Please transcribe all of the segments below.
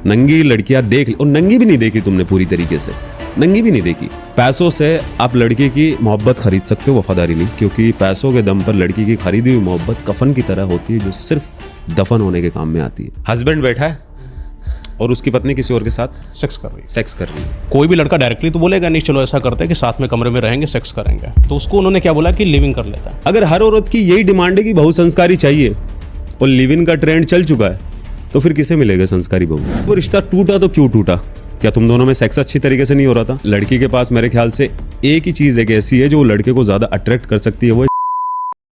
नंगी लड़कियां देख, और नंगी भी नहीं देखी तुमने पूरी तरीके से, नंगी भी नहीं देखी। पैसों से आप लड़की की मोहब्बत खरीद सकते हो, वफादारी नहीं, क्योंकि पैसों के दम पर लड़की की खरीदी हुई मोहब्बत कफन की तरह होती है जो सिर्फ दफन होने के काम में आती है। हस्बैंड बैठा है और उसकी पत्नी किसी और के साथ सेक्स कर रही है। कोई भी लड़का डायरेक्टली तो बोलेगा नहीं चलो ऐसा करते हैं कि साथ में कमरे में रहेंगे, सेक्स करेंगे, तो उसको उन्होंने क्या बोला कि लिविंग कर लेता है। अगर हर औरत की यही डिमांड है कि बहु संस्कारी चाहिए और लिव इन का ट्रेंड चल चुका है, तो फिर किसे मिलेगा संस्कारी बहू? वो रिश्ता टूटा तो क्यों टूटा? क्या तुम दोनों में सेक्स अच्छी तरीके से नहीं हो रहा था? लड़की के पास मेरे ख्याल से एक ही चीज एक ऐसी है जो लड़के को ज्यादा अट्रैक्ट कर सकती है, वो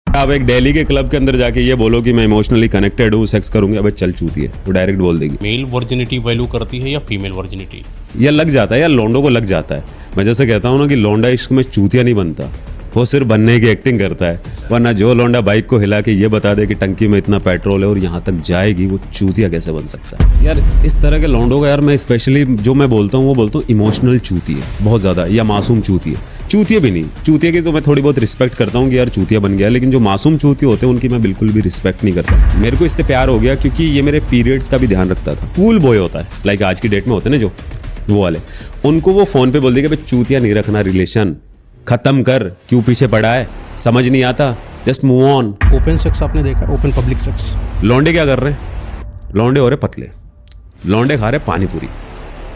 आप एक दिल्ली के क्लब के अंदर जाके ये बोलो कि मैं इमोशनली कनेक्टेड हूँ, सेक्स करूंगी, अब चल चूती है, वो डायरेक्ट बोल देगी। मेल वर्जिनिटी वैल्यू करती है या फीमेल वर्जिनिटी? या लग जाता है, या लोंडो को लग जाता है। मैं जैसे कहता हूँ ना कि लोंडा इश्क में चूतिया नहीं बनता, वो सिर्फ बनने की एक्टिंग करता है। वरना जो लोंडा बाइक को हिला के ये बता दे कि टंकी में इतना पेट्रोल है और यहाँ तक जाएगी, वो चूतिया कैसे बन सकता है? यार इस तरह के लोंडो का, यार मैं स्पेशली जो मैं बोलता हूँ वो बोलता हूँ इमोशनल चूती है बहुत ज़्यादा, या मासूम चूती है। चूतिया भी नहीं, चूतिया की तो मैं थोड़ी बहुत रिस्पेक्ट करता हूँ कि यार चूतिया बन गया, लेकिन जो मासूम चूतिया होते हैं उनकी मैं बिल्कुल भी रिस्पेक्ट नहीं करता। मेरे को इससे प्यार हो गया क्योंकि ये मेरे पीरियड्स का भी ध्यान रखता था। कूल बॉय होता है, लाइक आज की डेट में होते हैं ना जो वो वाले, उनको वो फोन पे बोल देगा भाई चूतिया नहीं रखना, रिलेशन खत्म कर, क्यों पीछे पड़ा है, समझ नहीं आता, just move on. Open sex आपने देखा? Open public sex. लौंडे क्या कर रहे हैं? लौंडे हो रहे पतले, लौंडे खा रहे पानी पूरी,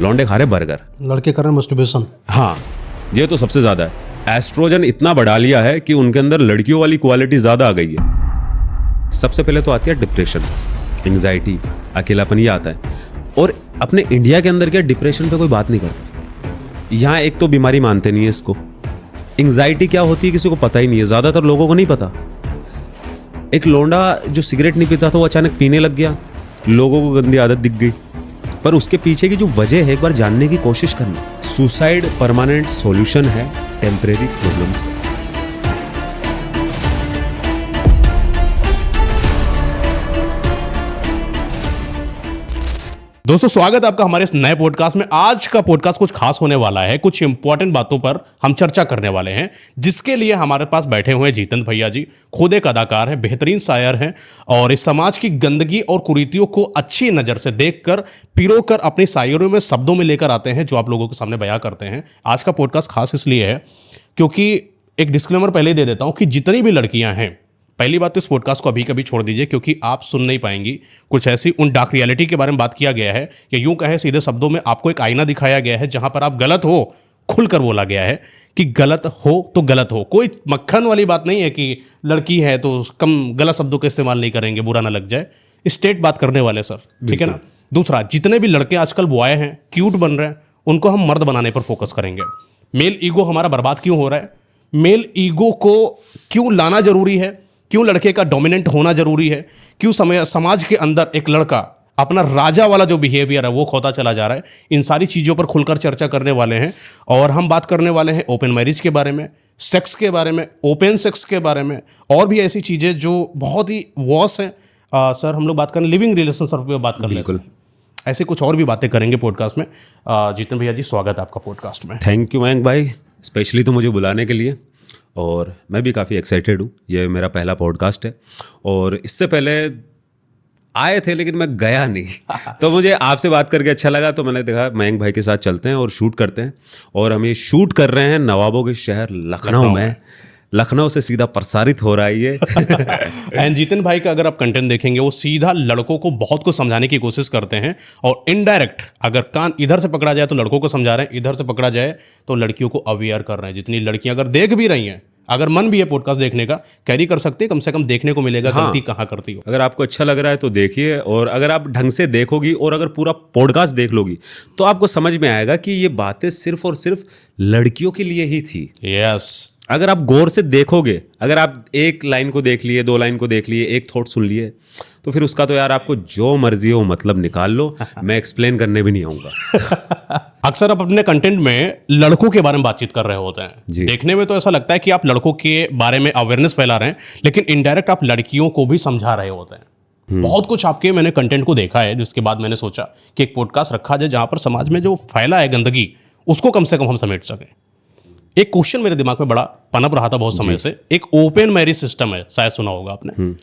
लौंडे खा रहे बर्गर, लड़के कर रहे हैं मस्टरबेशन। हाँ ये तो सबसे ज्यादा है। एस्ट्रोजन इतना बढ़ा लिया है कि उनके अंदर लड़कियों वाली क्वालिटी ज्यादा आ गई है। सबसे पहले तो आती है डिप्रेशन, एंजाइटी, अकेलापन, ये आता है। और अपने इंडिया के अंदर क्या डिप्रेशन पे कोई बात नहीं करता। यहाँ एक तो बीमारी मानते नहीं है इसको। एंजाइटी क्या होती है किसी को पता ही नहीं है, ज्यादातर लोगों को नहीं पता। एक लौंडा जो सिगरेट नहीं पीता था वो अचानक पीने लग गया, लोगों को गंदी आदत दिख गई, पर उसके पीछे की जो वजह है एक बार जानने की कोशिश करना। सुसाइड परमानेंट सॉल्यूशन है टेम्परेरी प्रॉब्लम्स का। दोस्तों स्वागत है आपका हमारे इस नए पॉडकास्ट में। आज का पॉडकास्ट कुछ खास होने वाला है, कुछ इंपॉर्टेंट बातों पर हम चर्चा करने वाले हैं, जिसके लिए हमारे पास बैठे हुए हैं जितेंद्र भैया जी। खुद एक अदाकार है, बेहतरीन शायर हैं और इस समाज की गंदगी और कुरीतियों को अच्छी नज़र से देखकर पिरोकर अपनी शायरों में शब्दों में लेकर आते हैं, जो आप लोगों के सामने बयां करते हैं। आज का पॉडकास्ट खास इसलिए है क्योंकि एक डिस्क्लेमर पहले दे देता हूँ कि जितनी भी लड़कियाँ हैं, पहली बात तो इस पॉडकास्ट को अभी कभी छोड़ दीजिए क्योंकि आप सुन नहीं पाएंगी। कुछ ऐसी उन डार्क रियलिटी के बारे में बात किया गया है कि यूं कहे सीधे शब्दों में आपको एक आईना दिखाया गया है जहां पर आप गलत हो खुलकर बोला गया है कि गलत हो तो गलत हो। कोई मक्खन वाली बात नहीं है कि लड़की है तो कम गलत शब्दों का इस्तेमाल नहीं करेंगे, बुरा ना लग जाए। स्टेट बात करने वाले सर, ठीक है ना। दूसरा, जितने भी लड़के आजकल बॉय हैं, क्यूट बन रहे हैं, उनको हम मर्द बनाने पर फोकस करेंगे। मेल ईगो हमारा बर्बाद क्यों हो रहा है, मेल ईगो को क्यों लाना जरूरी है, क्यों लड़के का डोमिनेंट होना जरूरी है, क्यों समाज के अंदर एक लड़का अपना राजा वाला जो बिहेवियर है वो खोता चला जा रहा है, इन सारी चीज़ों पर खुलकर चर्चा करने वाले हैं। और हम बात करने वाले हैं ओपन मैरिज के बारे में, सेक्स के बारे में, ओपन सेक्स के बारे में, और भी ऐसी चीज़ें जो बहुत ही वॉस हैं। सर हम लोग बात करें लिविंग रिलेशनशिप पे बात कर लेते हैं, ऐसे कुछ और भी बातें करेंगे पॉडकास्ट में। जितेंद्र भैया जी स्वागत है आपका पॉडकास्ट में। थैंक यू मयंक भाई, स्पेशली तो मुझे बुलाने के लिए, और मैं भी काफ़ी एक्साइटेड हूँ। ये मेरा पहला पॉडकास्ट है और इससे पहले आए थे लेकिन मैं गया नहीं तो मुझे आपसे बात करके अच्छा लगा, तो मैंने देखा मयंक भाई के साथ चलते हैं और शूट करते हैं। और हम ये शूट कर रहे हैं नवाबों के शहर लखनऊ में। लखनऊ से सीधा प्रसारित हो रहा है ये एंड जितेंद्र भाई का अगर आप कंटेंट देखेंगे वो सीधा लड़कों को बहुत कुछ समझाने की कोशिश करते हैं, और इनडायरेक्ट अगर कान इधर से पकड़ा जाए तो लड़कों को समझा रहे हैं, इधर से पकड़ा जाए तो लड़कियों को अवेयर कर रहे हैं। जितनी लड़कियां अगर देख भी रही हैं, अगर मन भी है पॉडकास्ट देखने का, कैरी कर सकते हैं, कम से कम देखने को मिलेगा गलती कहाँ करती हो। अगर आपको अच्छा लग रहा है तो देखिए, और अगर आप ढंग से देखोगी और अगर पूरा पॉडकास्ट देख लोगी तो आपको समझ में आएगा कि ये बातें सिर्फ और सिर्फ लड़कियों के लिए ही थी। यस, अगर आप गौर से देखोगे, अगर आप एक लाइन को देख लिए, दो लाइन को देख लिए, एक थॉट सुन लिए, तो फिर उसका तो यार आपको जो मर्जी हो मतलब निकाल लो, मैं एक्सप्लेन करने भी नहीं आऊँगा। अक्सर आप अपने कंटेंट में लड़कों के बारे में बातचीत कर रहे होते हैं, देखने में तो ऐसा लगता है कि आप लड़कों के बारे में अवेयरनेस फैला रहे हैं, लेकिन इनडायरेक्ट आप लड़कियों को भी समझा रहे होते हैं। बहुत कुछ आपके मैंने कंटेंट को देखा है, जिसके बाद मैंने सोचा कि एक पॉडकास्ट रखा जाए जहां पर समाज में जो फैला है गंदगी उसको कम से कम हम समेट सकें। एक क्वेश्चन मेरे दिमाग में बड़ा पनप रहा था बहुत समय से, एक ओपन मैरिज सिस्टम है, शायद सुना होगा आपने,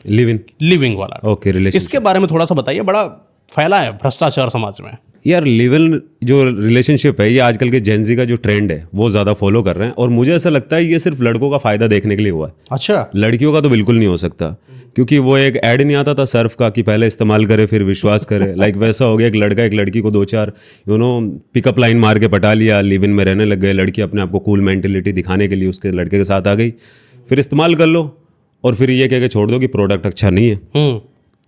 लिविंग वाला। ओके, रिलेशन, इसके बारे में थोड़ा सा बताइए। बड़ा फैला है भ्रष्टाचार समाज में। यार लिव इन जो रिलेशनशिप है ये आजकल के जेंजी का जो ट्रेंड है वो ज़्यादा फॉलो कर रहे हैं, और मुझे ऐसा लगता है ये सिर्फ लड़कों का फ़ायदा देखने के लिए हुआ है। अच्छा, लड़कियों का तो बिल्कुल नहीं हो सकता, क्योंकि वो एक ऐड नहीं आता था सर्फ का कि पहले इस्तेमाल करे फिर विश्वास करे। लाइक वैसा हो गया, एक लड़का एक लड़की को 2-4 पिकअप लाइन मार के पटा लिया, लिव इन में रहने लग गए, लड़की अपने आप को कूल मेंटेलिटी दिखाने के लिए उसके लड़के के साथ आ गई, फिर इस्तेमाल कर लो और फिर ये कह के छोड़ दो कि प्रोडक्ट अच्छा नहीं है,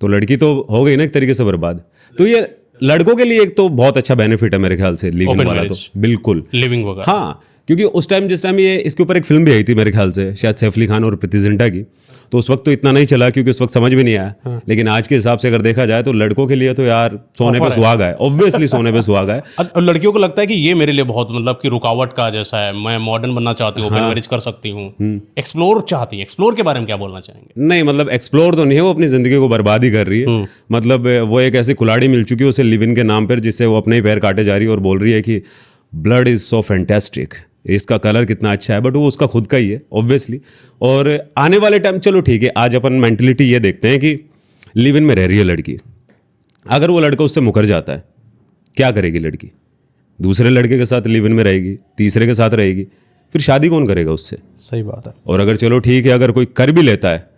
तो लड़की तो हो गई ना एक तरीके से बर्बाद। तो ये लड़कों के लिए एक तो बहुत अच्छा बेनिफिट है मेरे ख्याल से लिव इन वाला, तो बिल्कुल लिविंग वगैरह। हाँ, क्योंकि उस टाइम जिस टाइम ये इसके ऊपर एक फिल्म भी आई थी मेरे ख्याल से, शायद सैफ अली खान और प्रीति जिंटा की, तो उस वक्त तो इतना नहीं चला क्योंकि उस वक्त समझ भी नहीं आया। लेकिन आज के हिसाब से अगर देखा जाए तो लड़कों के लिए तो यार सोने पे सुहागा है, ऑब्वियसली सोने पे सुहागा है। अब लड़कियों को लगता है कि ये मेरे लिए बहुत मतलब कि रुकावट का जैसा है, मैं मॉडर्न बनना चाहती हूँ, ओपन मैरिज कर सकती हूँ, एक्सप्लोर चाहती है। एक्सप्लोर के बारे में क्या बोलना चाहेंगे? नहीं मतलब एक्सप्लोर तो नहीं है, वो अपनी जिंदगी को बर्बाद ही कर रही है। मतलब वो एक ऐसी कुलाड़ी मिल चुकी है उसे लिव इन के नाम पर, जिससे वो अपने ही पैर काटे जा रही है और बोल रही है कि ब्लड इज सो फैंटेस्टिक, इसका कलर कितना अच्छा है, बट वो उसका खुद का ही है ऑब्वियसली। और आने वाले टाइम चलो ठीक है, आज अपन मेंटलिटी ये देखते हैं कि लिव इन में रह रही है लड़की, अगर वो लड़का उससे मुकर जाता है क्या करेगी लड़की? दूसरे लड़के के साथ लिव इन में रहेगी, तीसरे के साथ रहेगी, फिर शादी कौन करेगा उससे? सही बात है। और अगर चलो ठीक है अगर कोई कर भी लेता है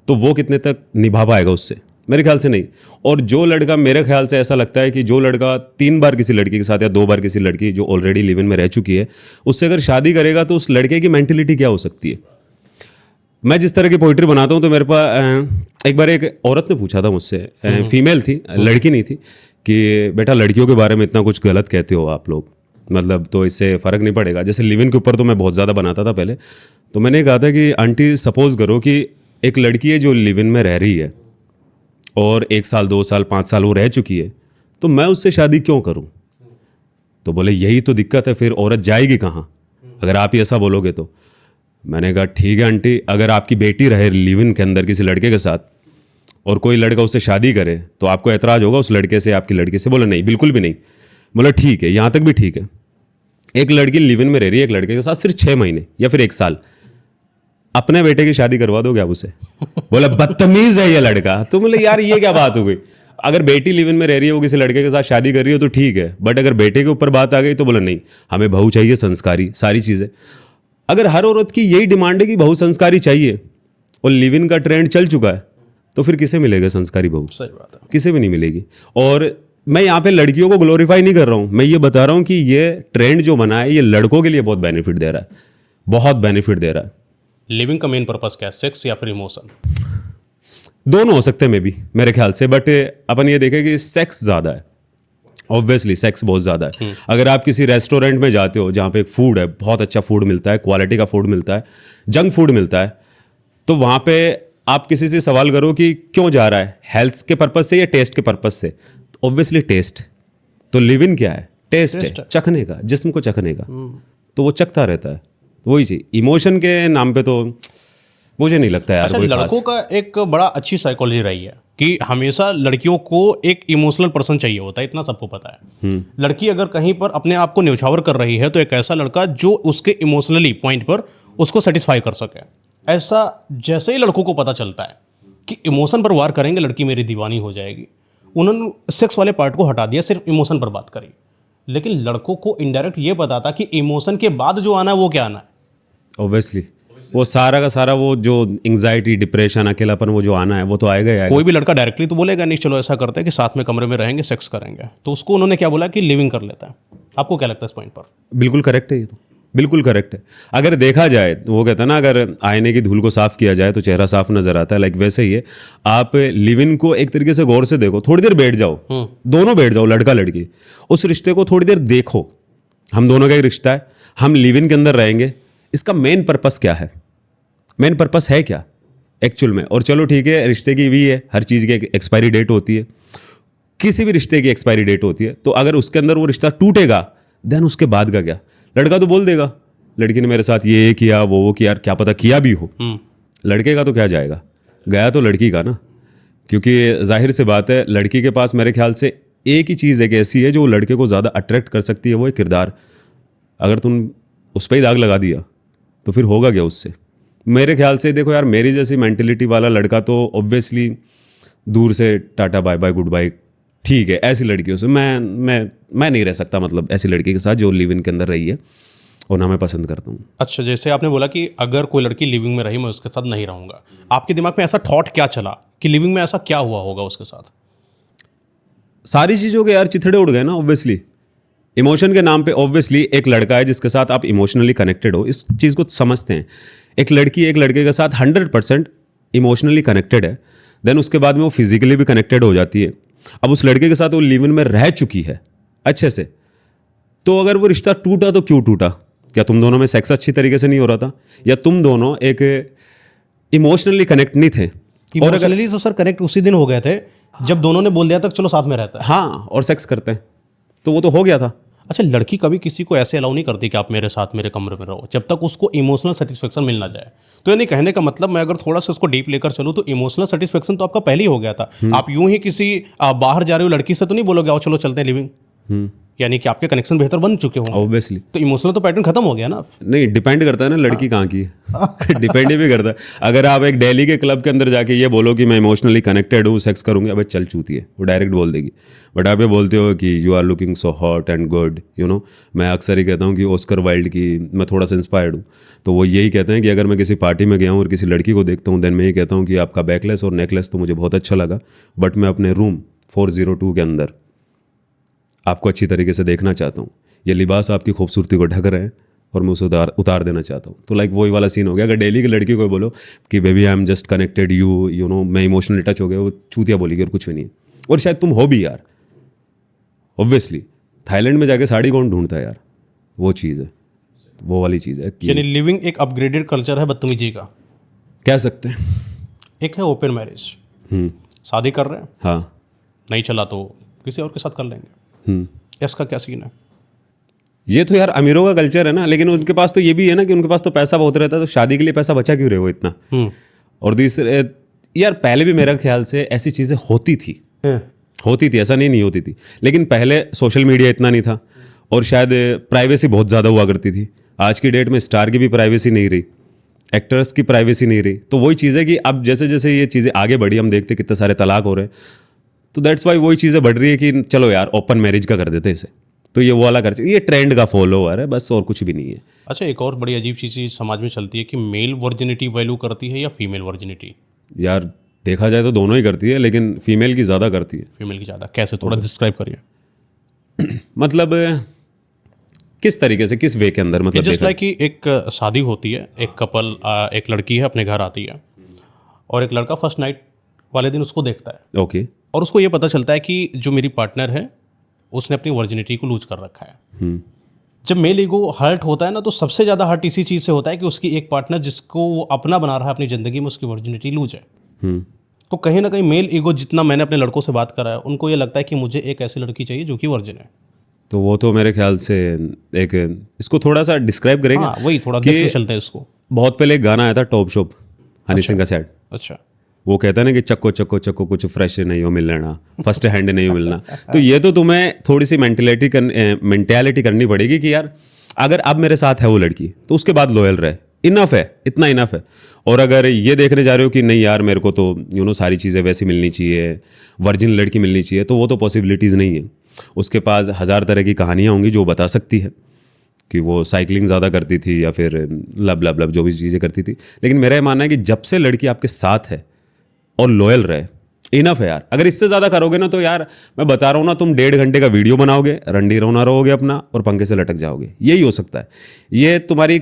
तो वो कितने तक निभा पाएगा उससे? मेरे ख्याल से नहीं। और जो लड़का, मेरे ख्याल से ऐसा लगता है कि जो लड़का 3 बार किसी लड़की के साथ या 2 बार किसी लड़की जो ऑलरेडी लिव इन में रह चुकी है उससे अगर शादी करेगा तो उस लड़के की मेंटलिटी क्या हो सकती है? मैं जिस तरह की पोइट्री बनाता हूँ तो मेरे पास एक बार एक औरत ने पूछा था मुझसे, फीमेल थी, लड़की नहीं थी, कि बेटा लड़कियों के बारे में इतना कुछ गलत कहते हो आप लोग, मतलब तो इससे फ़र्क नहीं पड़ेगा। जैसे लिव इन के ऊपर तो मैं बहुत ज़्यादा बनाता था पहले, तो मैंने कहा था कि आंटी सपोज करो कि एक लड़की है जो लिव इन में रह रही है और 1 साल 2 साल 5 साल वो रह चुकी है, तो मैं उससे शादी क्यों करूं? तो बोले यही तो दिक्कत है, फिर औरत जाएगी कहाँ अगर आप ही ऐसा बोलोगे तो। मैंने कहा ठीक है आंटी, अगर आपकी बेटी रहे लिव इन के अंदर किसी लड़के के साथ और कोई लड़का उससे शादी करे तो आपको एतराज़ होगा उस लड़के से, आपकी लड़की से? बोले नहीं, बिल्कुल भी नहीं। बोला ठीक है, यहाँ तक भी ठीक है। एक लड़की लिव इन में रह रही है एक लड़के के साथ सिर्फ 6 महीने या फिर 1 साल, अपने बेटे की शादी करवा दोगे आप उसे? बोला बदतमीज है ये लड़का। तो बोले यार ये क्या बात हो गई? अगर बेटी लिव इन में रह रही है वो किसी लड़के के साथ शादी कर रही हो तो ठीक है, बट अगर बेटे के ऊपर बात आ गई तो बोला नहीं, हमें बहू चाहिए संस्कारी, सारी चीज़ें। अगर हर औरत की यही डिमांड है कि बहू संस्कारी चाहिए और लिव इन का ट्रेंड चल चुका है, तो फिर किसे मिलेगा संस्कारी बहू? सही बात है, किसे भी नहीं मिलेगी। और मैं यहाँ पे लड़कियों को ग्लोरीफाई नहीं कर रहा हूँ, मैं ये बता रहा हूँ कि ये ट्रेंड जो बना है ये लड़कों के लिए बहुत बेनिफिट दे रहा है, बहुत बेनिफिट दे रहा है। लिविंग का मेन पर्पस क्या है, सेक्स या फिर इमोशन? दोनों हो सकते हैं मे बी, मेरे ख्याल से, बट अपन ये देखें कि सेक्स ज़्यादा है, ऑब्वियसली सेक्स बहुत ज़्यादा है। अगर आप किसी रेस्टोरेंट में जाते हो जहाँ पे एक फूड है, बहुत अच्छा फूड मिलता है, क्वालिटी का फूड मिलता है, जंक फूड मिलता है, तो वहाँ पे आप किसी से सवाल करो कि क्यों जा रहा है, हेल्थ के पर्पज़ से या टेस्ट के पर्पज़ से? Obviously test. तो लिव इन क्या है? टेस्ट है, चखने का, जिस्म को चखने का, तो वो चखता रहता है। वही चीज इमोशन के नाम पे तो मुझे नहीं लगता यार। अच्छा, कोई लड़कों का एक बड़ा अच्छी साइकोलॉजी रही है कि हमेशा लड़कियों को एक इमोशनल पर्सन चाहिए होता है, इतना सबको पता है। लड़की अगर कहीं पर अपने आप को न्यौछावर कर रही है तो एक ऐसा लड़का जो उसके इमोशनली पॉइंट पर उसको सेटिस्फाई कर सके। ऐसा जैसे ही लड़कों को पता चलता है कि इमोशन पर वार करेंगे लड़की मेरी दीवानी हो जाएगी, उन्होंने सेक्स वाले पार्ट को हटा दिया, सिर्फ इमोशन पर बात करी। लेकिन लड़कों को इनडायरेक्ट ये पता था कि इमोशन के बाद जो आना है वो क्या आना है। ऑब्वियसली वो सारा का सारा वो जो एंग्जाइटी, डिप्रेशन, अकेलापन, वो जो आना है वो तो आएगा ही आएगा। कोई भी लड़का डायरेक्टली तो बोलेगा नहीं चलो ऐसा करते हैं कि साथ में कमरे में रहेंगे, सेक्स करेंगे। तो उसको उन्होंने क्या बोला कि लिविंग कर लेता है। आपको क्या लगता है इस पॉइंट पर? बिल्कुल करेक्ट है, ये तो बिल्कुल करेक्ट है। अगर देखा जाए तो वो कहता है ना, अगर आईने की धूल को साफ किया जाए तो चेहरा साफ नजर आता है, लाइक वैसे ही है। आप लिव इन को एक तरीके से गौर से देखो, थोड़ी देर बैठ जाओ, दोनों बैठ जाओ, लड़का लड़की, उस रिश्ते को थोड़ी देर देखो। हम दोनों का एक रिश्ता है, हम लिव इन के अंदर रहेंगे, इसका मेन पर्पस क्या है? मेन पर्पस है क्या एक्चुअल में? और चलो ठीक है, रिश्ते की भी है, हर चीज़ की एक एक्सपायरी डेट होती है, किसी भी रिश्ते की एक्सपायरी डेट होती है। तो अगर उसके अंदर वो रिश्ता टूटेगा देन उसके बाद का क्या? लड़का तो बोल देगा लड़की ने मेरे साथ ये किया वो किया, क्या पता किया भी हो। लड़के का तो क्या जाएगा, गया तो लड़की का ना। क्योंकि जाहिर से बात है, लड़की के पास मेरे ख्याल से एक ही चीज़ एक ऐसी है जो लड़के को ज़्यादा अट्रैक्ट कर सकती है, वो है किरदार। अगर तुम उस पर ही दाग लगा दिया तो फिर होगा क्या उससे? मेरे ख्याल से देखो यार, मेरी जैसी मेंटेलिटी वाला लड़का तो ऑब्वियसली दूर से tata bye bye goodbye ठीक है, ऐसी लड़कियों से मैं नहीं रह सकता, मतलब ऐसी लड़की के साथ जो लिव इन के अंदर रही है, और ना मैं पसंद करता हूँ। अच्छा, जैसे आपने बोला कि अगर कोई लड़की लिविंग में रही मैं उसके साथ नहीं रहूंगा, आपके दिमाग में ऐसा थॉट क्या चला कि लिविंग में ऐसा क्या हुआ होगा उसके साथ? सारी चीज़ों के यार चिथड़े उड़ गए ना, ऑब्वियसली। इमोशन के नाम पे ऑब्वियसली एक लड़का है जिसके साथ आप इमोशनली कनेक्टेड हो, इस चीज़ को समझते हैं। एक लड़की एक लड़के के साथ 100% इमोशनली कनेक्टेड है, देन उसके बाद में वो फिजिकली भी कनेक्टेड हो जाती है। अब उस लड़के के साथ वो लिव इन में रह चुकी है अच्छे से, तो अगर वो रिश्ता टूटा तो क्यों टूटा? क्या तुम दोनों में सेक्स अच्छी तरीके से नहीं हो रहा था, या तुम दोनों एक इमोशनली कनेक्ट नहीं थे? और इमोशनली तो सर कनेक्ट उसी दिन हो गए थे जब दोनों ने बोल दिया था चलो साथ में रहता है। हाँ, और सेक्स करते हैं, तो वो तो हो गया था। अच्छा, लड़की कभी किसी को ऐसे अलाउ नहीं करती कि आप मेरे साथ मेरे कमरे में रहो, जब तक उसको इमोशनल सेटिस्फेक्शन मिल ना जाए। तो यानी कहने का मतलब, मैं अगर थोड़ा सा उसको डीप लेकर चलूँ तो इमोशनल सेटिस्फेक्शन तो आपका पहले ही हो गया था। आप यूं ही किसी बाहर जा रहे हो लड़की से तो नहीं बोलोगे आओ चलो चलते हैं लिविंग, यानी कि आपके कनेक्शन बेहतर बन चुके होंगे ऑब्वियसली। तो इमोशनल तो पैटर्न खत्म हो गया ना। नहीं, डिपेंड करता है ना लड़की कहाँ की डिपेंड भी करता है। अगर आप एक दिल्ली के क्लब के अंदर जाके ये बोलो कि मैं इमोशनली कनेक्टेड हूँ, सेक्स करूँगी, अबे चल चूती है, वो डायरेक्ट बोल देगी। बट आप ये बोलते हो कि you are looking so hot and good, you know. मैं अक्सर ही कहता हूँ कि ऑस्कर वाइल्ड की मैं थोड़ा सा इंस्पायर्ड हूँ, तो वो यही कहते हैं कि अगर मैं किसी पार्टी में गया हूँ और किसी लड़की को देखता हूँ, देन मैं ये कहता हूँ कि आपका बैकलेस और नेकलेस तो मुझे बहुत अच्छा लगा, बट मैं अपने रूम 402 के अंदर आपको अच्छी तरीके से देखना चाहता हूँ। ये लिबास आपकी खूबसूरती को ढक रहे हैं और मैं उसे उतार देना चाहता हूँ। तो लाइक वही वाला सीन हो गया। अगर डेली की लड़की को बोलो कि baby I am just connected you know, मैं इमोशनली टच हो गया, वो चूतिया बोलेगी और कुछ भी नहीं है। और शायद तुम हो भी यार, ऑब्वियसली। थाईलैंड में जाके साड़ी कौन ढूंढता है यार? वो चीज़ है, वो वाली चीज़ है कि यानी लिविंग एक अपग्रेडेड कल्चर है बदतमीजी का, कह सकते हैं। एक है ओपन मैरिज, शादी कर रहे हैं, हाँ। नहीं चला तो किसी और के साथ कर लेंगे, इसका क्या सीन है? ये तो यार अमीरों का कल्चर है ना, लेकिन उनके पास तो ये भी है ना कि उनके पास तो पैसा बहुत रहता है, तो शादी के लिए पैसा बचा क्यों रहे वो इतना? और दूसरे यार, पहले भी मेरा ख्याल से ऐसी चीज़ें होती थी, ऐसा नहीं होती थी, लेकिन पहले सोशल मीडिया इतना नहीं था और शायद प्राइवेसी बहुत ज़्यादा हुआ करती थी। आज की डेट में स्टार की भी प्राइवेसी नहीं रही, एक्टर्स की प्राइवेसी नहीं रही। तो वही चीज़ है कि अब जैसे जैसे ये चीज़ें आगे बढ़ी, हम देखते कितने सारे तलाक हो रहे हैं, तो दैट्स वाई वही चीज़ें बढ़ रही है कि चलो यार ओपन मैरिज का कर देते हैं इसे। तो ये वो वाला कर, ये ट्रेंड का फॉलोअर है बस, और कुछ भी नहीं है। अच्छा, एक और बड़ी अजीब सी चीज़ समाज में चलती है कि मेल वर्जिनिटी वैल्यू करती है या फीमेल वर्जिनिटी? यार देखा जाए तो दोनों ही करती है, लेकिन फीमेल की ज़्यादा करती है। फीमेल की ज़्यादा कैसे, थोड़ा डिस्क्राइब करिए। मतलब किस तरीके से, किस वे के अंदर? मतलब जस्ट लाइक कि एक शादी होती है, एक कपल, एक लड़की है अपने घर आती है और एक लड़का फर्स्ट नाइट वाले दिन उसको देखता है। ओके। और उसको ये पता चलता है कि जो मेरी पार्टनर है उसने अपनी वर्जिनिटी को लूज कर रखा है। जब मेल ईगो हर्ट होता है ना, तो सबसे ज़्यादा हर्ट इसी चीज़ से होता है कि उसकी एक पार्टनर जिसको वो अपना बना रहा है अपनी ज़िंदगी में, उसकी वर्जिनिटी लूज है। तो कहीं ना कहीं मेल ईगो, जितना मैंने अपने लड़कों से बात करा है, उनको ये लगता है कि मुझे एक ऐसी लड़की चाहिए जो कि वर्जिन है। तो वो तो मेरे ख्याल से एक, इसको थोड़ा सा डिस्क्राइब करेंगे। हाँ, वही थोड़ा कि डेप्थ में चलते हैं इसको। बहुत पहले एक गाना आया था टॉप शॉप, हनी सिंह का सेट। अच्छा, वो कहता है ना कि चक्को चक्को चक्को कुछ फ्रेश नहीं हो मिलना, फर्स्ट हैंड नहीं हो मिलना। तो ये तो तुम्हें थोड़ी सी मेंटेलिटी करनी पड़ेगी कि यार अगर अब मेरे साथ है वो लड़की, तो उसके बाद लॉयल रहे, इनफ है, इतना इनफ है। और अगर ये देखने जा रहे हो कि नहीं यार मेरे को तो सारी चीज़ें वैसी मिलनी चाहिए, वर्जिन लड़की मिलनी चाहिए, तो वो तो पॉसिबिलिटीज़ नहीं है। उसके पास 1000 तरह की कहानियाँ होंगी जो बता सकती है कि वो साइकिलिंग ज़्यादा करती थी या फिर लब लब लब जो भी चीज़ें करती थी। लेकिन मेरा ये मानना है कि जब से लड़की आपके साथ है और लॉयल रहे, इनफ है यार। अगर इससे ज़्यादा करोगे ना, तो यार मैं बता रहा हूँ ना, तुम 1.5 घंटे का वीडियो बनाओगे, रंडी रोना रहोगे अपना और पंखे से लटक जाओगे। यही हो सकता है। ये तुम्हारी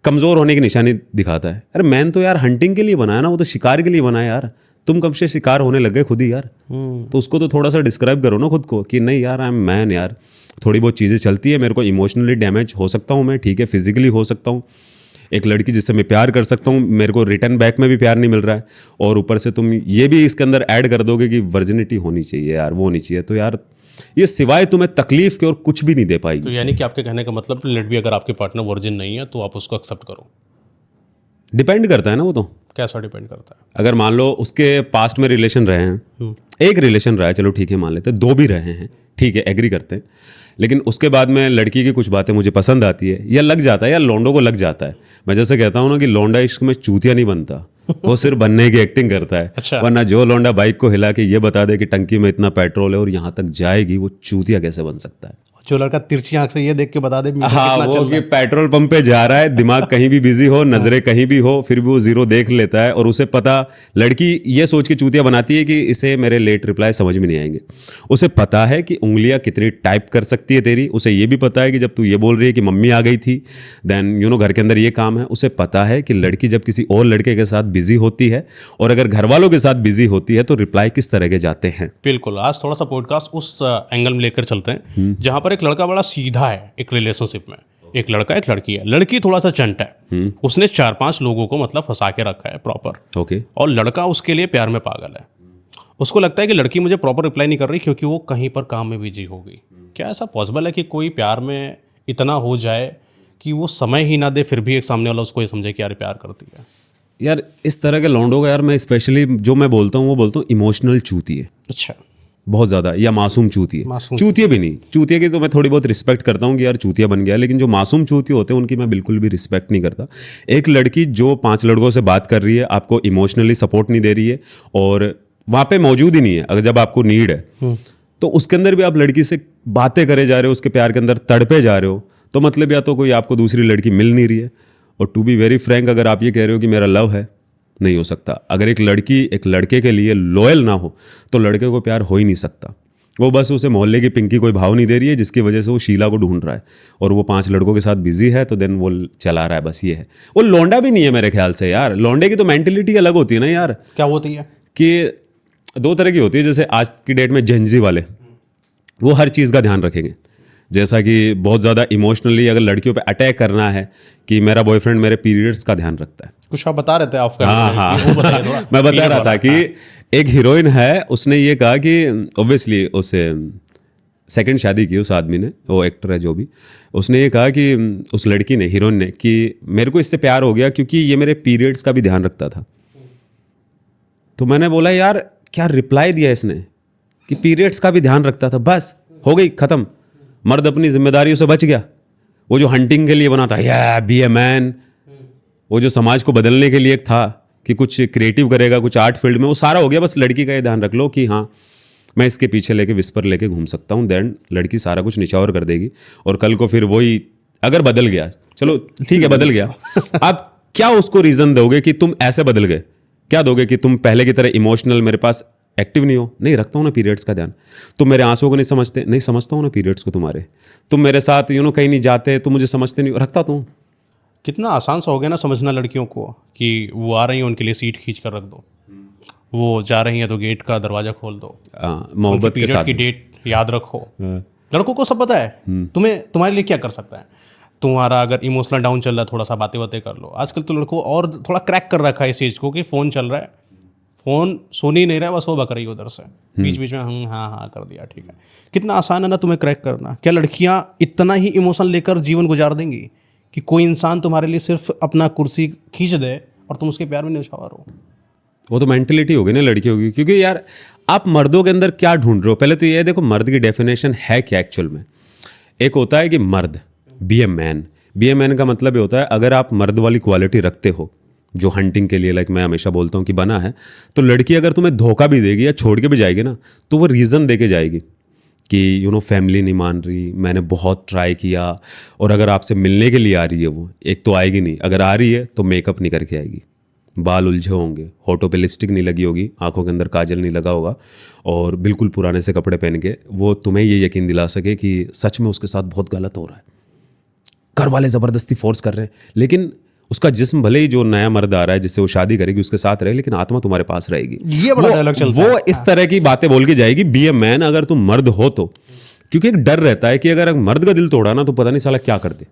कमज़ोर होने की निशानी दिखाता है। अरे मैन तो यार हंटिंग के लिए बनाया ना, वो तो शिकार के लिए बनाया यार। तुम कब से शिकार होने लग गए खुद ही यार? तो उसको तो थोड़ा सा डिस्क्राइब करो ना खुद को कि नहीं यार आई एम मैन यार। थोड़ी बहुत चीज़ें चलती है, मेरे को इमोशनली डैमेज हो सकता हूँ मैं, ठीक है, फिजिकली हो सकता हूँ। एक लड़की जिससे मैं प्यार कर सकता हूँ, मेरे को रिटर्न बैक में भी प्यार नहीं मिल रहा है, और ऊपर से तुम ये भी इसके अंदर ऐड कर दोगे कि वर्जिनिटी होनी चाहिए यार, वो होनी चाहिए, तो यार ये सिवाय तुम्हें तकलीफ के और कुछ भी नहीं दे पाएगी। तो यानी कि आपके कहने का मतलब, लेट भी अगर आपके पार्टनर वर्जिन नहीं है तो आप उसको एक्सेप्ट करो। डिपेंड करता है ना, वो तो कैसा डिपेंड करता है? अगर मान लो उसके पास्ट में रिलेशन रहे हैं, एक रिलेशन रहा है, चलो ठीक है मान लेते हैं, 2 भी रहे हैं, ठीक है, एग्री करते हैं, लेकिन उसके बाद में लड़की की कुछ बातें मुझे पसंद आती है या लग जाता है, या लौंडों को लग जाता है। मैं जैसे कहता हूँ ना कि लौंडा इश्क में चूतिया नहीं बनता, वो सिर्फ बनने की एक्टिंग करता है। अच्छा। वरना जो लौंडा बाइक को हिला के ये बता दे कि टंकी में इतना पेट्रोल है और यहाँ तक जाएगी, वो चूतिया कैसे बन सकता है? जो लड़का तिरछी आंख से ये देख के बता दे मीटर हाँ, कितना वो चल रहा कि है। पेट्रोल पंप पे जा रहा है, दिमाग कहीं भी बिजी हो, नजरें कहीं भी हो, फिर भी वो जीरो देख लेता है। और उसे पता, लड़की ये सोच के चूतिया बनाती है कि इसे मेरे लेट रिप्लाई समझ में नहीं आएंगे। उसे पता है कि उंगलियां कितनी टाइप कर सकती है तेरी। उसे ये भी पता है कि जब तू ये बोल रही है कि मम्मी आ गई थी, देन घर के अंदर ये काम है। उसे पता है कि लड़की जब किसी और लड़के के साथ बिजी होती है और अगर घर वालों के साथ बिजी होती है तो रिप्लाई किस तरह के जाते हैं। बिल्कुल, आज थोड़ा सा पॉडकास्ट उस एंगल में लेकर चलते हैं जहां पर एक लड़का बड़ा सीधा है एक रिलेशनशिप में। एक लड़का एक लड़की है, लड़की थोड़ा सा चंट है, उसने 4-5 लोगों को मतलब फंसा के रखा है प्रॉपर। ओके। और लड़का उसके लिए प्यार में पागल है। उसको लगता है कि लड़की मुझे प्रॉपर रिप्लाई नहीं कर रही क्योंकि वो कहीं पर काम में बिजी हो गई। क्या ऐसा पॉसिबल है कि कोई प्यार में इतना हो जाए कि वो समय ही ना दे फिर भी एक सामने वाला उसको ये समझे कि यार प्यार करती है? यार इस तरह के लौंडों का, यार मैं स्पेशली जो मैं बोलता हूँ वो बोलता हूँ इमोशनल चूतिए, अच्छा, बहुत ज़्यादा, या मासूम चूतिए। मासूम चूतिए भी नहीं, चूतिए की तो मैं थोड़ी बहुत रिस्पेक्ट करता हूँ कि यार चूतिया बन गया, लेकिन जो मासूम चूतिए होते हैं उनकी मैं बिल्कुल भी रिस्पेक्ट नहीं करता। एक लड़की जो 5 लड़कों से बात कर रही है, आपको इमोशनली सपोर्ट नहीं दे रही है और वहाँ पे मौजूद ही नहीं है, अगर जब आपको नीड है तो उसके अंदर भी आप लड़की से बातें करे जा रहे हो, उसके प्यार के अंदर तड़पे जा रहे हो, तो मतलब या तो कोई आपको दूसरी लड़की मिल नहीं रही है। और टू बी वेरी फ्रैंक, अगर आप ये कह रहे हो कि मेरा लव है, नहीं हो सकता। अगर एक लड़की एक लड़के के लिए लॉयल ना हो तो लड़के को प्यार हो ही नहीं सकता। वो बस उसे मोहल्ले की पिंकी कोई भाव नहीं दे रही है जिसकी वजह से वो शीला को ढूंढ रहा है और वो 5 लड़कों के साथ बिजी है, तो देन वो चला रहा है, बस ये है। वो लौंडा भी नहीं है मेरे ख्याल से यार। लौंडे की तो मेंटेलिटी अलग होती है ना यार, क्या होती है? कि 2 तरह की होती है। जैसे आज की डेट में जेनजी वाले, वो हर चीज़ का ध्यान रखेंगे। जैसा कि बहुत ज़्यादा इमोशनली अगर लड़कियों पे अटैक करना है कि मेरा बॉयफ्रेंड मेरे पीरियड्स का ध्यान रखता है। कुछ आप बता रहे थे ऑफ कैमरा। हाँ हाँ, वो बताइए थोड़ा। मैं बता रहा था कि एक हीरोइन है, उसने ये कहा कि ऑब्वियसली उसे सेकंड शादी की उस आदमी ने, वो एक्टर है जो भी, उसने ये कहा कि उस लड़की ने, हीरोइन ने, कि मेरे को इससे प्यार हो गया क्योंकि ये मेरे पीरियड्स का भी ध्यान रखता था। तो मैंने बोला यार क्या रिप्लाई दिया इसने कि पीरियड्स का भी ध्यान रखता था, बस हो गई खत्म। मर्द अपनी जिम्मेदारियों से बच गया। वो जो हंटिंग के लिए बना था, या बी ए मैन, वो जो समाज को बदलने के लिए था कि कुछ क्रिएटिव करेगा, कुछ आर्ट फील्ड में, वो सारा हो गया। बस लड़की का ये ध्यान रख लो कि हाँ मैं इसके पीछे लेके विस्पर लेके घूम सकता हूँ, देन लड़की सारा कुछ निछावर कर देगी। और कल को फिर वही अगर बदल गया, चलो ठीक है बदल गया, आप क्या उसको रीज़न दोगे कि तुम ऐसे बदल गए? क्या दोगे कि तुम पहले की तरह इमोशनल, मेरे पास एक्टिव नहीं हो? नहीं रखता हूँ ना पीरियड्स का ध्यान। तुम मेरे आंसुओं को नहीं समझते? नहीं समझता हूँ ना पीरियड्स को तुम्हारे। तुम मेरे साथ कहीं नहीं जाते, तुम मुझे समझते नहीं, रखता तुम। कितना आसान सा हो गया ना समझना लड़कियों को कि वो आ रही हैं उनके लिए सीट खींच कर रख दो, वो जा रही हैं तो गेट का दरवाजा खोल दो, मोहब्बत के साथ की डेट याद रखो। लड़कों को सब पता है तुम्हें, तुम्हारे लिए क्या कर सकता है। तुम्हारा अगर इमोशनल डाउन चल रहा है, थोड़ा सा बातें बातें कर लो। आजकल तो लड़कों और थोड़ा क्रैक कर रखा है इस चीज़ को कि फ़ोन चल रहा है, फ़ोन सुन ही नहीं रहा है, बस वो बक रही है उधर से, बीच बीच में हम हाँ हाँ कर दिया, ठीक है। कितना आसान है ना तुम्हें क्रैक करना। क्या लड़कियां इतना ही इमोशन लेकर जीवन गुजार देंगी कि कोई इंसान तुम्हारे लिए सिर्फ अपना कुर्सी खींच दे और तुम उसके प्यार में न्यौछावर हो? वो तो मेंटलिटी होगी ना लड़कियों की। क्योंकि यार आप मर्दों के अंदर क्या ढूंढ रहे हो? पहले तो ये देखो मर्द की डेफिनेशन है क्या एक्चुअल में। एक होता है कि मर्द, be a man. Be a man का मतलब ये होता है अगर आप मर्द वाली क्वालिटी रखते हो जो हंटिंग के लिए, लाइक मैं हमेशा बोलता हूँ कि बना है, तो लड़की अगर तुम्हें धोखा भी देगी या छोड़ के भी जाएगी ना, तो वो रीज़न दे के जाएगी कि फैमिली नहीं मान रही, मैंने बहुत ट्राई किया। और अगर आपसे मिलने के लिए आ रही है वो, एक तो आएगी नहीं, अगर आ रही है तो मेकअप नहीं करके आएगी, बाल उलझे होंगे, होठों पे लिपस्टिक नहीं लगी होगी, आंखों के अंदर काजल नहीं लगा होगा, और बिल्कुल पुराने से कपड़े पहन के वो तुम्हें ये यकीन दिला सके कि सच में उसके साथ बहुत गलत हो रहा है। घर वाले ज़बरदस्ती फोर्स कर रहे हैं, लेकिन उसका जिस्म भले ही जो नया मर्द आ रहा है जिससे वो शादी करेगी उसके साथ रहे, लेकिन आत्मा तुम्हारे पास रहेगी। ये बड़ा डायलॉग चलता है। वो इस तरह की बातें बोल के जाएगी, बी ए मैन अगर तुम मर्द हो तो। क्योंकि एक डर रहता है कि अगर मर्द का दिल तोड़ा ना तो पता नहीं साला क्या कर दे,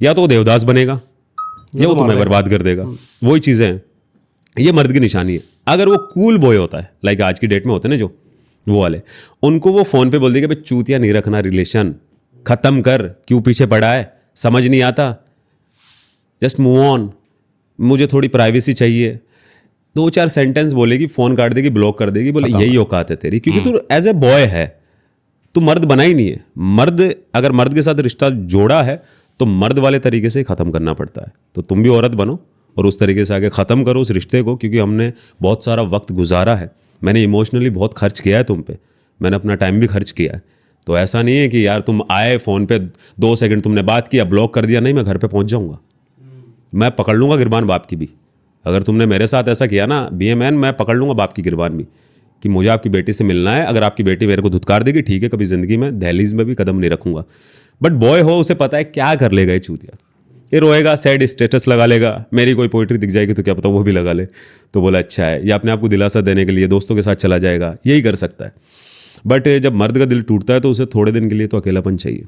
या तो वो देवदास बनेगा या वो तुम्हें बर्बाद कर देगा। वही चीज़ें हैं, ये मर्द की निशानी है। अगर वो कूल बॉय होता है, लाइक आज की डेट में होते हैं ना जो वो वाले, उनको वो फ़ोन पे बोल देगा भाई चूतिया नहीं रखना, रिलेशन ख़त्म कर, क्यों पीछे पड़ा है, समझ नहीं आता, जस्ट मूव ऑन, मुझे थोड़ी प्राइवेसी चाहिए। 2-4 सेंटेंस बोलेगी, फ़ोन काट देगी, ब्लॉक कर देगी, बोले यही औकात है तेरी। क्योंकि तू एज ए बॉय है, तू मर्द बना ही नहीं है। मर्द अगर मर्द के साथ रिश्ता जोड़ा है तो मर्द वाले तरीके से ख़त्म करना पड़ता है। तो तुम भी औरत बनो और उस तरीके से आगे ख़त्म करो उस रिश्ते को, क्योंकि हमने बहुत सारा वक्त गुजारा है, मैंने इमोशनली बहुत खर्च किया है तुम पे, मैंने अपना टाइम भी खर्च किया है। तो ऐसा नहीं है कि यार तुम आए फ़ोन पे 2 सेकंड तुमने बात किया, ब्लॉक कर दिया, नहीं मैं घर पे पहुंच जाऊंगा, मैं पकड़ लूँगा गिरबान बाप की भी। अगर तुमने मेरे साथ ऐसा किया ना BMN, मैं पकड़ लूँगा बाप की गिरबान भी कि मुझे आपकी बेटी से मिलना है। अगर आपकी बेटी मेरे को धुतकार देगी, ठीक है, कभी ज़िंदगी में दहलीज में भी कदम नहीं रखूँगा। बट बॉय हो, उसे पता है क्या कर लेगा ये चूतिया, ये रोएगा, सैड स्टेटस लगा लेगा, मेरी कोई पोइट्री दिख जाएगी तो क्या पता वो भी लगा ले, तो बोला अच्छा है, या अपने आप को दिलासा देने के लिए दोस्तों के साथ चला जाएगा, यही कर सकता है। बट जब मर्द का दिल टूटता है तो उसे थोड़े दिन के लिए तो अकेलापन चाहिए,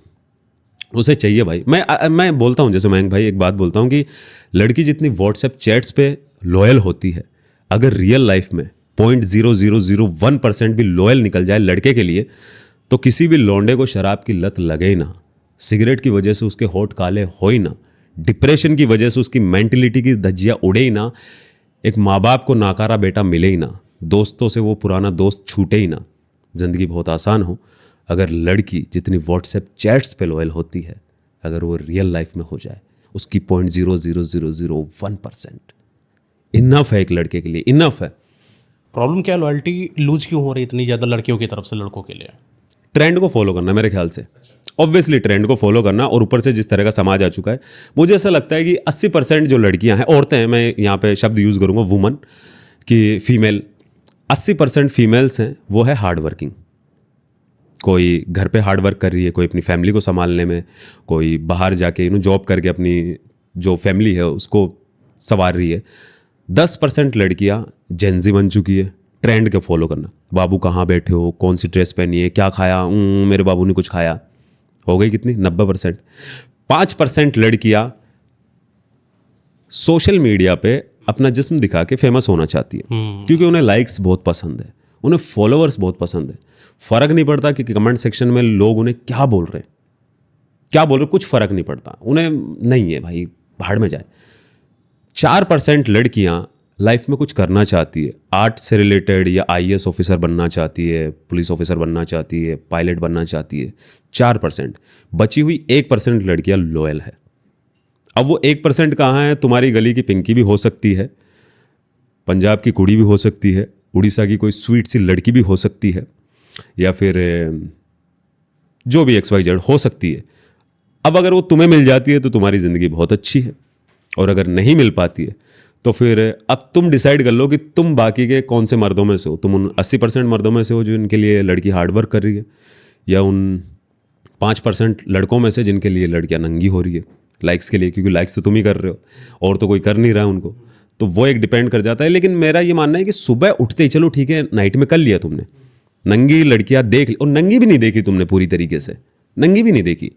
उसे चाहिए भाई। मैं बोलता हूँ, जैसे मयंक भाई एक बात बोलता हूँ कि लड़की जितनी व्हाट्सएप चैट्स पे लॉयल होती है, अगर रियल लाइफ में 0.0001% भी लॉयल निकल जाए लड़के के लिए, तो किसी भी लौंडे को शराब की लत लगे ही ना, सिगरेट की वजह से उसके होठ काले हो ही ना, डिप्रेशन की वजह से उसकी मेंटलिटी की धज्जियाँ उड़े ही ना, एक माँ बाप को नाकारा बेटा मिले ही ना, दोस्तों से वो पुराना दोस्त छूटे ही ना, ज़िंदगी बहुत आसान हो अगर लड़की जितनी व्हाट्सएप चैट्स पे लॉयल होती है, अगर वो रियल लाइफ में हो जाए, उसकी 0.00001% इनफ है एक लड़के के लिए, इनफ है। प्रॉब्लम क्या है, लॉयल्टी लूज क्यों हो रही इतनी ज़्यादा लड़कियों की तरफ से लड़कों के लिए? ट्रेंड को फॉलो करना मेरे ख्याल से, ऑब्वियसली ट्रेंड को फॉलो करना, और ऊपर से जिस तरह का समाज आ चुका है, मुझे ऐसा लगता है कि 80% जो लड़कियां हैं, औरतें हैं, मैं यहाँ पे शब्द यूज़ करूँगा वुमन कि फीमेल, 80% फीमेल्स हैं वो है हार्ड वर्किंग। कोई घर पे हार्ड वर्क कर रही है, कोई अपनी फैमिली को संभालने में, कोई बाहर जाके जॉब करके अपनी जो फैमिली है उसको संवार रही है। 10% लड़कियां जेंजी बन चुकी है, ट्रेंड के फॉलो करना, बाबू कहाँ बैठे हो, कौन सी ड्रेस पहनी है, क्या खाया, मेरे बाबू ने कुछ खाया, हो गई कितनी, 90%। 5% लड़कियां सोशल मीडिया पे अपना जिस्म दिखा के फेमस होना चाहती है, क्योंकि उन्हें लाइक्स बहुत पसंद है, उन्हें फॉलोअर्स बहुत पसंद है। फर्क नहीं पड़ता कि कमेंट सेक्शन में लोग उन्हें क्या बोल रहे हैं, क्या बोल रहे, कुछ फर्क नहीं पड़ता उन्हें, नहीं है भाई, भाड़ में जाए। 4% लड़कियां लाइफ में कुछ करना चाहती है, आर्ट से रिलेटेड, या IAS ऑफिसर बनना चाहती है, पुलिस ऑफिसर बनना चाहती है, पायलट बनना चाहती है, 4%। बची हुई 1% लड़कियां लॉयल है। अब वो 1% कहाँ है, तुम्हारी गली की पिंकी भी हो सकती है, पंजाब की कुड़ी भी हो सकती है, उड़ीसा की कोई स्वीट सी लड़की भी हो सकती है, या फिर जो भी XYZ हो सकती है। अब अगर वो तुम्हें मिल जाती है तो तुम्हारी ज़िंदगी बहुत अच्छी है, और अगर नहीं मिल पाती है तो फिर अब तुम डिसाइड कर लो कि तुम बाकी के कौन से मर्दों में से हो। तुम उन 80% मर्दों में से हो जो इनके लिए लड़की हार्ड वर्क कर रही है, या उन 5% लड़कों में से जिनके लिए लड़कियां नंगी हो रही है लाइक्स के लिए, क्योंकि लाइक्स तो तुम ही कर रहे हो और तो कोई कर नहीं रहा है उनको, तो वो एक डिपेंड कर जाता है। लेकिन मेरा ये मानना है कि सुबह उठते ही, चलो ठीक है नाइट में कर लिया तुमने, नंगी लड़कियां देख ली, और नंगी भी नहीं देखी तुमने पूरी तरीके से, नंगी भी नहीं देखी,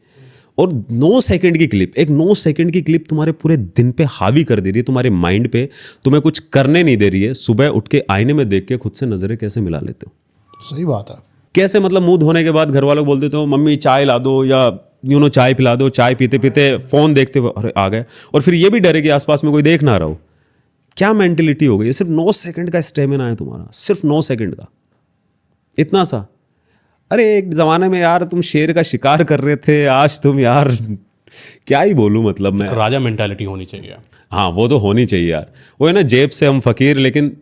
और 9 सेकंड की क्लिप, एक 9 सेकंड की क्लिप तुम्हारे पूरे दिन पे हावी कर दे रही है, तुम्हारे माइंड पे, तुम्हें कुछ करने नहीं दे रही है। सुबह उठ के आईने में देख के खुद से नजरें कैसे मिला लेते हो? सही बात है। कैसे, मतलब मुंह धोने के बाद घर वालों को बोल देते हो मम्मी चाय ला दो, या चाय पिला दो, चाय पीते पीते फोन देखते हुए अरे आ गए, और फिर ये भी डरे कि आसपास में कोई देख ना रहा हो। क्या मेंटेलिटी हो गई? सिर्फ 9 सेकंड का स्टेमिना है तुम्हारा, सिर्फ 9 सेकंड का, इतना सा। अरे एक ज़माने में यार तुम शेर का शिकार कर रहे थे, आज तुम यार क्या ही बोलूं, मतलब मैं, राजा मेंटालिटी होनी चाहिए। हाँ वो तो होनी चाहिए यार, वो है ना, जेब से हम फकीर, लेकिन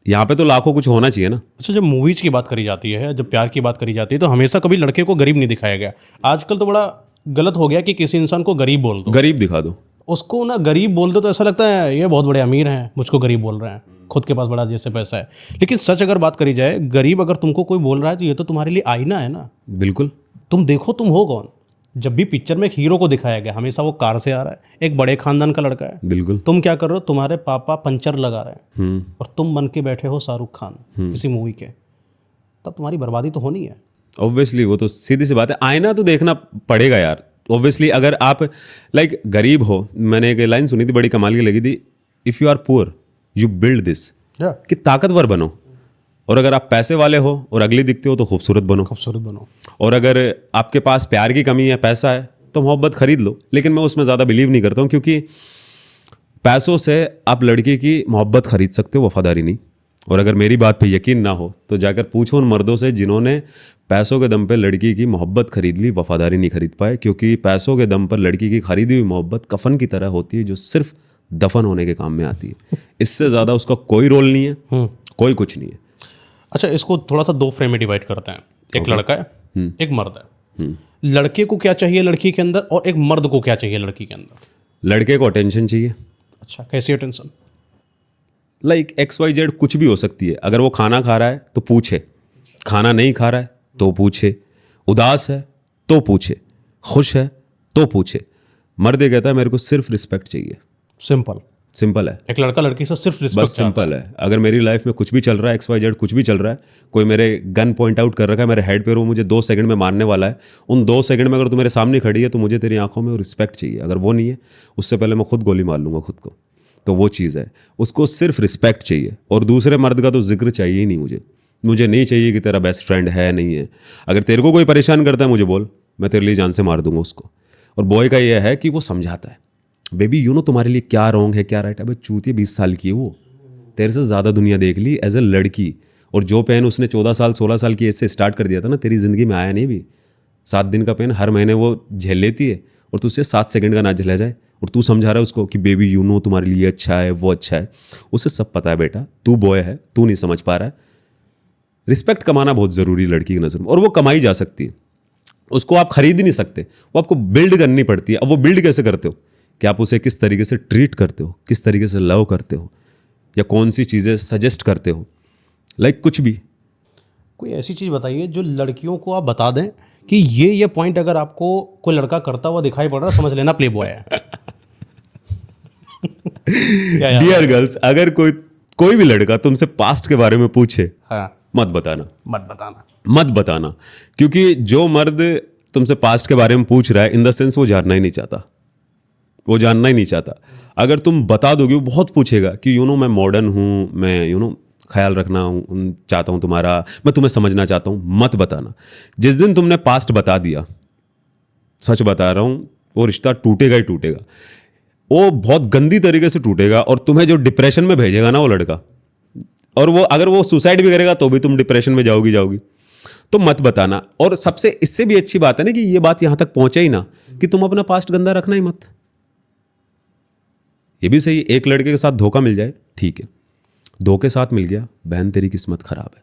यहाँ पे तो लाखों कुछ होना चाहिए ना। अच्छा, जब मूवीज की बात करी जाती है, जब प्यार की बात करी जाती है, तो हमेशा कभी लड़के को गरीब नहीं दिखाया गया। आजकल तो बड़ा गलत हो गया कि किसी इंसान को गरीब बोल दो, गरीब दिखा दो, उसको ना गरीब बोल दो तो ऐसा लगता है ये बहुत बड़े अमीर हैं, मुझको गरीब बोल रहे हैं, खुद के पास बड़ा जैसे पैसा है। लेकिन सच अगर बात करी जाए, गरीब अगर तुमको कोई बोल रहा है तो ये तो तुम्हारे लिए आईना है ना। बिल्कुल। तुम देखो तुम हो कौन। जब भी पिक्चर में एक हीरो को दिखाया गया, हमेशा वो कार से आ रहा है, एक बड़े खानदान का लड़का है। बिल्कुल। तुम क्या कर रहे हो, तुम्हारे पापा पंचर लगा रहे हैं और तुम बन के बैठे हो शाहरुख खान किसी मूवी के, तब तुम्हारी बर्बादी तो होनी है। ऑब्वियसली, वो तो सीधी सी बात है, आईना तो देखना पड़ेगा यार। ऑब्वियसली अगर आप लाइक गरीब हो, मैंने एक लाइन सुनी थी बड़ी कमाल की लगी थी, if you are poor you build this, कि ताकतवर बनो, और अगर आप पैसे वाले हो और अगली दिखते हो तो खूबसूरत बनो, खूबसूरत बनो। और अगर आपके पास प्यार की कमी है, पैसा है, तो मोहब्बत खरीद लो। लेकिन मैं उसमें ज़्यादा बिलीव नहीं करता हूँ, क्योंकि पैसों से आप लड़की की मोहब्बत खरीद सकते हो, वफादारी नहीं। और अगर मेरी बात पे यकीन ना हो तो जाकर पूछो उन मर्दों से जिन्होंने पैसों के दम पे लड़की की मोहब्बत खरीद ली, वफादारी नहीं खरीद पाए। क्योंकि पैसों के दम पर लड़की की खरीदी हुई मोहब्बत कफन की तरह होती है, जो सिर्फ दफन होने के काम में आती है। इससे ज़्यादा उसका कोई रोल नहीं है, कोई कुछ नहीं है। अच्छा, इसको थोड़ा सा 2 फ्रेम में डिवाइड करते हैं। एक लड़का है, एक मर्द है। लड़के को क्या चाहिए लड़की के अंदर, और एक मर्द को क्या चाहिए लड़की के अंदर? लड़के को अटेंशन चाहिए। अच्छा, कैसी अटेंशन? लाइक XYZ कुछ भी हो सकती है। अगर वो खाना खा रहा है तो पूछे, खाना नहीं खा रहा है तो पूछे, उदास है तो पूछे, खुश है तो पूछे। मर्द ये कहता है मेरे को सिर्फ रिस्पेक्ट चाहिए। सिंपल। सिंपल है, एक लड़का लड़की से सिर्फ बस रिस्पेक्ट। सिंपल है। अगर मेरी लाइफ में कुछ भी चल रहा है, XYZ कुछ भी चल रहा है, कोई मेरे गन पॉइंट आउट कर रखा है मेरे हेड पे, वो मुझे 2 सेकंड में मारने वाला है, उन 2 सेकंड में अगर तू मेरे सामने खड़ी है तो मुझे तेरी आंखों में रिस्पेक्ट चाहिए। अगर वो नहीं है, उससे पहले मैं खुद गोली मार लूंगा खुद को। तो वो चीज़ है, उसको सिर्फ रिस्पेक्ट चाहिए। और दूसरे मर्द का तो जिक्र चाहिए ही नहीं मुझे नहीं चाहिए कि तेरा बेस्ट फ्रेंड है नहीं है। अगर तेरे को कोई परेशान करता है मुझे बोल, मैं तेरे लिए जान से मार दूंगा उसको। और बॉय का ये है कि वो समझाता है, बेबी यू नो तुम्हारे लिए क्या रॉन्ग है क्या राइट है। अबे चूतिया 20 साल की है वो, तेरे से ज़्यादा दुनिया देख ली एज ए लड़की। और जो पेन उसने 14 साल 16 साल की एज से स्टार्ट कर दिया था ना, तेरी ज़िंदगी में आया नहीं भी। 7 दिन का पेन हर महीने वो झेल लेती है, और तुझसे 7 सेकंड का ना झेला जाए, और तू समझा रहा है उसको कि बेबी यू नो तुम्हारे लिए अच्छा है वो अच्छा है। उसे सब पता है बेटा, तू बॉय है, तू नहीं समझ पा रहा है। रिस्पेक्ट कमाना बहुत ज़रूरी है लड़की की नज़र में, और वो कमाई जा सकती है। उसको आप खरीद ही नहीं सकते, वो आपको बिल्ड करनी पड़ती है। अब वो बिल्ड कैसे करते हो कि आप उसे किस तरीके से ट्रीट करते हो, किस तरीके से लव करते हो, या कौन सी चीज़ें सजेस्ट करते हो, लाइक कुछ भी। कोई ऐसी चीज़ बताइए जो लड़कियों को आप बता दें कि ये पॉइंट अगर आपको कोई लड़का करता हुआ दिखाई पड़ रहा है, समझ लेना प्ले बॉय है। डियर गर्ल्स, अगर कोई भी लड़का तुमसे पास्ट के बारे में पूछे, हाँ, मत बताना, मत बताना। क्योंकि जो मर्द तुमसे पास्ट के बारे में पूछ रहा है, इन द सेंस वो जानना ही नहीं चाहता, वो जानना ही नहीं चाहता। अगर तुम बता दोगे, वो बहुत पूछेगा कि यू नो मैं मॉडर्न हूँ, मैं यू नो ख्याल रखना चाहता हूँ तुम्हारा, मैं तुम्हें समझना चाहता हूँ। मत बताना। जिस दिन तुमने पास्ट बता दिया, सच बता रहा हूँ, वो रिश्ता टूटेगा ही टूटेगा। वो बहुत गंदी तरीके से टूटेगा, और तुम्हें जो डिप्रेशन में भेजेगा ना वो लड़का, और वो अगर वो सुसाइड भी करेगा तो भी तुम डिप्रेशन में जाओगी। तो मत बताना। और सबसे इससे भी अच्छी बात है ना कि ये बात यहां तक पहुंचे ही ना कि तुम अपना पास्ट गंदा रखना ही मत। ये भी सही, एक लड़के के साथ धोखा मिल जाए ठीक है, धोखे साथ मिल गया, बहन तेरी किस्मत खराब है,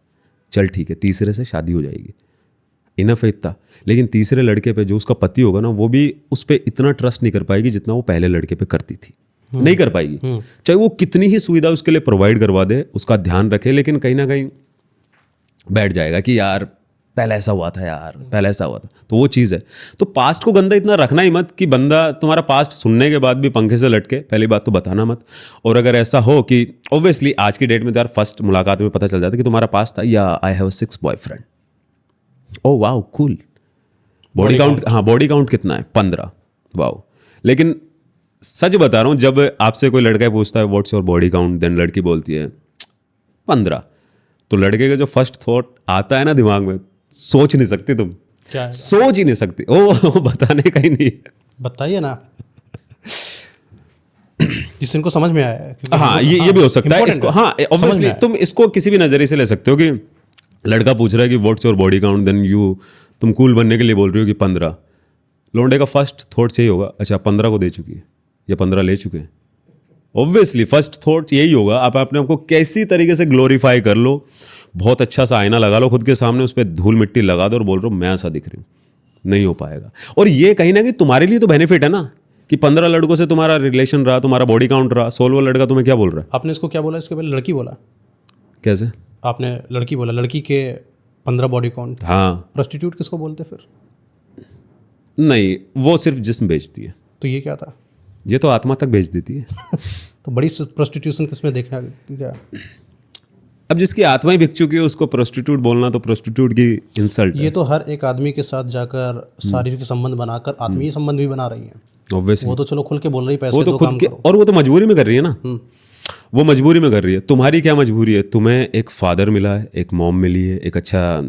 चल ठीक है, तीसरे से शादी हो जाएगी, इनफ है इतना। लेकिन तीसरे लड़के पे जो उसका पति होगा ना, वो भी उस पर इतना ट्रस्ट नहीं कर पाएगी जितना वो पहले लड़के पे करती थी। नहीं कर पाएगी, चाहे वो कितनी ही सुविधा उसके लिए प्रोवाइड करवा दे, उसका ध्यान रखे, लेकिन कहीं ना कहीं बैठ जाएगा कि यार पहले ऐसा हुआ था, यार पहले ऐसा हुआ था। तो वो चीज़ है। तो पास्ट को गंदा इतना रखना ही मत कि बंदा तुम्हारा पास्ट सुनने के बाद भी पंखे से लटके। पहली बात तो बताना मत। और अगर ऐसा हो कि ऑब्वियसली आज की डेट में तो यार फर्स्ट मुलाकात में पता चल जाता है कि तुम्हारा पास्ट था, या I have 6 boyfriend, oh wow cool. Body count, हाँ बॉडी काउंट कितना है? 15, वाओ। लेकिन सच बता रहा हूँ, जब आपसे कोई लड़का पूछता है what's your body count, then लड़की बोलती है 15, तो लड़के का जो फर्स्ट थॉट आता है ना दिमाग में, सोच नहीं सकती तुम, सोच ही नहीं सकती। ओ बताने का ही नहीं। बताइए ना जिससे इनको समझ में आया है। हाँ ये भी हो सकता है इसको। हाँ ऑब्वियसली तुम इसको किसी भी नजरिए से ले सकते हो कि लड़का पूछ रहा है कि what's your body count, then तुम कूल बनने के लिए बोल रही हो कि 15। लौंडे का फर्स्ट थॉट यही होगा, अच्छा 15 को दे चुकी है या 15 ले चुके हैं। ऑब्वियसली फर्स्ट थॉट यही होगा। आप अपने आप को कैसी तरीके से ग्लोरीफाई कर लो, बहुत अच्छा सा आईना लगा लो खुद के सामने, उस पर धूल मिट्टी लगा दो और बोल रहे हो मैं ऐसा दिख रही हूँ। नहीं हो पाएगा। और ये कहीं ना कहीं तुम्हारे लिए तो बेनिफिट है ना कि 15 लड़कों से तुम्हारा रिलेशन रहा, तुम्हारा बॉडी काउंट रहा, 16वां लड़का तुम्हें क्या बोल रहा है? आपने इसको क्या बोला? इसके पहले लड़की बोला। कैसे? आपने लड़की बोला, लड़की के 15 बॉडी काउंट। हाँ। प्रोस्टिट्यूट किसको बोलते फिर? नहीं, वो सिर्फ जिस्म बेचती है। तो ये क्या था? ये तो आत्मा तक बेच देती है। तो बड़ी प्रोस्टिट्यूशन किसमें देखना क्या? अब जिसकी आत्मा ही बिक चुकी है उसको प्रोस्टिट्यूट बोलना तो प्रोस्टिट्यूट की इंसल्ट है। ये तो हर एक आदमी के साथ जाकर शारीरिक संबंध बनाकर आत्मीय संबंध भी बना रही है। ऑब्वियसली वो तो चलो खुल के बोल रही, पैसे वो तो दो, खुद काम के, करो। और वो तो मजबूरी में कर रही है ना। वो मजबूरी में कर रही है। तुम्हारी क्या मजबूरी है? तुम्हें एक फादर मिला है, एक मॉम मिली है, एक अच्छा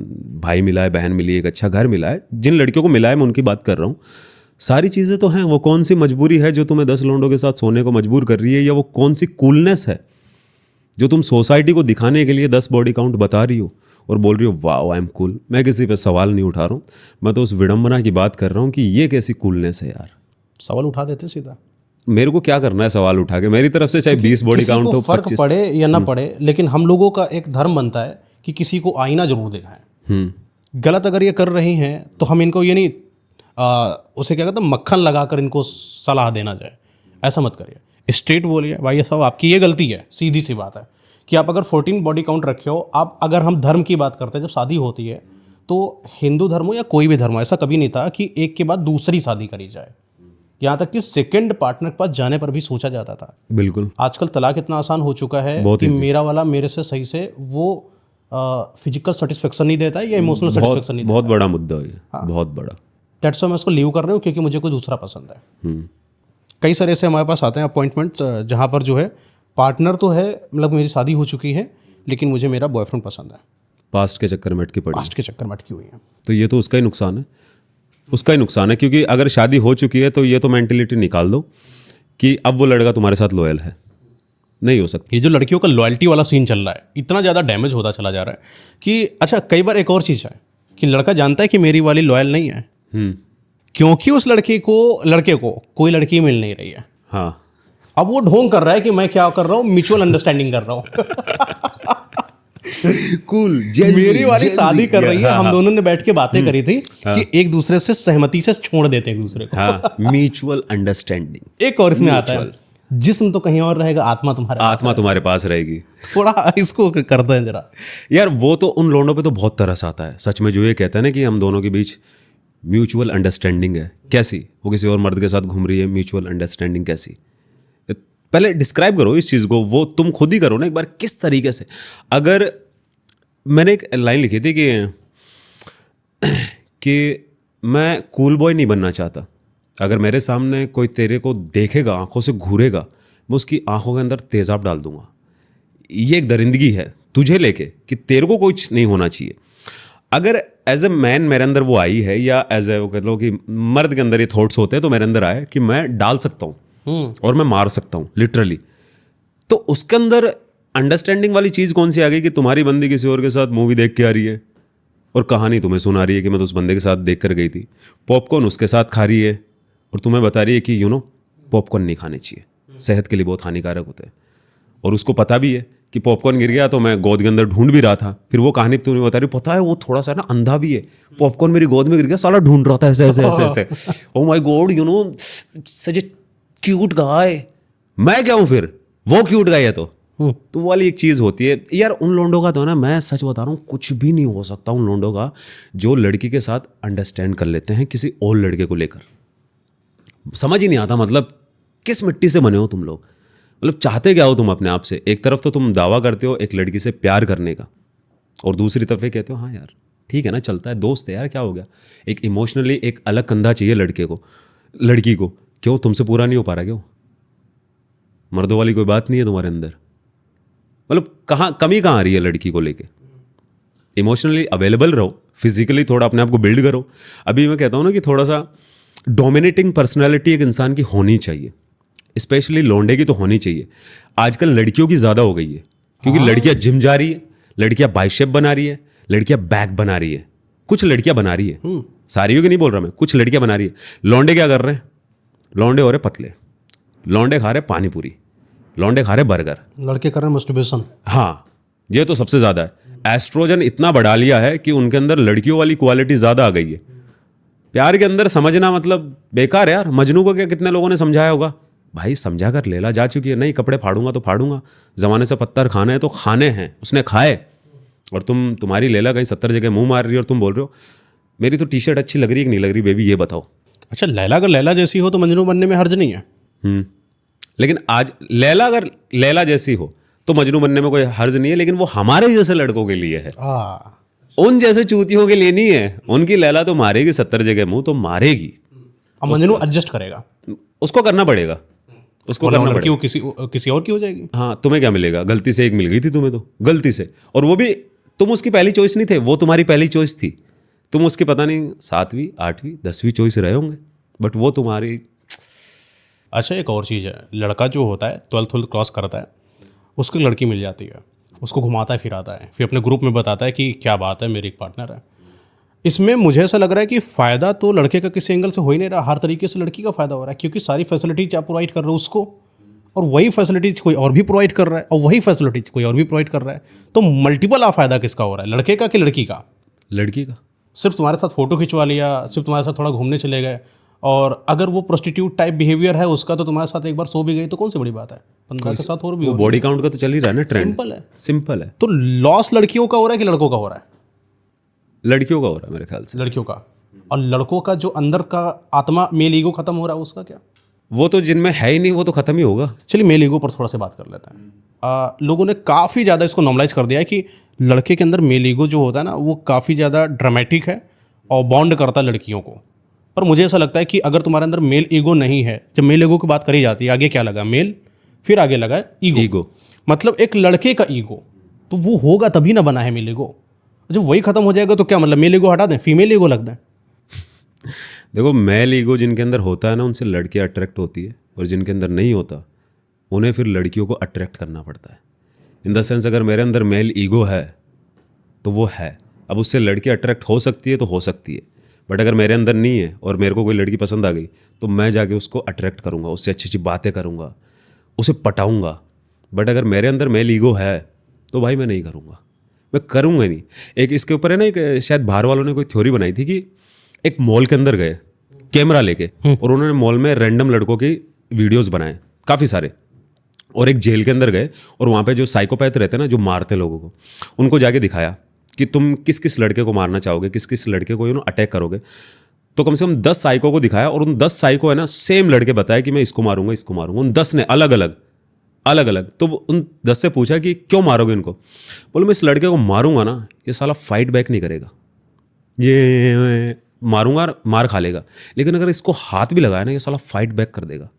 भाई मिला है, बहन मिली है, एक अच्छा घर मिला है। जिन लड़कियों को मिला है मैं उनकी बात कर रहा हूँ। सारी चीज़ें तो हैं। वो कौन सी मजबूरी है जो तुम्हें 10 लौंडों के साथ सोने को मजबूर कर रही है, या वो कौन सी कूलनेस है जो तुम सोसाइटी को दिखाने के लिए 10 बॉडी काउंट बता रही हो और बोल रही हो वाओ आई एम कूल। मैं किसी पे सवाल नहीं उठा रहा हूँ, मैं तो उस विडंबना की बात कर रहा हूँ कि ये कैसी कूलनेस है यार। सवाल उठा देते सीधा। मेरे को क्या करना है सवाल उठा के, मेरी तरफ से चाहे 20 बॉडी किसी काउंट को हो, फर्क 25। पड़े या ना पड़े, लेकिन हम लोगों का एक धर्म बनता है कि किसी को आईना जरूर दिखाएं। गलत अगर ये कर रही हैं तो हम इनको ये नहीं उसे क्या कहते हैं मक्खन लगाकर इनको सलाह देना जाए, ऐसा मत करिए। स्ट्रेट बोलिए भाई ये सब आपकी ये गलती है, सीधी सी बात है कि आप अगर 14 बॉडी काउंट रखे हो, आप अगर हम धर्म की बात करते हैं, जब शादी होती है तो हिंदू धर्म हो या कोई भी धर्म हो, ऐसा कभी नहीं था कि एक के बाद दूसरी शादी करी जाए। यहाँ तक कि सेकंड पार्टनर के पास जाने पर भी सोचा जाता था। बिल्कुल। आजकल तलाक इतना आसान हो चुका है बहुत कि easy। मेरा वाला मेरे से सही से वो फिजिकल सेटिस्फेक्शन नहीं देता है या इमोशनल सेटिस्फेक्शन नहीं देता। बहुत बड़ा मुद्दा है ये, बहुत बड़ा। दैट्स व्हाई मैं उसको लीव कर रहा हूँ क्योंकि मुझे कोई दूसरा पसंद है। कई सारे ऐसे हमारे पास आते हैं अपॉइंटमेंट्स जहाँ पर जो है पार्टनर तो है, मतलब मेरी शादी हो चुकी है लेकिन मुझे मेरा बॉयफ्रेंड पसंद है, पास्ट के चक्कर में अटकी पड़ी। पास्ट के चक्कर में अटकी हुई है। तो ये तो उसका ही नुकसान है, उसका ही नुकसान है, क्योंकि अगर शादी हो चुकी है तो ये तो मेंटेलिटी निकाल दो कि अब वो लड़का तुम्हारे साथ लॉयल है, नहीं हो सकती। ये जो लड़कियों का लॉयल्टी वाला सीन चल रहा है, इतना ज़्यादा डैमेज होता चला जा रहा है कि अच्छा, कई बार एक और चीज़ है कि लड़का जानता है कि मेरी वाली लॉयल नहीं है, क्योंकि उस लड़के को कोई लड़की मिल नहीं रही है। हाँ, अब वो ढोंग कर रहा है कि मैं क्या कर रहा हूँ, म्यूचुअल अंडरस्टैंडिंग कर रहा हूँ। कूल। मेरी वाली शादी कर रही है, हम दोनों ने बैठ के बातें करी थी कि एक दूसरे से सहमति से छोड़ देते हैं एक दूसरे को। हाँ, म्यूचुअल अंडरस्टैंडिंग। एक और इसमें आता है, जिस्म तो कहीं और रहेगा, आत्मा तुम्हारे पास रहेगी। थोड़ा इसको करते हैं जरा यार। वो तो उन लोगों पे तो बहुत तरस आता है सच में, जो ये कहता है ना कि हम दोनों के बीच म्यूचुअल अंडरस्टैंडिंग है। कैसी? वो किसी और मर्द के साथ घूम रही है, म्यूचुअल अंडरस्टैंडिंग कैसी? पहले डिस्क्राइब करो इस चीज़ को, वो तुम खुद ही करो ना एक बार, किस तरीके से। अगर मैंने एक लाइन लिखी थी कि मैं कूल बॉय नहीं बनना चाहता, अगर मेरे सामने कोई तेरे को देखेगा, आंखों से घूरेगा, मैं उसकी आंखों के अंदर तेजाब डाल दूंगा। ये एक दरिंदगी है तुझे लेके कि तेरे को कुछ नहीं होना चाहिए। अगर एज ए मैन मेरे अंदर वो आई है, या एज ए वो कह लो कि मर्द के अंदर ये थॉट्स होते हैं, तो मेरे अंदर आए कि मैं डाल सकता हूँ और मैं मार सकता हूँ लिटरली, तो उसके अंदर अंडरस्टैंडिंग वाली चीज़ कौन सी आ गई कि तुम्हारी बंदी किसी और के साथ मूवी देख के आ रही है और कहानी तुम्हें सुना रही है कि मैं तो उस बंदे के साथ देख कर गई थी, पॉपकॉर्न उसके साथ खा रही है और तुम्हें बता रही है कि पॉपकॉर्न नहीं खाने चाहिए, सेहत के लिए बहुत हानिकारक होते हैं, और उसको पता भी है कि पॉपकॉर्न गिर गया तो मैं गोद के अंदर ढूंढ भी रहा था। फिर वो कहानी तुम्हें बता रही, पता है वो थोड़ा सा ना अंधा भी है, पॉपकॉर्न मेरी गोद में गिर गया, साला ढूंढ रहा था ऐसे ऐसे ऐसे ऐसे। Oh my God, such a cute guy. मैं क्या हूँ फिर, वो क्यूट गाय है तो वो वाली एक चीज़ होती है यार। उन लोंडों का तो ना, मैं सच बता रहा हूँ, कुछ भी नहीं हो सकता उन लोंडों का जो लड़की के साथ अंडरस्टैंड कर लेते हैं किसी और लड़के को लेकर। समझ ही नहीं आता, मतलब किस मिट्टी से बने हो तुम लोग, मतलब चाहते क्या हो तुम अपने आप से। एक तरफ तो तुम दावा करते हो एक लड़की से प्यार करने का, और दूसरी तरफ ये कहते हो हाँ यार ठीक है ना, चलता है, दोस्त है यार, क्या हो गया। एक इमोशनली एक अलग कंधा चाहिए लड़की को। क्यों तुमसे पूरा नहीं हो पा रहा? क्यों मर्दों वाली कोई बात नहीं है तुम्हारे अंदर? मतलब कमी कहाँ आ रही है लड़की को लेके? इमोशनली अवेलेबल रहो, फिजिकली थोड़ा अपने आप को बिल्ड करो। अभी मैं कहता हूँ ना कि थोड़ा सा डोमिनेटिंग पर्सनैलिटी एक इंसान की होनी चाहिए, स्पेशली लौंडे की तो होनी चाहिए। आजकल लड़कियों की ज़्यादा हो गई है, क्योंकि लड़कियां जिम जा रही है, लड़कियां बाइसेप बना रही है, लड़कियां बैक बना रही है, कुछ लड़कियां बना रही है, सारियों की नहीं बोल रहा मैं, कुछ लड़कियां बना रही है। लौंडे क्या कर रहे हैं? लौंडे हो रहे पतले, लौंडे खा रहे पानी पूरी, लौंडे खा रहे बर्गर, लड़के कर रहे हैं मस्टरबेशन। हाँ, ये तो सबसे ज़्यादा है। एस्ट्रोजन इतना बढ़ा लिया है कि उनके अंदर लड़कियों वाली क्वालिटी ज़्यादा आ गई है। प्यार के अंदर समझना मतलब बेकार है यार। मजनू को क्या कितने लोगों ने समझाया होगा, भाई समझा कर लैला जा चुकी है, नहीं कपड़े फाड़ूंगा तो फाड़ूंगा, ज़माने से पत्थर खाने हैं तो खाने हैं, उसने खाए। और तुम्हारी लैला कहीं 70 जगह मुंह मार रही है और तुम बोल रहे हो मेरी तो टी शर्ट अच्छी लग रही है कि नहीं लग रही, बेबी ये बताओ। अच्छा, लैला अगर लैला जैसी हो तो मजनू बनने में हर्ज नहीं है। लेकिन आज लैला अगर लैला जैसी हो तो मजनू बनने में कोई हर्ज नहीं है, लेकिन वो हमारे जैसे लड़कों के लिए है, उन जैसे चूतियों के लिए नहीं है। उनकी लैला तो मारेगी 70 जगह मुंह तो मारेगी, मजनू एडजस्ट करेगा, उसको करना पड़ेगा, उसको करना पड़ेगा। किसी और की हो जाएगी। हाँ, तुम्हें क्या मिलेगा? गलती से एक मिल गई थी तुम्हें, तो गलती से, और वो भी तुम उसकी पहली चॉइस नहीं थे, वो तुम्हारी पहली चॉइस थी। तुम उसकी पता नहीं 7वीं 8वीं 10वीं चॉइस रहे होंगे, बट वो तुम्हारी। अच्छा, एक और चीज़ है, लड़का जो होता है 12th क्रॉस करता है, उसको लड़की मिल जाती है, उसको घुमाता है फिराता है, फिर अपने ग्रुप में बताता है कि क्या बात है मेरी एक पार्टनर है। इसमें मुझे ऐसा लग रहा है कि फ़ायदा तो लड़के का किसी एंगल से हो ही नहीं रहा, हर तरीके से लड़की का फ़ायदा हो रहा है, क्योंकि सारी फैसिलिटीज आप प्रोवाइड कर रहे हो उसको, और वही फैसिलिटीज कोई और भी प्रोवाइड कर रहा है, और वही फैसिलिटीज कोई और भी प्रोवाइड कर रहा है। तो मल्टीपल फ़ायदा किसका हो रहा है, लड़के का कि लड़की का? लड़की का। सिर्फ तुम्हारे साथ फ़ोटो खिंचवा लिया, सिर्फ तुम्हारे साथ थोड़ा घूमने चले गए, और अगर वो प्रोस्टिट्यूट टाइप बिहेवियर है उसका, तो तुम्हारे साथ एक बार सो भी गई तो कौन सी बड़ी बात है, 15 के साथ और भी वो हो। बॉडी काउंट का तो चल ही रहा है ना ट्रेंड। सिंपल है। सिंपल है। तो लॉस लड़कियों का हो रहा है कि लड़कों का हो रहा है? लड़कियों का हो रहा है मेरे ख्याल से। लड़कियों का। और लड़कों का जो अंदर का आत्मा, मेल ईगो खत्म हो रहा है, उसका क्या? वो तो जिनमें है ही नहीं वो तो खत्म ही होगा। चलिए मेल ईगो पर थोड़ा सा बात कर लेते हैं। लोगों ने काफ़ी ज़्यादा इसको नॉर्मलाइज कर दिया है कि लड़के के अंदर मेल ईगो जो होता है ना, वो काफ़ी ज़्यादा ड्रामेटिक है और बॉन्ड करता है लड़कियों को। पर मुझे ऐसा लगता है कि अगर तुम्हारे अंदर मेल ईगो नहीं है, जब मेल ईगो की बात करी जाती है, आगे क्या लगा? मेल, फिर आगे लगा ईगो। मतलब एक लड़के का ईगो, तो वो होगा तभी ना बना है मेल ईगो। जब वही खत्म हो जाएगा तो क्या मतलब, मेल ईगो हटा दें, फीमेल ईगो लग दें? देखो, मेल ईगो जिनके अंदर होता है ना, उनसे लड़कियां अट्रैक्ट होती है, और जिनके अंदर नहीं होता उन्हें फिर लड़कियों को अट्रैक्ट करना पड़ता है। इन द सेंस, अगर मेरे अंदर मेल ईगो है तो वो है, अब उससे लड़की अट्रैक्ट हो सकती है तो हो सकती है, बट अगर मेरे अंदर नहीं है और मेरे को कोई लड़की पसंद आ गई तो मैं जाके उसको अट्रैक्ट करूँगा, उससे अच्छी अच्छी बातें करूँगा, उसे पटाऊँगा। बट अगर मेरे अंदर मेल ईगो है तो भाई मैं नहीं करूँगा, मैं करूँगा नहीं। एक इसके ऊपर है ना, एक शायद बाहर वालों ने कोई थ्योरी बनाई थी कि एक मॉल के अंदर गए कैमरा लेके, और उन्होंने मॉल में रैंडम लड़कों की वीडियोस बनाए काफ़ी सारे, और एक जेल के अंदर गए और वहाँ पे जो साइकोपैथ रहते हैं ना, जो मारते लोगों को, उनको जाके दिखाया कि तुम किस किस लड़के को मारना चाहोगे, किस किस लड़के को अटैक करोगे। तो कम से कम 10 साइको को दिखाया, और उन 10 साइको है ना सेम लड़के बताया कि मैं इसको मारूंगा, इसको मारूंगा। उन 10 ने अलग अलग। तो उन 10 से पूछा कि क्यों मारोगे इनको? बोले मैं इस लड़के को मारूंगा ना, ये साला फाइट बैक नहीं करेगा, ये मारूंगा मार खा लेगा, लेकिन अगर इसको हाथ भी लगाया ना, ये साला फाइट बैक कर देगा।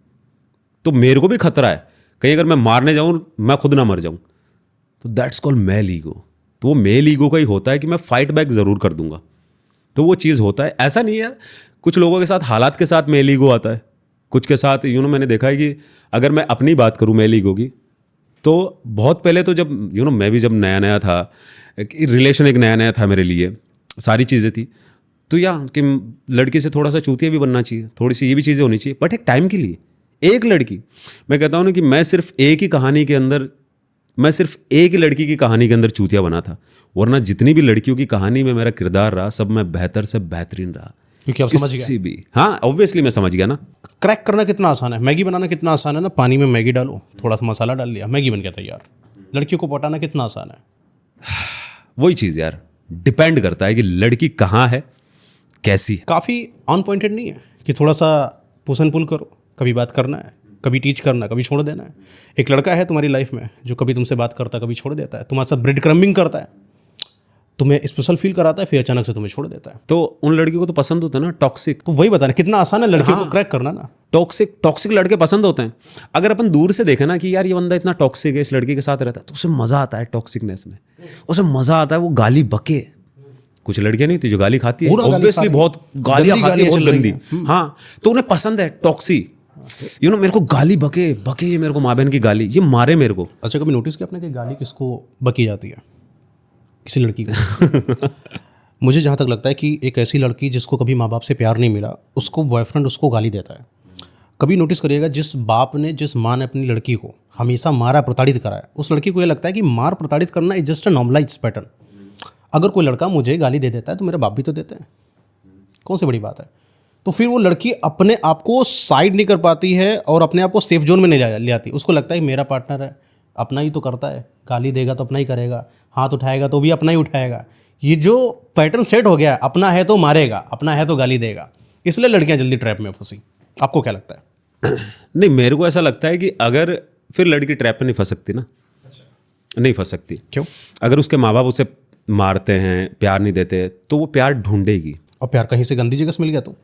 तो मेरे को भी खतरा है कहीं अगर मैं मारने जाऊं मैं खुद ना मर जाऊं। तो दैट्स कॉल्ड मेल ईगो। तो वो मेल ईगो का ही होता है कि मैं फाइट बैक ज़रूर कर दूंगा। तो वो चीज़ होता है। ऐसा नहीं है यार, कुछ लोगों के साथ हालात के साथ मेल ईगो आता है, कुछ के साथ मैंने देखा है कि अगर मैं अपनी बात करूं मेल ईगो की, तो बहुत पहले तो जब मैं भी जब नया नया था, रिलेशन एक नया नया था मेरे लिए, सारी चीज़ें थी, तो कि लड़की से थोड़ा सा चूतिया भी बनना चाहिए, थोड़ी सी ये भी चीज़ें होनी चाहिए, बट एक टाइम के लिए। एक लड़की, मैं कहता हूँ ना कि मैं सिर्फ एक ही कहानी के अंदर, मैं सिर्फ एक ही लड़की की कहानी के अंदर चूतिया बना था, वरना जितनी भी लड़कियों की कहानी में मेरा किरदार रहा सब मैं बेहतर से बेहतरीन रहा। क्योंकि आप समझ गए। किसी भी, हाँ ऑब्वियसली मैं समझ गया ना। क्रैक करना कितना आसान है, मैगी बनाना कितना आसान है ना, पानी में मैगी डालो, थोड़ा सा मसाला डाल लिया, मैगी बन गया तैयार। लड़कियों को पटाना कितना आसान है? वही चीज़ यार, डिपेंड करता है कि लड़की कहाँ है, कैसी है। काफ़ी ऑन पॉइंटेड नहीं है कि थोड़ा सा पुश एंड पुल करो, कभी बात करना है, कभी टीच करना है, कभी छोड़ देना है। एक लड़का है तुम्हारी लाइफ में जो कभी तुमसे बात करता है, कभी छोड़ देता है, तुम्हारे साथ ब्रेड क्रम्बिंग करता है, तुम्हें स्पेशल फील कराता है, फिर अचानक से तुम्हें छोड़ देता है। तो उन लड़कियों को तो पसंद होता है ना टॉक्सिक। तो वही बता रहे कितना आसान है लड़कियों को क्रैक करना ना। टॉक्सिक लड़के पसंद होते हैं। अगर अपन दूर से देखें ना कि यार ये बंदा इतना टॉक्सिक है, इस लड़की के साथ रहता है, तो उसे मजा आता है टॉक्सिकनेस में, उसे मजा आता है वो गाली बके। कुछ लड़कियां नहीं थी जो गाली खाती है, ऑब्वियसली बहुत गालियां खाती है, बहुत गंदी। हाँ, तो उन्हें पसंद है टॉक्सी, मेरे को गाली बके ये मेरे को माँ बहन की गाली, ये मारे मेरे को। अच्छा, कभी नोटिस किया आपने कि गाली किसको बकी जाती है? किसी लड़की को। मुझे जहाँ तक लगता है कि एक ऐसी लड़की जिसको कभी माँ बाप से प्यार नहीं मिला, उसको बॉयफ्रेंड उसको गाली देता है। कभी नोटिस करिएगा, जिस बाप ने, जिस माँ ने अपनी लड़की को हमेशा मारा, प्रताड़ित करा है, उस लड़की को ये लगता है कि मार प्रताड़ित करना is just a normalised pattern. अगर कोई लड़का मुझे गाली दे देता है तो मेरे बाप भी तो देते हैं, कौन सी बड़ी बात है? तो फिर वो लड़की अपने आप को साइड नहीं कर पाती है और अपने आप को सेफ जोन में नहीं ले आती। उसको लगता है मेरा पार्टनर है, अपना ही तो करता है, गाली देगा तो अपना ही करेगा, हाथ उठाएगा तो भी अपना ही उठाएगा। ये जो पैटर्न सेट हो गया, अपना है तो मारेगा, अपना है तो गाली देगा, इसलिए लड़कियां जल्दी ट्रैप में फंसी। आपको क्या लगता है? नहीं, मेरे को ऐसा लगता है कि अगर फिर लड़की ट्रैप में नहीं फंस सकती ना, नहीं फंस सकती। क्यों? अगर उसके माँ बाप उसे मारते हैं, प्यार नहीं देते, तो वो प्यार ढूंढेगी। और प्यार कहीं से गंदी जगह से मिल गया तो?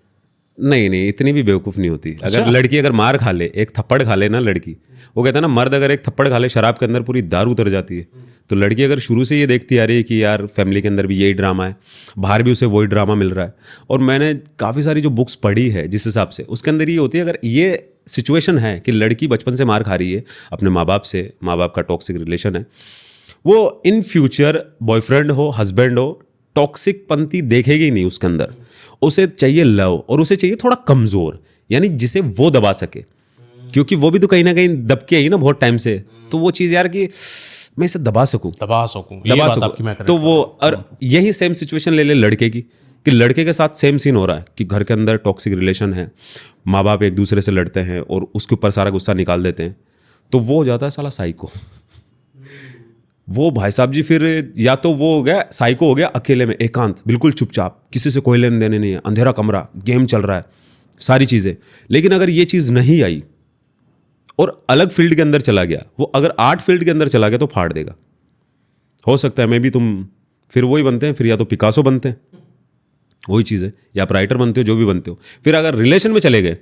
नहीं, इतनी भी बेवकूफ़ नहीं होती। अगर लड़की अगर मार खा ले, एक थप्पड़ खा ले ना लड़की, वो कहता है ना, मर्द अगर एक थप्पड़ खा ले शराब के अंदर पूरी दारू उतर जाती है। तो लड़की अगर शुरू से ये देखती आ रही है कि यार फैमिली के अंदर भी यही ड्रामा है, बाहर भी उसे वही ड्रामा मिल रहा है, और मैंने काफ़ी सारी जो बुक्स पढ़ी है जिस हिसाब से, उसके अंदर ये होती है, अगर ये सिचुएशन है कि लड़की बचपन से मार खा रही है अपने माँ बाप से, माँ बाप का टॉक्सिक रिलेशन है, वो इन फ्यूचर बॉयफ्रेंड हो, हस्बैंड हो, टॉक्सिक पंथी देखेगी नहीं उसके अंदर। उसे चाहिए लव, और उसे चाहिए थोड़ा कमज़ोर, यानी जिसे वो दबा सके, क्योंकि वो भी तो कहीं ना कहीं दबके आई ना बहुत टाइम से। तो वो चीज़ यार कि मैं इसे दबा सकूं। तो वो, और यही सेम सिचुएशन ले ले लड़के की, कि लड़के के साथ सेम सीन हो रहा है कि घर के अंदर टॉक्सिक रिलेशन है, माँ बाप एक दूसरे से लड़ते हैं और उसके ऊपर सारा गुस्सा निकाल देते हैं, तो वो हो जाता है साला साइको। वो भाई साहब जी फिर या तो वो हो गया साइको, हो गया अकेले में एकांत, बिल्कुल चुपचाप, किसी से कोई लेन देने नहीं है, अंधेरा कमरा, गेम चल रहा है, सारी चीज़ें। लेकिन अगर ये चीज़ नहीं आई और अलग फील्ड के अंदर चला गया, वो अगर आर्ट फील्ड के अंदर चला गया तो फाड़ देगा। हो सकता है मे भी तुम फिर वही बनते हैं, फिर या तो पिकासो बनते हैं, वही चीज़ है, या आप राइटर बनते हो, जो भी बनते हो। फिर अगर रिलेशन में चले गए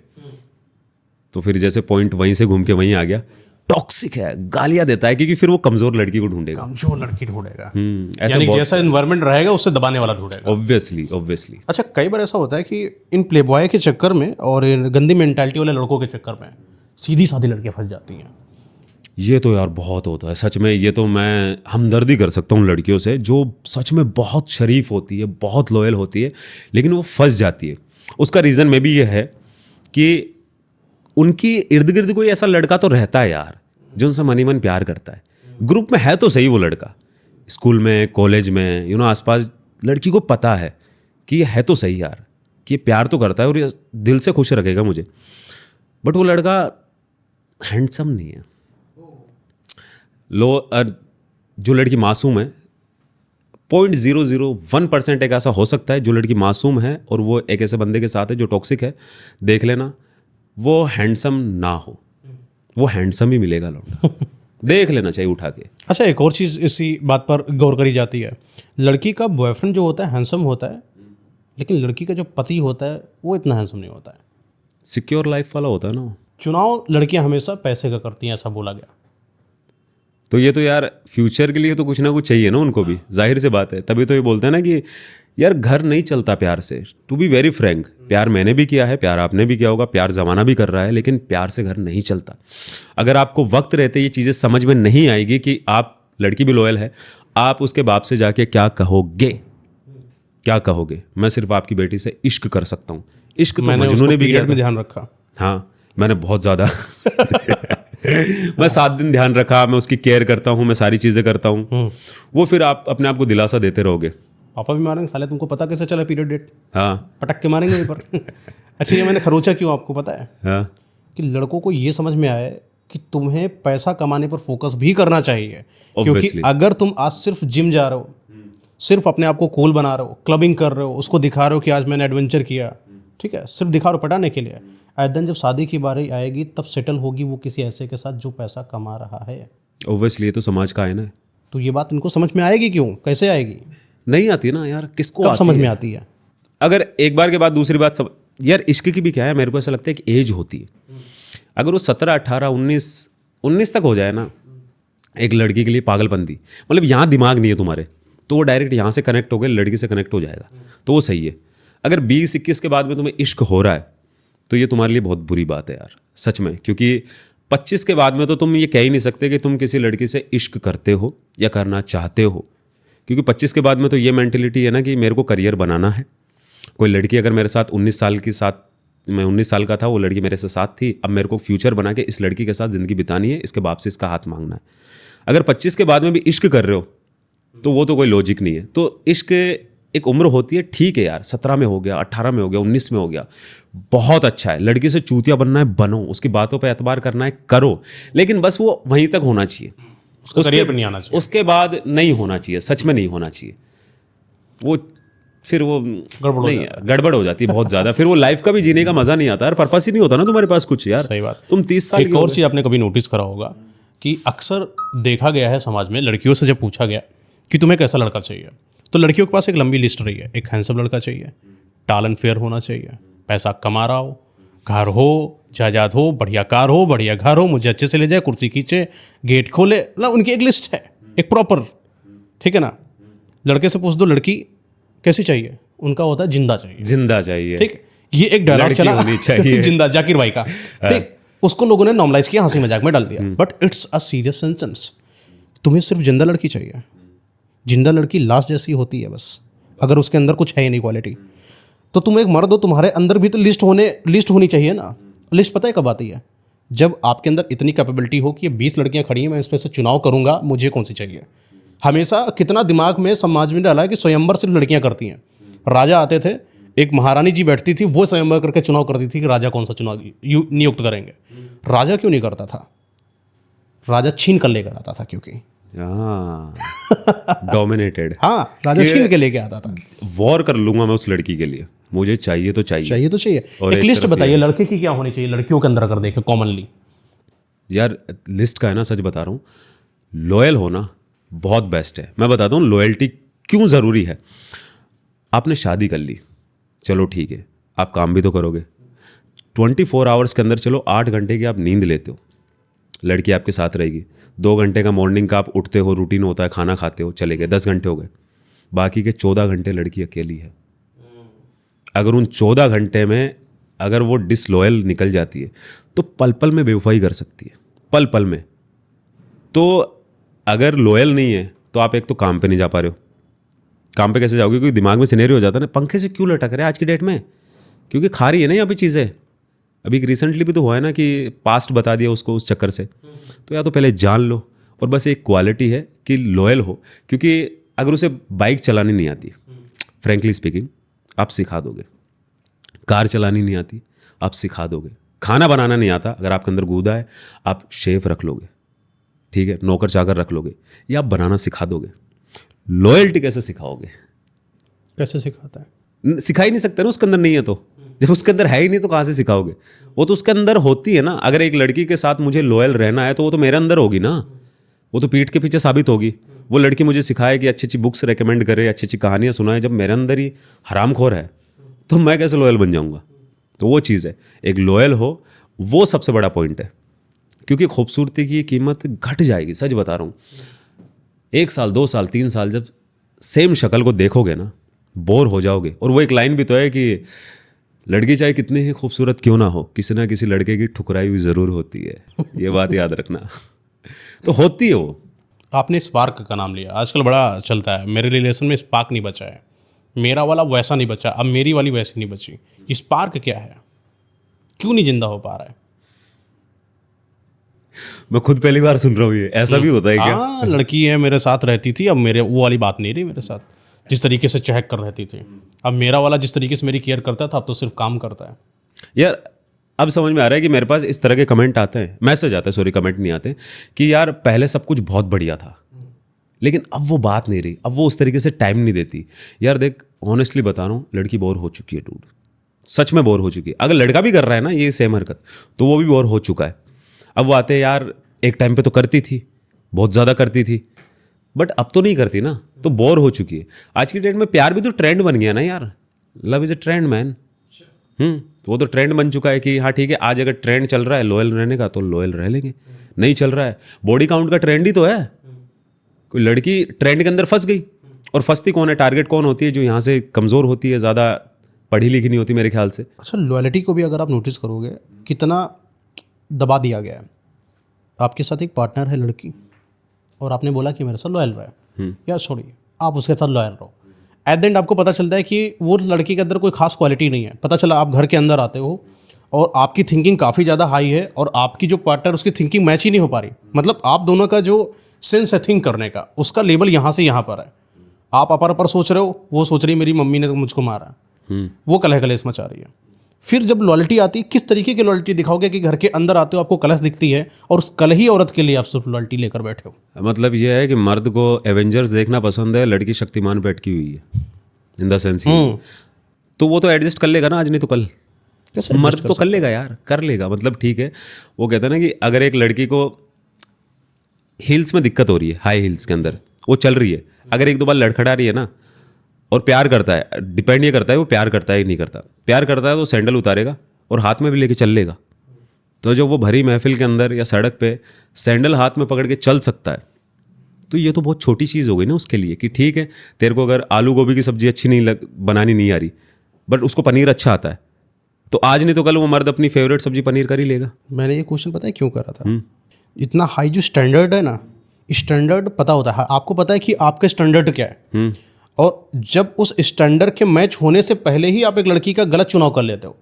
तो फिर जैसे पॉइंट वहीं से घूम के वहीं आ गया, टॉक्सिक है, गालियां देता है, क्योंकि फिर वो कमजोर लड़की को ढूंढेगा। यानी जैसा एनवायरनमेंट रहेगा उससे दबाने वाला ढूंढेगा। ऑब्वियसली। अच्छा, कई बार ऐसा होता है कि इन प्लेबॉय के चक्कर में और इन गंदी मेंटालिटी वाले लड़कों के चक्कर में सीधी सादी लड़कियां फंस जाती हैं। ये तो यार बहुत होता है सच में। ये तो मैं हमदर्दी कर सकता हूँ लड़कियों से, जो सच में बहुत शरीफ होती है, बहुत लॉयल होती है, लेकिन वो फंस जाती है। उसका रीज़न में भी ये है कि उनकी इर्द गिर्द कोई ऐसा लड़का तो रहता है यार जो उनसे मनी मन प्यार करता है। ग्रुप में है तो सही वो लड़का, स्कूल में, कॉलेज में, आसपास लड़की को पता है कि ये है तो सही यार, कि ये प्यार तो करता है और ये दिल से खुश रखेगा मुझे, बट वो लड़का हैंडसम नहीं है। जो लड़की मासूम है, 0.001% एक ऐसा हो सकता है जो लड़की मासूम है और वो एक ऐसे बंदे के साथ है जो टॉक्सिक है, देख लेना वो हैंडसम ना हो, वो हैंडसम ही मिलेगा लौंडा। देख लेना चाहिए उठा के। अच्छा, एक और चीज़ इसी बात पर गौर करी जाती है, लड़की का बॉयफ्रेंड जो होता है हैंडसम होता है, लेकिन लड़की का जो पति होता है वो इतना हैंडसम नहीं होता है। सिक्योर लाइफ वाला होता है ना। चुनाव लड़कियां हमेशा पैसे का करती हैं, ऐसा बोला गया। तो ये तो यार फ्यूचर के लिए तो कुछ ना कुछ चाहिए ना उनको भी, जाहिर सी बात है। तभी तो ये बोलते हैं ना कि यार घर नहीं चलता प्यार से। टू बी वेरी फ्रैंक, प्यार मैंने भी किया है, प्यार आपने भी किया होगा, प्यार ज़माना भी कर रहा है, लेकिन प्यार से घर नहीं चलता। अगर आपको वक्त रहते ये चीज़ें समझ में नहीं आएगी कि आप, लड़की भी लॉयल है, आप उसके बाप से जाके क्या कहोगे, क्या कहोगे? मैं सिर्फ आपकी बेटी से इश्क कर सकता हूँ। इश्क तो मजनू ने भी किया, ध्यान रखा। हाँ, मैंने बहुत ज़्यादा मैं 7 दिन ध्यान रखा, मैं उसकी केयर करता हूँ, मैं सारी चीज़ें करता हूँ। वो फिर आप अपने आप को दिलासा देते रहोगे। पापा भी मारेंगे, साले तुमको पता कैसे चला पीरियड डेट? हाँ, पटक के मारेंगे पर। अच्छा, ये मैंने खरोचा क्यों आपको पता है? हाँ, कि लड़कों को ये समझ में आए कि तुम्हें पैसा कमाने पर फोकस भी करना चाहिए। क्योंकि अगर तुम आज सिर्फ जिम जा रहे हो, सिर्फ अपने आप को कूल बना रहे हो, क्लबिंग कर रहे हो, उसको दिखा रहे हो कि आज मैंने एडवेंचर किया, ठीक है, सिर्फ दिखा रहे हो पटाने के लिए, एट देन जब शादी की बारी आएगी तब सेटल होगी वो किसी ऐसे के साथ जो पैसा कमा रहा है। ऑब्वियसली ये तो समाज का है ना। तो ये बात इनको समझ में आएगी क्यों, कैसे आएगी? नहीं आती ना यार, किसको कब आती समझ है? में आती है? अगर एक बार के बाद दूसरी बात यार इश्क की भी क्या है, मेरे को ऐसा लगता है कि एज होती है। अगर वो 17, 18, 19 तक हो जाए ना एक लड़की के लिए पागलपंती, मतलब यहाँ दिमाग नहीं है तुम्हारे, तो वो डायरेक्ट यहाँ से कनेक्ट हो गए, लड़की से कनेक्ट हो जाएगा, तो वो सही है। अगर 20-21 के बाद में तुम्हें इश्क हो रहा है तो ये तुम्हारे लिए बहुत बुरी बात है यार, सच में। क्योंकि 25 के बाद में तो तुम ये कह ही नहीं सकते कि तुम किसी लड़की से इश्क करते हो या करना चाहते हो, क्योंकि 25 के बाद में तो ये मेंटेलिटी है ना कि मेरे को करियर बनाना है। कोई लड़की अगर मेरे साथ 19 साल के साथ, मैं 19 साल का था, वो लड़की मेरे से साथ थी, अब मेरे को फ्यूचर बना के इस लड़की के साथ ज़िंदगी बितानी है, इसके बाप से इसका हाथ मांगना है। अगर 25 के बाद में भी इश्क कर रहे हो तो वो तो कोई लॉजिक नहीं है। तो इश्क एक उम्र होती है, ठीक है यार, 17 में हो गया, 18 में हो गया, 19 में हो गया, बहुत अच्छा है। लड़की से चूतिया बनना है, बनो, उसकी बातों पे एतबार करना है, करो, लेकिन बस वो वहीं तक होना चाहिए, उसके बाद नहीं होना चाहिए, सच में नहीं होना चाहिए। वो फिर वो गड़बड़ हो जाती है बहुत ज़्यादा। फिर वो लाइफ का भी जीने का मज़ा नहीं आता यार, पर्पस ही नहीं होता ना तुम्हारे पास कुछ यार। सही बात। तुम 30 साल एक और चीज़ आपने कभी नोटिस करा होगा कि अक्सर देखा गया है समाज में, लड़कियों से जब पूछा गया कि तुम्हें कैसा लड़का चाहिए, तो लड़कियों के पास एक लंबी लिस्ट रही है। एक हैंडसम लड़का चाहिए, टैलेंट फेयर होना चाहिए, पैसा कमा रहा हो, घर हो, जायदाद हो, बढ़िया कार हो, बढ़िया घर हो, मुझे अच्छे से ले जाए, कुर्सी खींचे, गेट खोले, मतलब उनकी एक लिस्ट है, एक प्रॉपर, ठीक है ना। लड़के से पूछ दो लड़की कैसी चाहिए, उनका होता है जिंदा चाहिए, जिंदा चाहिए, ठीक। ये एक डायलॉग चला होनी चाहिए जिंदा, जाकिर भाई का, ठीक। उसको लोगों ने नॉर्मलाइज किया, हंसी मजाक में डाल दिया, but it's a serious sentence. तुम्हें सिर्फ जिंदा लड़की चाहिए, जिंदा लड़की लाश जैसी होती है बस, अगर उसके अंदर कुछ है ही नहीं क्वालिटी। तो तुम एक मर्द हो, तुम्हारे अंदर भी तो लिस्ट होनी चाहिए ना। लिस्ट पता है कब आती है? जब आपके अंदर इतनी कैपेबिलिटी हो कि ये 20 लड़कियां खड़ी हैं, मैं इस पर से चुनाव करूंगा, मुझे कौन सी चाहिए। हमेशा कितना दिमाग में समाज में डाला है कि स्वयंवर सिर्फ लड़कियां करती हैं। राजा आते थे, एक महारानी जी बैठती थी, वो स्वयंवर करके चुनाव करती थी कि राजा कौन सा चुनाव नियुक्त करेंगे। राजा क्यों नहीं करता था? राजा छीन कर लेकर आता था, क्योंकि डोमिनेटेड। हाँ, राजा छीन के लेके आता था। वॉर कर लूंगा मैं उस लड़की के लिए, मुझे चाहिए तो चाहिए। चाहिए तो चाहिए। और एक एक लिस्ट तरफ बताइए लड़के की क्या होनी चाहिए, लड़कियों के अंदर अगर देखें कॉमनली। यार लिस्ट का है ना, सच बता रहा हूँ, लॉयल होना बहुत बेस्ट है। मैं बताता हूँ लॉयल्टी क्यों ज़रूरी है। आपने शादी कर ली, चलो ठीक है, आप काम भी तो करोगे। 24 आवर्स के अंदर चलो 8 घंटे की आप नींद लेते हो, लड़की आपके साथ रहेगी। 2 घंटे का मॉर्निंग का आप उठते हो, रूटीन होता है, खाना खाते हो, चले गए, 10 घंटे हो गए। बाकी के 14 घंटे लड़की अकेली है। अगर उन 14 घंटे में अगर वो डिसलॉयल निकल जाती है तो पल पल में बेवफाई कर सकती है, पल पल में। तो अगर लॉयल नहीं है तो आप एक तो काम पे नहीं जा पा रहे हो। काम पे कैसे जाओगे? क्योंकि दिमाग में सिनेरियो हो जाता है ना, पंखे से क्यों लटक रहे हैं आज की डेट में, क्योंकि खा रही है ना यहाँ पे चीज़ें। अभी रिसेंटली भी तो हुआ है ना कि पास्ट बता दिया उसको उस चक्कर से। तो या तो पहले जान लो, और बस एक क्वालिटी है कि लॉयल हो। क्योंकि अगर उसे बाइक चलानी नहीं आती, फ्रेंकली स्पीकिंग, आप सिखा दोगे। कार चलानी नहीं आती, आप सिखा दोगे। खाना बनाना नहीं आता, अगर आपके अंदर गूदा है, आप शेफ रख लोगे, ठीक है, नौकर चाकर रख लोगे, या आप बनाना सिखा दोगे। लॉयल्टी कैसे सिखाओगे? कैसे सिखाता है? सिखा ही नहीं सकते ना, उसके अंदर नहीं है तो। जब उसके अंदर है ही नहीं तो कहाँ से सिखाओगे? वो तो उसके अंदर होती है ना। अगर एक लड़की के साथ मुझे लॉयल रहना है तो वो तो मेरे अंदर होगी ना, वो तो पीठ के पीछे साबित होगी। वो लड़की मुझे सिखाए कि अच्छी अच्छी बुक्स रेकमेंड करे, अच्छी अच्छी कहानियाँ सुनाए, जब मेरे अंदर ही हरामखोर है तो मैं कैसे लॉयल बन जाऊँगा? तो वो चीज़ है, एक लॉयल हो, वो सबसे बड़ा पॉइंट है। क्योंकि खूबसूरती की कीमत घट जाएगी, सच बता रहा हूँ। 1 साल 2 साल 3 साल जब सेम शक्ल को देखोगे ना, बोर हो जाओगे। और वो एक लाइन भी तो है कि लड़की चाहे कितनी ही खूबसूरत क्यों ना हो, किसी ना किसी लड़के की ठुकराई हुई ज़रूर होती है। ये बात याद रखना। तो होती है वो। आपने स्पार्क का नाम लिया, आजकल बड़ा चलता है। मेरे रिलेशन में स्पार्क नहीं बचा है, मेरा वाला वैसा नहीं बचा, अब मेरी वाली वैसी नहीं बची। ये स्पार्क क्या है? क्यों नहीं जिंदा हो पा रहा है? मैं खुद पहली बार सुन रहा हूँ ये। ऐसा भी होता है क्या? हाँ, लड़की है मेरे साथ रहती थी, अब मेरे वो वाली बात नहीं रही मेरे साथ। जिस तरीके से चहक कर रहती थी, अब मेरा वाला जिस तरीके से मेरी केयर करता था, अब तो सिर्फ काम करता है। यार अब समझ में आ रहा है कि मेरे पास इस तरह के कमेंट आते हैं, मैसेज आते हैं, सॉरी कमेंट नहीं आते, कि यार पहले सब कुछ बहुत बढ़िया था, लेकिन अब वो बात नहीं रही, अब वो उस तरीके से टाइम नहीं देती। यार देख, ऑनेस्टली बता रहा हूँ, लड़की बोर हो चुकी है डूड, सच में बोर हो चुकी है। अगर लड़का भी कर रहा है ना ये सेम हरकत, तो वो भी बोर हो चुका है। अब वो आते हैं, यार एक टाइम पे तो करती थी, बहुत ज़्यादा करती थी, बट अब तो नहीं करती ना, तो बोर हो चुकी है। आज की डेट में प्यार भी तो ट्रेंड बन गया ना यार। Love is a trend man. वो तो ट्रेंड बन चुका है कि हाँ ठीक है, आज अगर ट्रेंड चल रहा है लॉयल रहने का तो लॉयल रह लेंगे, नहीं चल रहा है, बॉडी काउंट का ट्रेंड ही तो है। कोई लड़की ट्रेंड के अंदर फंस गई, और फंसती कौन है? टारगेट कौन होती है? जो यहाँ से कमज़ोर होती है, ज़्यादा पढ़ी लिखी नहीं होती मेरे ख्याल से। अच्छा, लॉयल्टी को भी अगर आप नोटिस करोगे कितना दबा दिया गया है। आपके साथ एक पार्टनर है लड़की, और आपने बोला कि मेरे साथ लॉयल रहे, या सॉरी आप उसके साथ लॉयल रहो। एट द एंड आपको पता चलता है कि वो लड़की के अंदर कोई खास क्वालिटी नहीं है। पता चला आप घर के अंदर आते हो और आपकी थिंकिंग काफ़ी ज़्यादा हाई है, और आपकी जो पार्टनर उसकी थिंकिंग मैच ही नहीं हो पा रही। मतलब आप दोनों का जो सेंस है थिंक करने का, उसका लेवल यहाँ से यहाँ पर है। आप अपर सोच रहे हो, वो सोच रही मेरी मम्मी ने तो मुझको मारा, वो कलह कलेश मचा रही है। फिर जब लॉयल्टी आती, किस तरीके की लॉयल्टी दिखाओगे कि घर के अंदर आते हो आपको कलह दिखती है, और उस कलही औरत के लिए आप सिर्फ लॉयल्टी लेकर बैठे हो। मतलब ये है कि मर्द को एवेंजर्स देखना पसंद है, लड़की शक्तिमान पे अटकी हुई है, इन द सेंस। तो वो तो एडजस्ट कर लेगा ना, आज नहीं तो कल। मर्द तो कर लेगा यार, कर लेगा। मतलब ठीक है, वो कहते हैं ना कि अगर एक लड़की को हील्स में दिक्कत हो रही है, हाई हील्स के अंदर वो चल रही है, अगर 1-2 बार लड़खड़ा रही है ना, और प्यार करता है, डिपेंड ये करता है वो प्यार करता है कि नहीं करता। प्यार करता है तो सैंडल उतारेगा और हाथ में भी लेके चल लेगा। तो जो वो भरी महफिल के अंदर या सड़क पे सैंडल हाथ में पकड़ के चल सकता है, तो ये तो बहुत छोटी चीज़ हो गई ना उसके लिए, कि ठीक है तेरे को अगर आलू गोभी की सब्जी अच्छी नहीं बनानी नहीं आ रही, बट उसको पनीर अच्छा आता है, तो आज नहीं तो कल वो मर्द अपनी फेवरेट सब्जी पनीर कर ही लेगा। मैंने ये क्वेश्चन पता है क्यों करा था? इतना हाई जो स्टैंडर्ड है ना, स्टैंडर्ड पता होता है आपको, पता है कि आपका स्टैंडर्ड क्या है। और जब उस स्टैंडर्ड के मैच होने से पहले ही आप एक लड़की का गलत चुनाव कर लेते हो।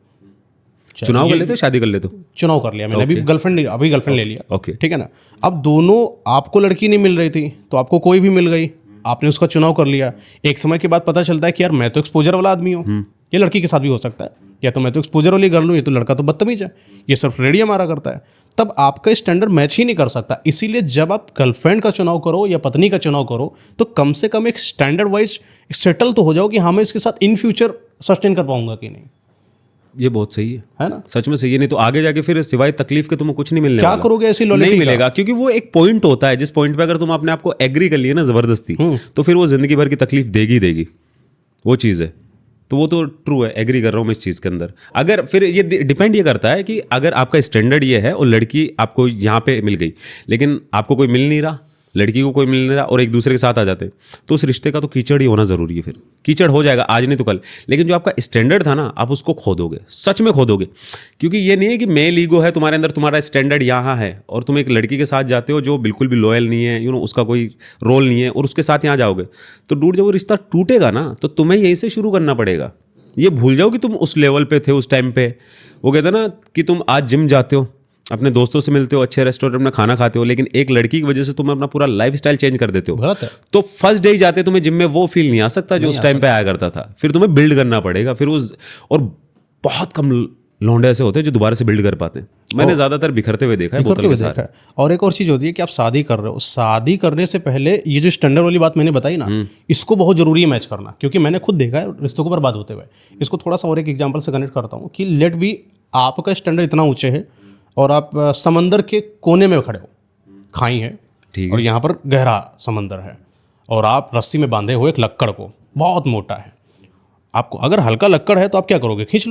चुनाव कर लेते हो, शादी कर लेते हो? चुनाव कर लिया मैंने, अभी गर्लफ्रेंड ले लिया। ओके। ठीक है ना। अब दोनों, आपको लड़की नहीं मिल रही थी तो आपको कोई भी मिल गई, आपने उसका चुनाव कर लिया। एक समय के बाद पता चलता है कि यार मैं तो एक्सपोजर वाला आदमी हूँ, ये लड़की के साथ भी हो सकता है, या तो मैं तो एक्सपोजर वाली गर्ल हूँ, ये तो लड़का तो बदतमीज है, ये सिर्फ रेडिया मारा करता है। तब आपका स्टैंडर्ड मैच ही नहीं कर सकता। इसीलिए जब आप गर्लफ्रेंड का चुनाव करो या पत्नी का चुनाव करो तो कम से कम एक स्टैंडर्ड वाइज सेटल तो हो जाओ कि हाँ मैं इसके साथ इन फ्यूचर सस्टेन कर पाऊंगा कि नहीं। ये बहुत सही है ना। सच में सही है। नहीं तो आगे जाके फिर सिवाय तकलीफ के तुम्हें कुछ नहीं मिलने क्या वाला। करोगे ऐसी लॉयल्टी नहीं का? मिलेगा, क्योंकि वो एक पॉइंट होता है जिस पॉइंट पे अगर तुम अपने आप को एग्री कर लिए ना जबरदस्ती, तो फिर वो जिंदगी भर की तकलीफ देगी देगी, वो चीज़ है। तो वो तो ट्रू है, एग्री कर रहा हूँ मैं इस चीज़ के अंदर। अगर फिर ये डिपेंड ये करता है कि अगर आपका स्टैंडर्ड ये है और लड़की आपको यहाँ पे मिल गई लेकिन आपको कोई मिल नहीं रहा, लड़की को कोई मिल नहीं रहा और एक दूसरे के साथ आ जाते, तो उस रिश्ते का तो कीचड़ ही होना ज़रूरी है। फिर कीचड़ हो जाएगा आज नहीं तो कल। लेकिन जो आपका स्टैंडर्ड था ना, आप उसको खो दोगे, सच में खो दोगे। क्योंकि ये नहीं है कि मेल ईगो है तुम्हारे अंदर, तुम्हारा स्टैंडर्ड यहाँ है और तुम एक लड़की के साथ जाते हो जो बिल्कुल भी लॉयल नहीं है, उसका कोई रोल नहीं है, और उसके साथ यहाँ जाओगे तो जब वो रिश्ता टूटेगा ना तो तुम्हें यहीं से शुरू करना पड़ेगा। ये भूल जाओ कि तुम उस लेवल पे थे उस टाइम पे। वो कहते हैं ना कि तुम आज जिम जाते हो, अपने दोस्तों से मिलते हो, अच्छे रेस्टोरेंट में खाना खाते हो, लेकिन एक लड़की की वजह से तुम अपना पूरा लाइफस्टाइल चेंज कर देते हो। गलत है। तो फर्स्ट डे ही जाते तुम्हें जिम में वो फील नहीं आ सकता जो उस टाइम पे आया करता था। फिर तुम्हें बिल्ड करना पड़ेगा। फिर उस, और बहुत कम लौंडे ऐसे होते हैं जो दोबारा से बिल्ड कर पाते हैं। मैंने ज्यादातर बिखरते हुए देखा है बोतल के साथ। और एक और चीज़ होती है कि आप शादी कर रहे हो, शादी करने से पहले ये जो स्टैंडर्ड वाली बात मैंने बताई ना, इसको बहुत जरूरी है मैच करना। क्योंकि मैंने खुद देखा है रिश्तों को बर्बाद होते हुए। इसको थोड़ा सा और एक एग्जांपल से कनेक्ट करता हूँ कि लेट भी आपका स्टैंडर्ड इतना ऊंचे है और आप समंदर के कोने में खड़े हो, खाई है ठीक है। और यहाँ पर गहरा समंदर है और आप रस्सी में बांधे हो एक लक्कड़ को, बहुत मोटा है। आपको अगर हल्का लक्कड़ है तो आप क्या करोगे, खींच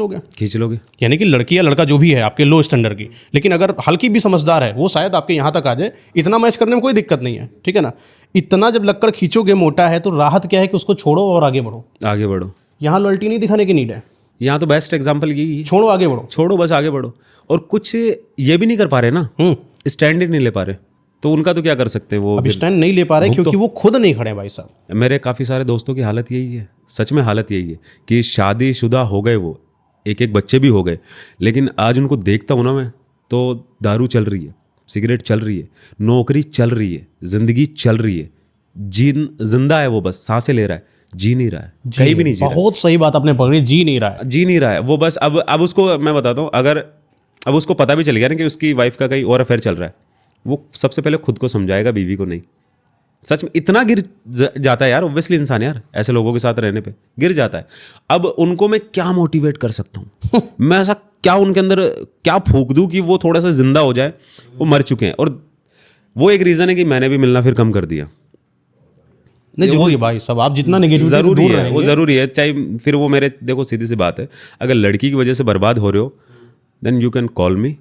लोगे। यानी कि लड़की या लड़का जो भी है आपके लो स्टैंडर्ड की, लेकिन अगर हल्की भी समझदार है वो शायद आपके यहाँ तक आ जाए। इतना मैच करने में कोई दिक्कत नहीं है, ठीक है ना। इतना जब लक्कड़ खींचोगे मोटा है तो राहत क्या है कि उसको छोड़ो और आगे बढ़ो। यहाँ लॉयल्टी नहीं दिखाने की नीड है। यहाँ तो बेस्ट एग्जाम्पल यही, छोड़ो आगे बढ़ो, छोड़ो बस आगे बढ़ो। और कुछ ये भी नहीं कर पा रहे ना, स्टैंड ही नहीं ले पा रहे, तो उनका तो क्या कर सकते हैं वो। अब स्टैंड नहीं ले पा रहे क्योंकि वो खुद नहीं खड़े भाई साहब। मेरे काफ़ी सारे दोस्तों की हालत यही है, सच में हालत यही है कि शादीशुदा हो गए, वो एक बच्चे भी हो गए, लेकिन आज उनको देखता हूँ ना मैं तो दारू चल रही है, सिगरेट चल रही है, नौकरी चल रही है, जिंदगी चल रही है, जिंदा है वो, बस सांसें ले रहा है, जी नहीं रहा है, कहीं भी नहीं जी रहा है। बहुत सही बात आपने पकड़ी, जी नहीं रहा है। वो बस अब उसको मैं बताता हूँ, अगर अब उसको पता भी चल गया ना कि उसकी वाइफ का कहीं और अफेयर चल रहा है, वो सबसे पहले खुद को समझाएगा, बीवी को नहीं। सच में इतना गिर जाता है यार, ऑब्वियसली इंसान यार ऐसे लोगों के साथ रहने पे गिर जाता है। अब उनको मैं क्या मोटिवेट कर सकता हूँ मैं ऐसा क्या उनके अंदर क्या फूंक दूँ कि वो थोड़ा सा जिंदा हो जाए। वो मर चुके हैं और वो एक रीज़न है कि मैंने भी मिलना फिर कम कर दिया। नहीं जरूरी है भाई सब, आप जितना नेगेटिव ज़रूरी है, वो ज़रूरी है। चाहे फिर वो मेरे, देखो सीधी सी बात है, अगर लड़की की वजह से बर्बाद हो रहे हो then you can call me,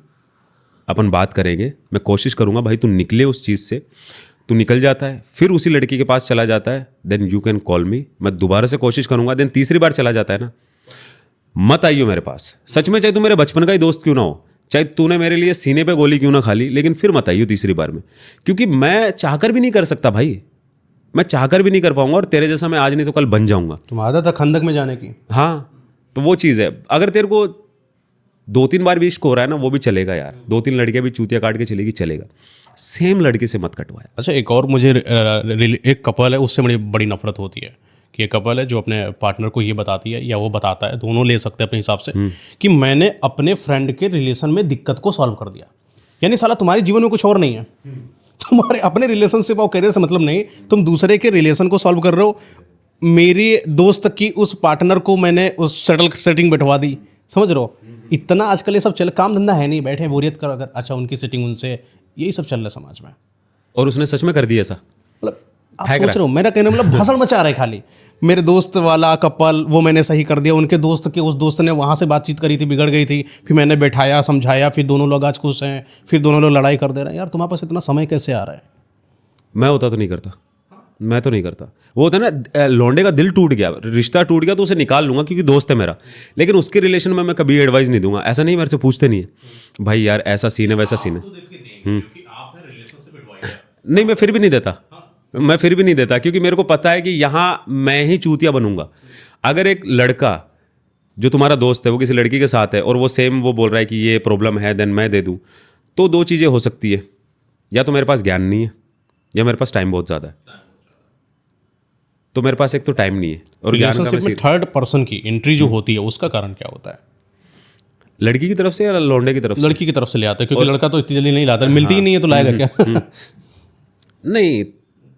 अपन बात करेंगे। मैं कोशिश करूंगा भाई तू निकले उस चीज़ से। तू निकल जाता है फिर उसी लड़की के पास चला जाता है, then you can call me, मैं दोबारा से कोशिश करूंगा। देन तीसरी बार चला जाता है ना, मत आइयो मेरे पास। सच में चाहे तू मेरे बचपन का ही दोस्त क्यों ना हो, चाहे तूने मेरे लिए सीने पे गोली क्यों ना खा ली, लेकिन फिर मत आइयो तीसरी बार में। क्योंकि मैं चाहकर भी नहीं कर सकता भाई, मैं चाहकर भी नहीं कर पाऊंगा, और तेरे जैसा मैं आज नहीं तो कल बन जाऊंगा। तुम आदत है खंदक में जाने की। हाँ तो वो चीज़ है, अगर तेरे को 2-3 बार भी इश्क हो रहा है ना, वो भी चलेगा यार। 2-3 लड़कियां भी चूतिया काट के चलेगी, चलेगा। सेम लड़के से मत कटवाए। अच्छा एक और मुझे एक कपल है उससे बड़ी नफरत होती है कि एक कपल है जो अपने पार्टनर को ये बताती है या वो बताता है, दोनों ले सकते हैं अपने हिसाब से, कि मैंने अपने फ्रेंड के रिलेशन में दिक्कत को सॉल्व कर दिया। यानी साला तुम्हारे जीवन में कुछ और नहीं है, तुम्हारे अपने रिलेशनशिप और करियर से मतलब नहीं, तुम दूसरे के रिलेशन को सॉल्व कर रहे हो। मेरी दोस्त की उस पार्टनर को मैंने उस सेटिंग बैठवा दी, समझ रहे हो। इतना आजकल ये सब चल, काम धंधा है नहीं, बैठे बोरियत कर, अगर अच्छा उनकी सेटिंग उनसे, यही सब चल रहा है समाज में। और उसने सच में कर दिया ऐसा, मतलब आप सोच रहे हो, मेरा कहने मतलब भाषण मचा रहे खाली। मेरे दोस्त वाला कपल वो मैंने सही कर दिया, उनके दोस्त के उस दोस्त ने वहाँ से बातचीत करी थी, बिगड़ गई थी, फिर मैंने बैठाया समझाया, फिर दोनों लोग आज खुश हैं, फिर दोनों लोग लड़ाई कर दे रहे हैं। यार तुम्हारे पास इतना समय कैसे आ रहा है? मैं होता तो नहीं करता, मैं तो नहीं करता। वो होता है ना, लौंडे का दिल टूट गया, रिश्ता टूट गया तो उसे निकाल लूंगा क्योंकि दोस्त है मेरा, लेकिन उसके रिलेशन में मैं कभी एडवाइस नहीं दूंगा। ऐसा नहीं, मेरे से पूछते नहीं है भाई यार ऐसा सीन है वैसा सीन है। नहीं मैं फिर भी नहीं देता, मैं फिर भी नहीं देता, क्योंकि मेरे को पता है कि यहाँ मैं ही चूतिया बनूंगा। अगर एक लड़का जो तुम्हारा दोस्त है वो किसी लड़की के साथ है और वो सेम वो बोल रहा है कि ये प्रॉब्लम है, देन मैं दे दूँ, तो दो चीज़ें हो सकती है, या तो मेरे पास ज्ञान नहीं है या मेरे पास टाइम बहुत ज़्यादा है। तो मेरे पास एक तो टाइम नहीं है और ज्ञान का रिलेशनशिप में थर्ड पर्सन की एंट्री जो होती है उसका कारण क्या होता है? लड़की की तरफ से या लौंडे की तरफ से? लड़की की तरफ से ले आता है, क्योंकि लड़का तो इतनी जल्दी नहीं लाता, मिलती ही नहीं है तो लाएगा क्या? नहीं,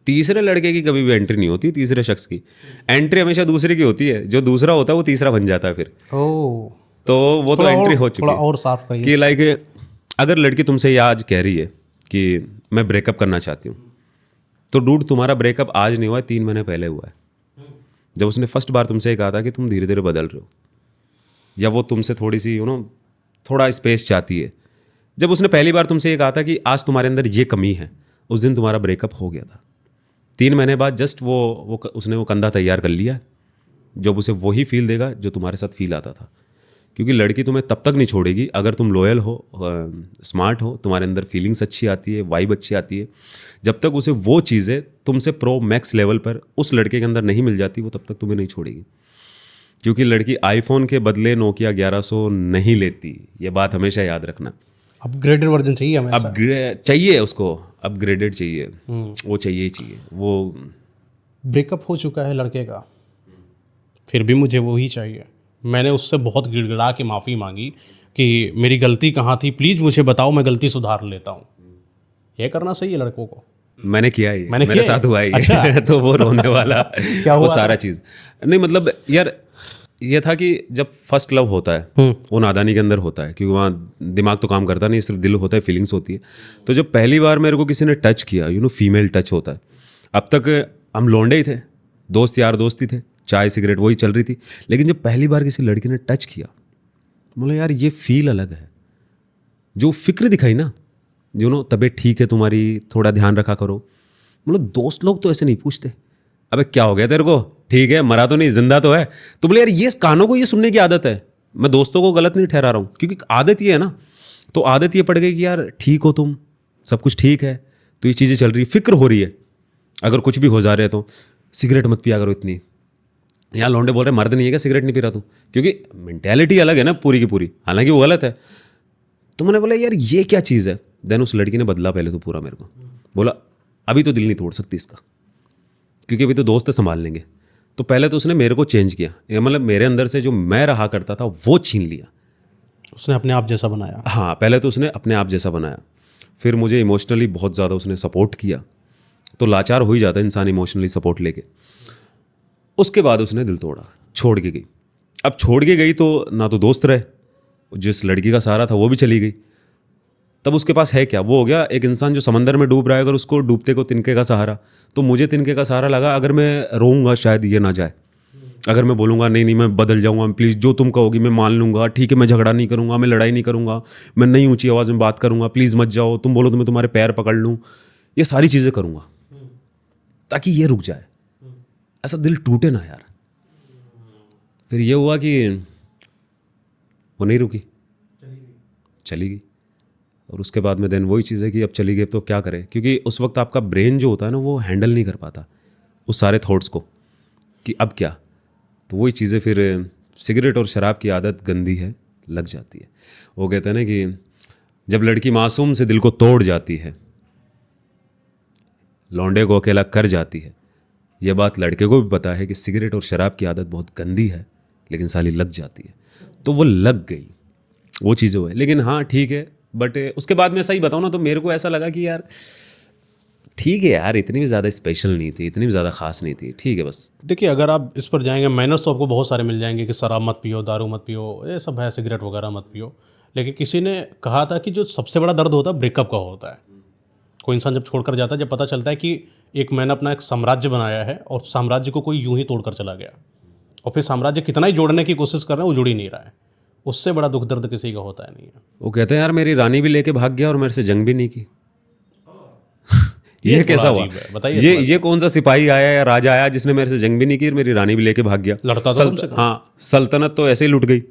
तीसरे लड़के की कभी भी एंट्री नहीं होती, तीसरे शख्स की एंट्री हमेशा दूसरे की होती है। जो दूसरा होता है वो तीसरा बन जाता है फिर। ओह, तो वो तो एंट्री हो चुकी थोड़ा है और साफ करिए। कि लाइक अगर लड़की तुमसे ये आज कह रही है कि मैं ब्रेकअप करना चाहती हूँ, तो डूड तुम्हारा ब्रेकअप आज नहीं हुआ है, 3 महीने पहले हुआ है। जब उसने फर्स्ट बार तुमसे ये कहा था कि तुम धीरे धीरे बदल रहे हो, या वो तुमसे थोड़ी सी थोड़ा स्पेस चाहती है, जब उसने पहली बार तुमसे ये कहा था कि आज तुम्हारे अंदर ये कमी है, उस दिन तुम्हारा ब्रेकअप हो गया था। 3 महीने बाद जस्ट उसने वो कंधा तैयार कर लिया, जब उसे वही फील देगा जो तुम्हारे साथ फील आता था। क्योंकि लड़की तुम्हें तब तक नहीं छोड़ेगी अगर तुम लॉयल हो, स्मार्ट हो, तुम्हारे अंदर फीलिंग्स अच्छी आती है, वाइब अच्छी आती है। जब तक उसे वो चीज़ें तुमसे प्रो मैक्स लेवल पर उस लड़के के अंदर नहीं मिल जाती, वो तब तक तुम्हें नहीं छोड़ेगी। क्योंकि लड़की आईफोन के बदले नोकिया 1100 नहीं लेती, ये बात हमेशा याद रखना। अपग्रेडेड वर्जन चाहिए हमें, चाहिए उसको, अपग्रेडेड चाहिए, वो चाहिए ही चाहिए। वो ब्रेकअप हो चुका है लड़के का, फिर भी मुझे वो ही चाहिए। मैंने उससे बहुत गिड़गिड़ा के माफ़ी मांगी कि मेरी गलती कहाँ थी, प्लीज़ मुझे बताओ, मैं गलती सुधार लेता हूँ। ये करना सही है लड़कों को। मैंने किया ही, मैंने मेरे किया साथ हुआ ही। अच्छा। तो वो रोने वाला क्या वो हुआ सारा चीज़ नहीं, मतलब यार ये था कि जब फर्स्ट लव होता है वो नादानी के अंदर होता है, क्योंकि वहाँ दिमाग तो काम करता नहीं, सिर्फ दिल होता है, फीलिंग्स होती है। तो जब पहली बार मेरे को किसी ने टच किया, फीमेल टच होता है। अब तक हम लौंडे ही थे, दोस्त यार दोस्ती थे, चाय सिगरेट वही चल रही थी। लेकिन जब पहली बार किसी लड़की ने टच किया, बोले यार ये फील अलग है। जो फिक्र दिखाई ना, तबीयत ठीक है तुम्हारी, थोड़ा ध्यान रखा करो। मतलब दोस्त लोग तो ऐसे नहीं पूछते, अबे क्या हो गया तेरे को, ठीक है, मरा तो नहीं, जिंदा तो है। तो बोले यार ये कानों को ये सुनने की आदत है। मैं दोस्तों को गलत नहीं ठहरा रहा हूँ, क्योंकि आदत ये है ना, तो आदत ये पड़ गई कि यार ठीक हो तुम, सब कुछ ठीक है, तो ये चीज़ें चल रही, फिक्र हो रही है। अगर कुछ भी हो जा रहे हैं तो सिगरेट मत पिया करो इतनी। यहाँ लौंडे बोल रहे मर्द नहीं है क्या, सिगरेट नहीं पी रहा तू, क्योंकि मेंटेलिटी अलग है ना पूरी की पूरी, हालांकि वो गलत है। तो मैंने बोला यार ये क्या चीज़ है। देन उस लड़की ने बदला पहले तो पूरा मेरे को, बोला अभी तो दिल नहीं तोड़ सकती इसका, क्योंकि अभी तो दोस्त संभाल लेंगे। तो पहले तो उसने मेरे को चेंज किया, मतलब मेरे अंदर से जो मैं रहा करता था वो छीन लिया, उसने अपने आप जैसा बनाया। हाँ, पहले तो उसने अपने आप जैसा बनाया, फिर मुझे इमोशनली बहुत ज़्यादा उसने सपोर्ट किया। तो लाचार हो ही जाता है इंसान इमोशनली सपोर्ट लेके। उसके बाद उसने दिल तोड़ा, छोड़ के गई। अब छोड़ के गई तो ना तो दोस्त रहे, जिस लड़की का सहारा था वो भी चली गई। तब उसके पास है क्या, वो हो गया एक इंसान जो समंदर में डूब रहा है, अगर उसको डूबते को तिनके का सहारा। तो मुझे तिनके का सहारा लगा, अगर मैं रोऊंगा शायद ये ना जाए, अगर मैं बोलूँगा नहीं नहीं मैं बदल जाऊँगा, प्लीज़ जो तुम कहोगी मैं मान लूँगा, ठीक है मैं झगड़ा नहीं करूँगा, मैं लड़ाई नहीं करूँगा, मैं नहीं ऊँची आवाज़ में बात करूँगा, प्लीज़ मत जाओ, तुम बोलो तो मैं तुम्हारे पैर पकड़ लूँ, ये सारी चीज़ें करूँगा ताकि ये रुक जाए, ऐसा दिल टूटे ना यार। फिर ये हुआ कि वो नहीं रुकी, चली गई। और उसके बाद में देन वही चीज़ है कि अब चली गई तो क्या करें, क्योंकि उस वक्त आपका ब्रेन जो होता है ना वो हैंडल नहीं कर पाता उस सारे थॉट्स को कि अब क्या। तो वही चीज़ें फिर सिगरेट और शराब की आदत गंदी है, लग जाती है। वो कहते हैं ना कि जब लड़की मासूम से दिल को तोड़ जाती है, लौंडे को अकेला कर जाती है, ये बात लड़के को भी पता है कि सिगरेट और शराब की आदत बहुत गंदी है, लेकिन साली लग जाती है। तो वो लग गई, वो चीज़ें हुई। लेकिन हाँ ठीक है, बट उसके बाद मैं सही बताऊँ ना तो मेरे को ऐसा लगा कि यार ठीक है यार, इतनी भी ज़्यादा स्पेशल नहीं थी, इतनी भी ज़्यादा खास नहीं थी, ठीक है बस। देखिए अगर आप इस पर जाएंगे, मैनर्स तो आपको बहुत सारे मिल जाएंगे कि शराब मत पियो, दारू मत पियो, ये सब है, सिगरेट वगैरह मत पियो। लेकिन किसी ने कहा था कि जो सबसे बड़ा दर्द होता है ब्रेकअप का होता है। कोई इंसान जब छोड़कर जाता है, जब पता चलता है कि एक मैंने अपना एक साम्राज्य बनाया है और साम्राज्य को कोई यूं ही तोड़कर चला गया, और फिर साम्राज्य कितना ही जोड़ने की कोशिश कर रहे हैं वो जुड़ ही नहीं रहा है, उससे बड़ा दुख दर्द किसी का होता है नहीं है। वो कहते हैं यार मेरी रानी भी लेके भाग गया और मेरे से जंग भी नहीं की। ये कैसा हुआ बताइए, ये कौन सा सिपाही आया या राजा आया जिसने मेरे से जंग भी नहीं की और मेरी रानी भी लेके भाग गया। लड़ता था हाँ, सल्तनत तो ऐसे ही लुट गई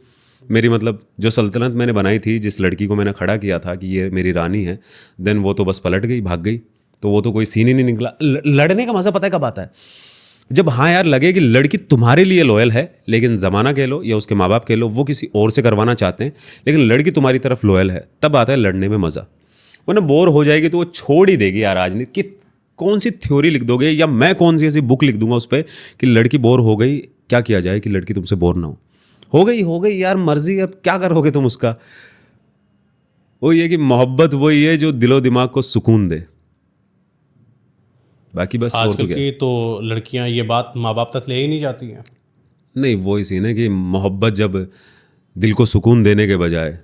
मेरी। मतलब जो सल्तनत मैंने बनाई थी, जिस लड़की को मैंने खड़ा किया था कि ये मेरी रानी है, देन वो तो बस पलट गई, भाग गई। तो वो तो कोई सीन ही नहीं निकला। लड़ने का मज़ा पता है कब आता है? जब हाँ यार लगे कि लड़की तुम्हारे लिए लॉयल है, लेकिन ज़माना कह लो या उसके माँ बाप कह लो वो किसी और से करवाना चाहते हैं, लेकिन लड़की तुम्हारी तरफ लॉयल है, तब आता है लड़ने में मज़ा। वरना बोर हो जाएगी तो वो छोड़ ही देगी यार। राजनीति कि कौन सी थ्योरी लिख दोगे या मैं कौन सी ऐसी बुक लिख दूंगा उस पर कि लड़की बोर हो गई, क्या किया जाए कि लड़की तुमसे बोर ना हो गई यार, मर्जी, अब क्या करोगे तुम उसका। वो ये कि मोहब्बत वही है जो दिलो दिमाग को सुकून दे, बाकी बस और तो आजकल क्या। की तो लड़कियां ये बात माँ बाप तक ले ही नहीं जाती हैं। नहीं, वो ही सीन है कि मोहब्बत जब दिल को सुकून देने के बजाय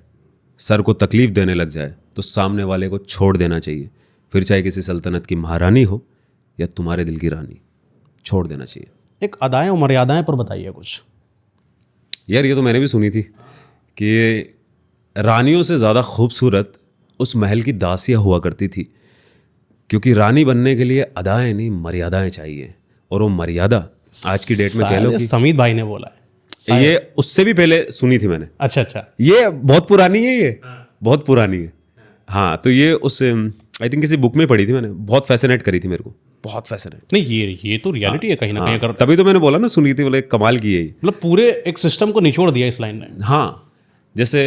सर को तकलीफ देने लग जाए तो सामने वाले को छोड़ देना चाहिए, फिर चाहे किसी सल्तनत की महारानी हो या तुम्हारे दिल की रानी, छोड़ देना चाहिए। एक अदाएं और मर्यादाएं पर बताइए कुछ। यार ये तो मैंने भी सुनी थी कि रानियों से ज़्यादा खूबसूरत उस महल की दासियाँ हुआ करती थी, क्योंकि रानी बनने के लिए अदाएं नहीं मर्यादाएं चाहिए। और वो मर्यादा आज की डेट में कह लो शायद कि समीत भाई ने बोला है। ये उससे भी पहले सुनी थी मैंने। अच्छा। ये बहुत पुरानी है, ये बहुत पुरानी है। हाँ, तो ये उस आई थिंक किसी बुक में पढ़ी थी मैंने, बहुत फैसिनेट करी थी मेरे को, बहुत फैसिनेट। नहीं, ये तो रियलिटी है कहीं ना कहीं। अगर तभी तो मैंने बोला ना, सुनी थी, बोले कमाल की है ये। मतलब पूरे एक सिस्टम को निचोड़ दिया इस लाइन ने। हाँ, जैसे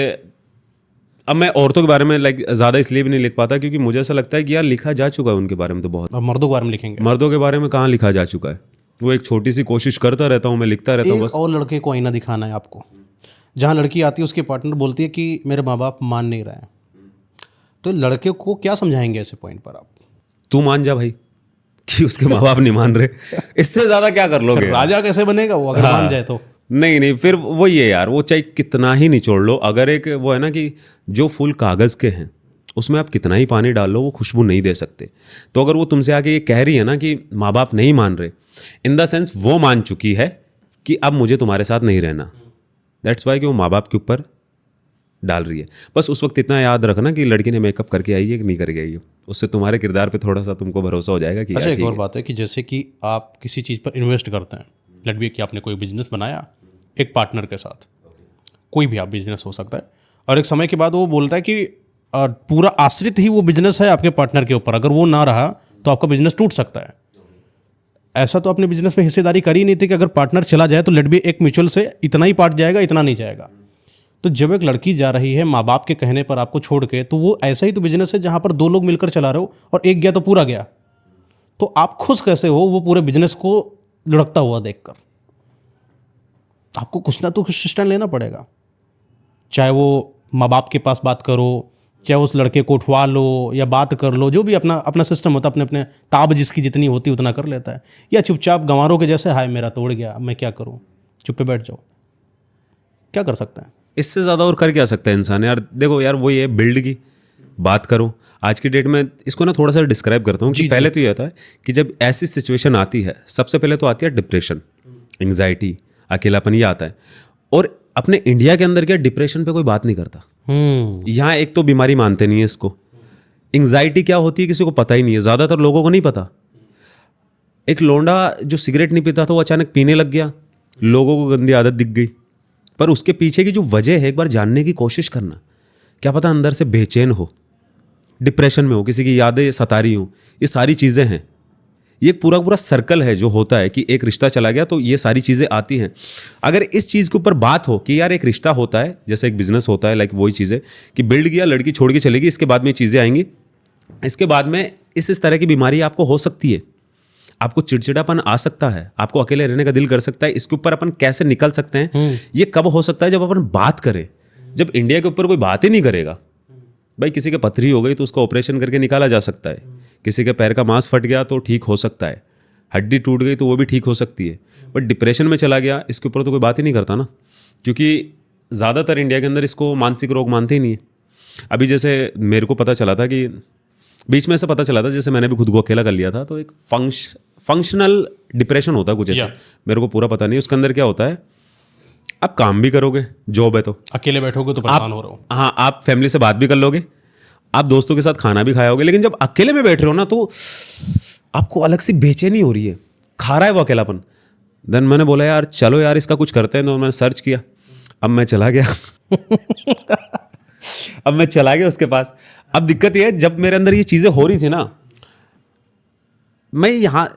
अब मैं औरतों के बारे में ज़्यादा इसलिए भी नहीं लिख पाता क्योंकि मुझे ऐसा लगता है कि यार लिखा जा चुका है उनके बारे में तो बहुत। अब मर्दों के बारे में लिखेंगे। मर्दों के बारे में कहाँ लिखा जा चुका है? वो एक छोटी सी कोशिश करता रहता हूँ मैं, लिखता रहता हूँ एक बस। और लड़के को आईना दिखाना है आपको, जहाँ लड़की आती है उसके पार्टनर बोलती है कि मेरे माँ बाप मान नहीं रहे हैं, तो लड़के को क्या समझाएंगे ऐसे पॉइंट पर आप? तू मान जा भाई कि उसके माँ बाप नहीं मान रहे, इससे ज़्यादा क्या कर लोगे? राजा कैसे बनेगा वो अगर मान जाए तो? नहीं, फिर वही है यार, वो चाहे कितना ही निचोड़ लो, अगर एक वो है ना कि जो फूल कागज़ के हैं उसमें आप कितना ही पानी डाल लो वो खुशबू नहीं दे सकते। तो अगर वो तुमसे आके ये कह रही है ना कि माँ बाप नहीं मान रहे, इन द सेंस वो मान चुकी है कि अब मुझे तुम्हारे साथ नहीं रहना। दैट्स वाई कि वो माँ बाप के ऊपर डाल रही है। बस उस वक्त इतना याद रखना कि लड़की ने मेकअप करके आई है कि नहीं करके आई है, उससे तुम्हारे किरदार पे थोड़ा सा तुमको भरोसा हो जाएगा कि अच्छा, यार एक ठीक और है। बात है कि जैसे कि आप किसी चीज़ पर इन्वेस्ट करते हैं, लेट बी कि आपने कोई बिजनेस बनाया एक पार्टनर के साथ, कोई भी आप बिजनेस हो सकता है, और एक समय के बाद वो बोलता है कि पूरा आश्रित ही वो बिजनेस है आपके पार्टनर के ऊपर, अगर वो ना रहा तो आपका बिजनेस टूट सकता है। ऐसा तो अपने बिजनेस में हिस्सेदारी करी नहीं थी कि अगर पार्टनर चला जाए तो लेट बी एक म्यूचुअल से इतना ही पार्ट जाएगा, इतना नहीं जाएगा। तो जब एक लड़की जा रही है माँ बाप के कहने पर आपको छोड़ के, तो वो ऐसा ही तो बिजनेस है जहाँ पर दो लोग मिलकर चला रहे हो और एक गया तो पूरा गया। तो आप खुश कैसे हो वो पूरे बिजनेस को लुढ़कता हुआ देखकर? आपको कुछ ना तो कुछ स्टैंड लेना पड़ेगा, चाहे वो माँ बाप के पास बात करो, चाहे उस लड़के को उठवा लो या बात कर लो, जो भी अपना अपना सिस्टम होता है, अपने अपने ताब जिसकी जितनी होती उतना कर लेता है, या चुपचाप गंवारों के जैसे हाय मेरा तोड़ गया मैं क्या करूँ, चुप पे बैठ जाओ। क्या कर सकता है? इससे ज़्यादा और कर क्या सकता है इंसान यार? देखो यार, वो ये बिल्ड की बात करो आज की डेट में, इसको ना थोड़ा सा डिस्क्राइब करता हूँ कि पहले तो ये होता है कि जब ऐसी सिचुएशन आती है, सबसे पहले तो आती है डिप्रेशन, एंग्जाइटी, अकेलापन, ये आता है। और अपने इंडिया के अंदर क्या डिप्रेशन पे कोई बात नहीं करता। यहाँ एक तो बीमारी मानते नहीं है इसको। एंग्जाइटी क्या होती है किसी को पता ही नहीं है, ज़्यादातर लोगों को नहीं पता। एक लौंडा जो सिगरेट नहीं पीता था वो अचानक पीने लग गया, लोगों को गंदी आदत दिख गई, पर उसके पीछे की जो वजह है एक बार जानने की कोशिश करना। क्या पता अंदर से बेचैन हो, डिप्रेशन में हो, किसी की यादें सता रही हो, ये सारी चीज़ें हैं। ये पूरा पूरा सर्कल है जो होता है कि एक रिश्ता चला गया तो ये सारी चीज़ें आती हैं। अगर इस चीज़ के ऊपर बात हो कि यार एक रिश्ता होता है जैसे एक बिजनेस होता है, लाइक वही चीज़ें कि बिल्ड किया, लड़की छोड़ के चलेगी, इसके बाद में ये चीज़ें आएंगी, इसके बाद में इस तरह की बीमारी आपको हो सकती है, आपको चिड़चिड़ापन आ सकता है, आपको अकेले रहने का दिल कर सकता है। इसके ऊपर अपन कैसे निकल सकते हैं, ये कब हो सकता है? जब अपन बात करें। जब इंडिया के ऊपर कोई बात ही नहीं करेगा, भाई किसी के पथरी हो गई तो उसका ऑपरेशन करके निकाला जा सकता है, किसी के पैर का मांस फट गया तो ठीक हो सकता है, हड्डी टूट गई तो वो भी ठीक हो सकती है, बट डिप्रेशन में चला गया इसके ऊपर तो कोई बात ही नहीं करता ना, क्योंकि ज़्यादातर इंडिया के अंदर इसको मानसिक रोग मानते ही नहीं है। अभी जैसे मेरे को पता चला था कि बीच में ऐसा पता चला था, जैसे मैंने भी खुद को अकेला कर लिया था, तो एक फंक्शनल डिप्रेशन होता है कुछ ऐसा, मेरे को पूरा पता नहीं। उसके अंदर क्या होता है, आप काम भी करोगे, जॉब है तो अकेले बैठोगे तो परेशान हो रहे हो। हाँ, आप फैमिली से बात भी कर लोगे, आप दोस्तों के साथ खाना भी खाया होगे, लेकिन जब अकेले में बैठ रहे हो ना तो आपको अलग सी बेचैनी हो रही है, खा रहा है वो अकेलापन। देन मैंने बोला यार चलो यार इसका कुछ करते हैं, तो मैंने सर्च किया, अब मैं चला गया अब मैं चला गया उसके पास। अब दिक्कत ये है, जब मेरे अंदर ये चीज़ें हो रही थी ना, मैं यहाँ,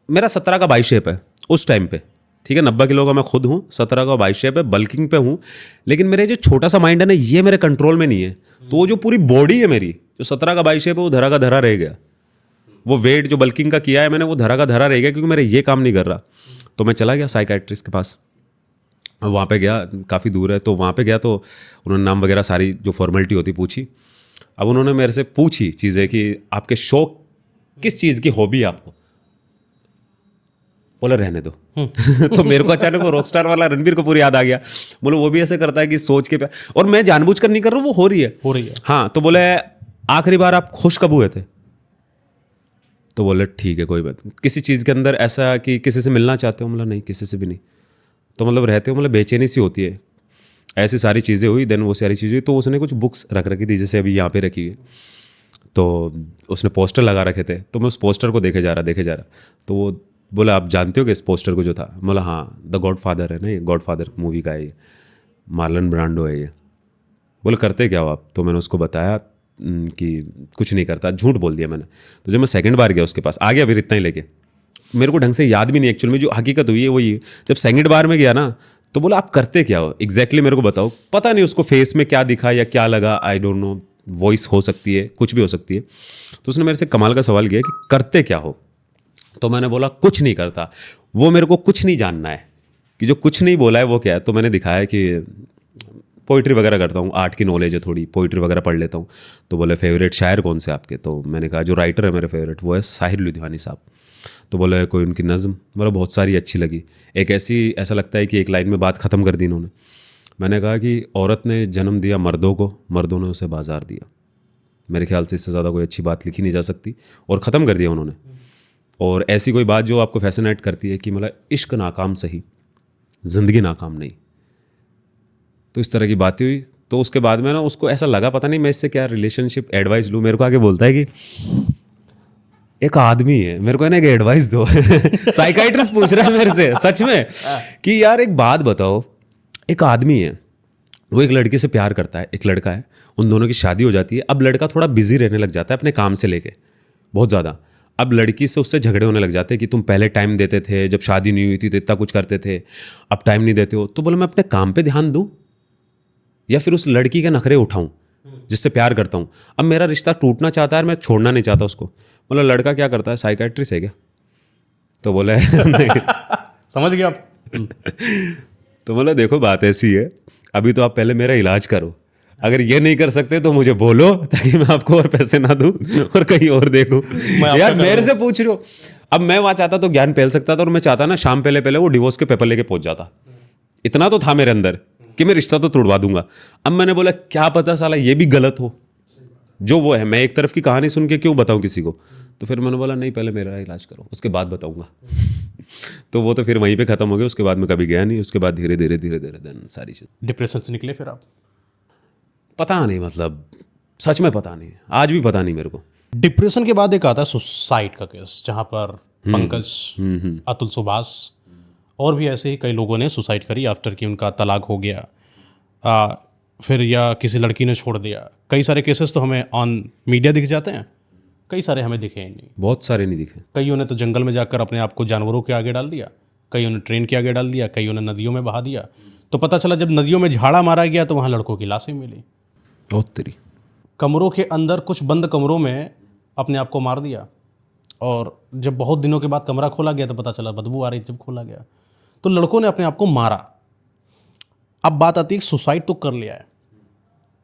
मेरा 17 का बाई शेप है उस टाइम पे, ठीक है, 90 किलो का मैं खुद हूँ, 17 का बाई शेप है, बल्किंग पे हूँ, लेकिन मेरे जो छोटा सा माइंड है ना, ये मेरे कंट्रोल में नहीं है। तो वो जो पूरी बॉडी है मेरी, जो 17 का बाई शेप है, वो धरा का धरा रह गया। वो वेट जो बल्किंग का किया है मैंने, वो धरा का धरा रह गया, क्योंकि मेरा ये काम नहीं कर रहा। तो मैं चला गया साइकाइट्रिस्ट के पास, वहाँ पे गया, काफ़ी दूर है, तो वहाँ पे गया, तो उन्होंने नाम वगैरह सारी जो फॉर्मेलिटी होती पूछी। अब उन्होंने मेरे से पूछी चीज़ें कि आपके शौक किस चीज़ की हॉबी है आपको, बोला रहने दो। तो मेरे को अचानक वो रॉकस्टार वाला रणबीर कपूर याद आ गया। बोले वो भी ऐसे करता है कि सोच के प्यार, और मैं जानबूझकर नहीं कर रहा हूँ, वो हो रही है। हाँ, तो बोले आखिरी बार आप खुश कब हुए थे? तो बोले ठीक है कोई बात नहीं। किसी चीज़ के अंदर ऐसा कि किसी से मिलना चाहते हो? मतलब नहीं, किसी से भी नहीं। तो मतलब रहते हो, मतलब बेचैनी सी होती है, ऐसी सारी चीज़ें हुई। देन वो सारी चीज़ें हुई, तो उसने कुछ बुक्स रख रखी थी, जैसे अभी यहाँ पे रखी हुई, तो उसने पोस्टर लगा रखे थे, तो मैं उस पोस्टर को देखे जा रहा। तो वो बोला आप जानते हो कि इस पोस्टर को जो था? बोला हाँ, द गॉड फादर है ना, ये गॉड फादर मूवी का है, ये मार्लन ब्रांडो है ये। बोले करते क्या हो आप? तो मैंने उसको बताया कि कुछ नहीं करता, झूठ बोल दिया मैंने। तो जब मैं सेकंड बार गया उसके पास, आ गया फिर इतना ही लेके, मेरे को ढंग से याद भी नहीं एक्चुअल में, जो हकीकत हुई है वही। जब सेकंड बार में गया ना, तो बोला आप करते क्या हो एग्जैक्टली, मेरे को बताओ। पता नहीं उसको फेस में क्या दिखा या क्या लगा, आई डोंट नो, वॉइस हो सकती है, कुछ भी हो सकती है। तो उसने मेरे से कमाल का सवाल किया कि करते क्या हो? तो मैंने बोला कुछ नहीं करता। वो मेरे को कुछ नहीं जानना है कि जो कुछ नहीं बोला है वो क्या है। तो मैंने दिखाया कि पोइट्री वगैरह करता हूँ, आर्ट की नॉलेज है थोड़ी, पोइट्री वगैरह पढ़ लेता हूँ। तो बोले फेवरेट शायर कौन से आपके? तो मैंने कहा जो राइटर है मेरे फेवरेट वो है साहिर लुधियानी साहब। तो बोले कोई उनकी नज़्म? बोला बहुत सारी अच्छी लगी, एक ऐसी, ऐसा लगता है कि एक लाइन में बात ख़त्म कर दी इन्होंने। मैंने कहा कि औरत ने जन्म दिया मर्दों को, मर्दों ने उसे बाजार दिया। मेरे ख्याल से इससे ज़्यादा कोई अच्छी बात लिखी नहीं जा सकती, और ख़त्म कर दिया उन्होंने। और ऐसी कोई बात जो आपको फैसिनेट करती है कि मतलब इश्क नाकाम सही, ज़िंदगी नाकाम नहीं। तो इस तरह की बातें हुई। तो उसके बाद में ना उसको ऐसा लगा पता नहीं मैं इससे क्या रिलेशनशिप एडवाइस लूँ। मेरे को आगे बोलता है कि एक आदमी है, मेरे को है ना एक एडवाइस दो। साइकाइट्रिस्ट पूछ रहा है मेरे से सच में कि यार एक बात बताओ, एक आदमी है, वो एक लड़की से प्यार करता है, एक लड़का है, उन दोनों की शादी हो जाती है। अब लड़का थोड़ा बिजी रहने लग जाता है अपने काम से लेके, बहुत ज़्यादा। अब लड़की से उससे झगड़े होने लग जाते हैं कि तुम पहले टाइम देते थे, जब शादी नहीं हुई थी तो इतना कुछ करते थे, अब टाइम नहीं देते हो। तो बोले मैं अपने काम पे ध्यान दूँ या फिर उस लड़की के नखरे उठाऊं जिससे प्यार करता हूँ? अब मेरा रिश्ता टूटना चाहता है, मैं छोड़ना नहीं चाहता उसको। बोला लड़का क्या करता है, साइकाइट्रिस्ट है क्या? तो बोला नहीं। समझ गया आप? तो बोला देखो बात ऐसी है, अभी तो आप पहले मेरा इलाज करो, अगर ये नहीं कर सकते तो मुझे बोलो, ताकि मैं आपको और पैसे ना दूं और कहीं और देखूं। यार मेरे से पूछ रहे हो। अब मैं वहां चाहता तो ज्ञान फैल सकता था, और मैं चाहता ना शाम पहले पहले वो डिवोर्स के पेपर लेके पहुंच जाता। इतना तो था मेरे अंदर कि मैं रिश्ता तो तोड़वा दूंगा। अब मैंने बोला क्या पता साला ये भी गलत हो, जो वो है, मैं एक तरफ की कहानी सुन के क्यों बताऊं किसी को। तो फिर मैंने बोला नहीं, पहले मेरा इलाज करो, उसके बाद बताऊंगा। तो वो तो फिर वहीं पे खत्म हो गया। उसके बाद मैं कभी गया नहीं। उसके बाद धीरे धीरे देन सारी चीज। डिप्रेशन से निकले फिर आप? पता नहीं, मतलब सच में पता नहीं, आज भी पता नहीं मेरे को। डिप्रेशन के बाद एक आता है सुसाइड का केस, जहां पर पंकज, अतुल सुभाष और भी ऐसे ही कई लोगों ने सुसाइड करी आफ्टर कि उनका तलाक हो गया, फिर या किसी लड़की ने छोड़ दिया। कई सारे केसेस तो हमें ऑन मीडिया दिख जाते हैं, कई सारे हमें दिखे ही नहीं। बहुत सारे नहीं दिखे। कईयों ने तो जंगल में जाकर अपने आप को जानवरों के आगे डाल दिया, कईयों ने ट्रेन के आगे डाल दिया, कईयों ने नदियों में बहा दिया। तो पता चला जब नदियों में झाड़ा मारा गया तो वहाँ लड़कों की लाशें मिली। बहुत तेरी कमरों के अंदर, कुछ बंद कमरों में अपने आप को मार दिया, और जब बहुत दिनों के बाद कमरा खोला गया तो पता चला बदबू आ रही। जब खोला गया तो लड़कों ने अपने आप को मारा। अब बात आती है सुसाइड तो कर लिया है,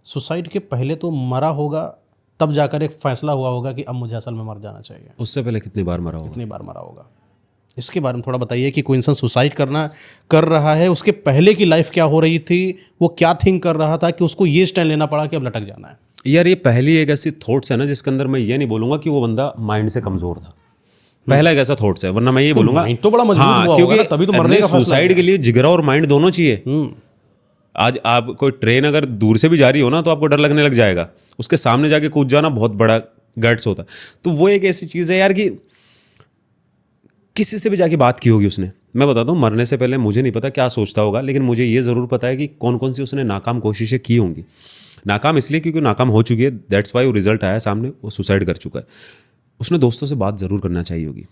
सुसाइड के पहले तो मरा होगा, तब जाकर एक फैसला हुआ होगा कि अब मुझे असल में मर जाना चाहिए। उससे पहले कितनी बार मरा होगा? कितनी बार मरा होगा, इसके बारे में थोड़ा बताइए कि कोई इंसान सुसाइड कर रहा है, उसके पहले की लाइफ क्या हो रही थी, वो क्या थिंक कर रहा था कि उसको ये स्टैंड लेना पड़ा कि अब लटक जाना है। यार ये पहली एक ऐसी थॉट्स है ना जिसके अंदर मैं ये नहीं बोलूंगा कि वो बंदा माइंड से कमजोर था। पहला एक ऐसा थॉट्स है, वरना मैं ये बोलूंगा माइंड तो बड़ा मजबूत हुआ क्योंकि होगा ना, तभी तो मरने का फैसला सुसाइड के लिए जिगरा और माइंड दोनों चाहिए। आज आप कोई ट्रेन अगर दूर से भी जा रही हो ना तो आपको डर लगने लग जाएगा, उसके सामने जाके कूद जाना बहुत बड़ा गट्स होता है। तो वो एक ऐसी चीज़ है यार कि किसी से भी जाके बात की होगी उसने। मैं बताता हूँ, मरने से पहले मुझे नहीं पता क्या सोचता होगा, लेकिन मुझे ये ज़रूर पता है कि कौन कौन सी उसने नाकाम कोशिशें की होंगी। नाकाम इसलिए क्योंकि नाकाम हो चुकी है, दैट्स वाई वो रिजल्ट आया सामने, वो सुसाइड कर चुका है। उसने दोस्तों से बात ज़रूर करना चाहिए होगी,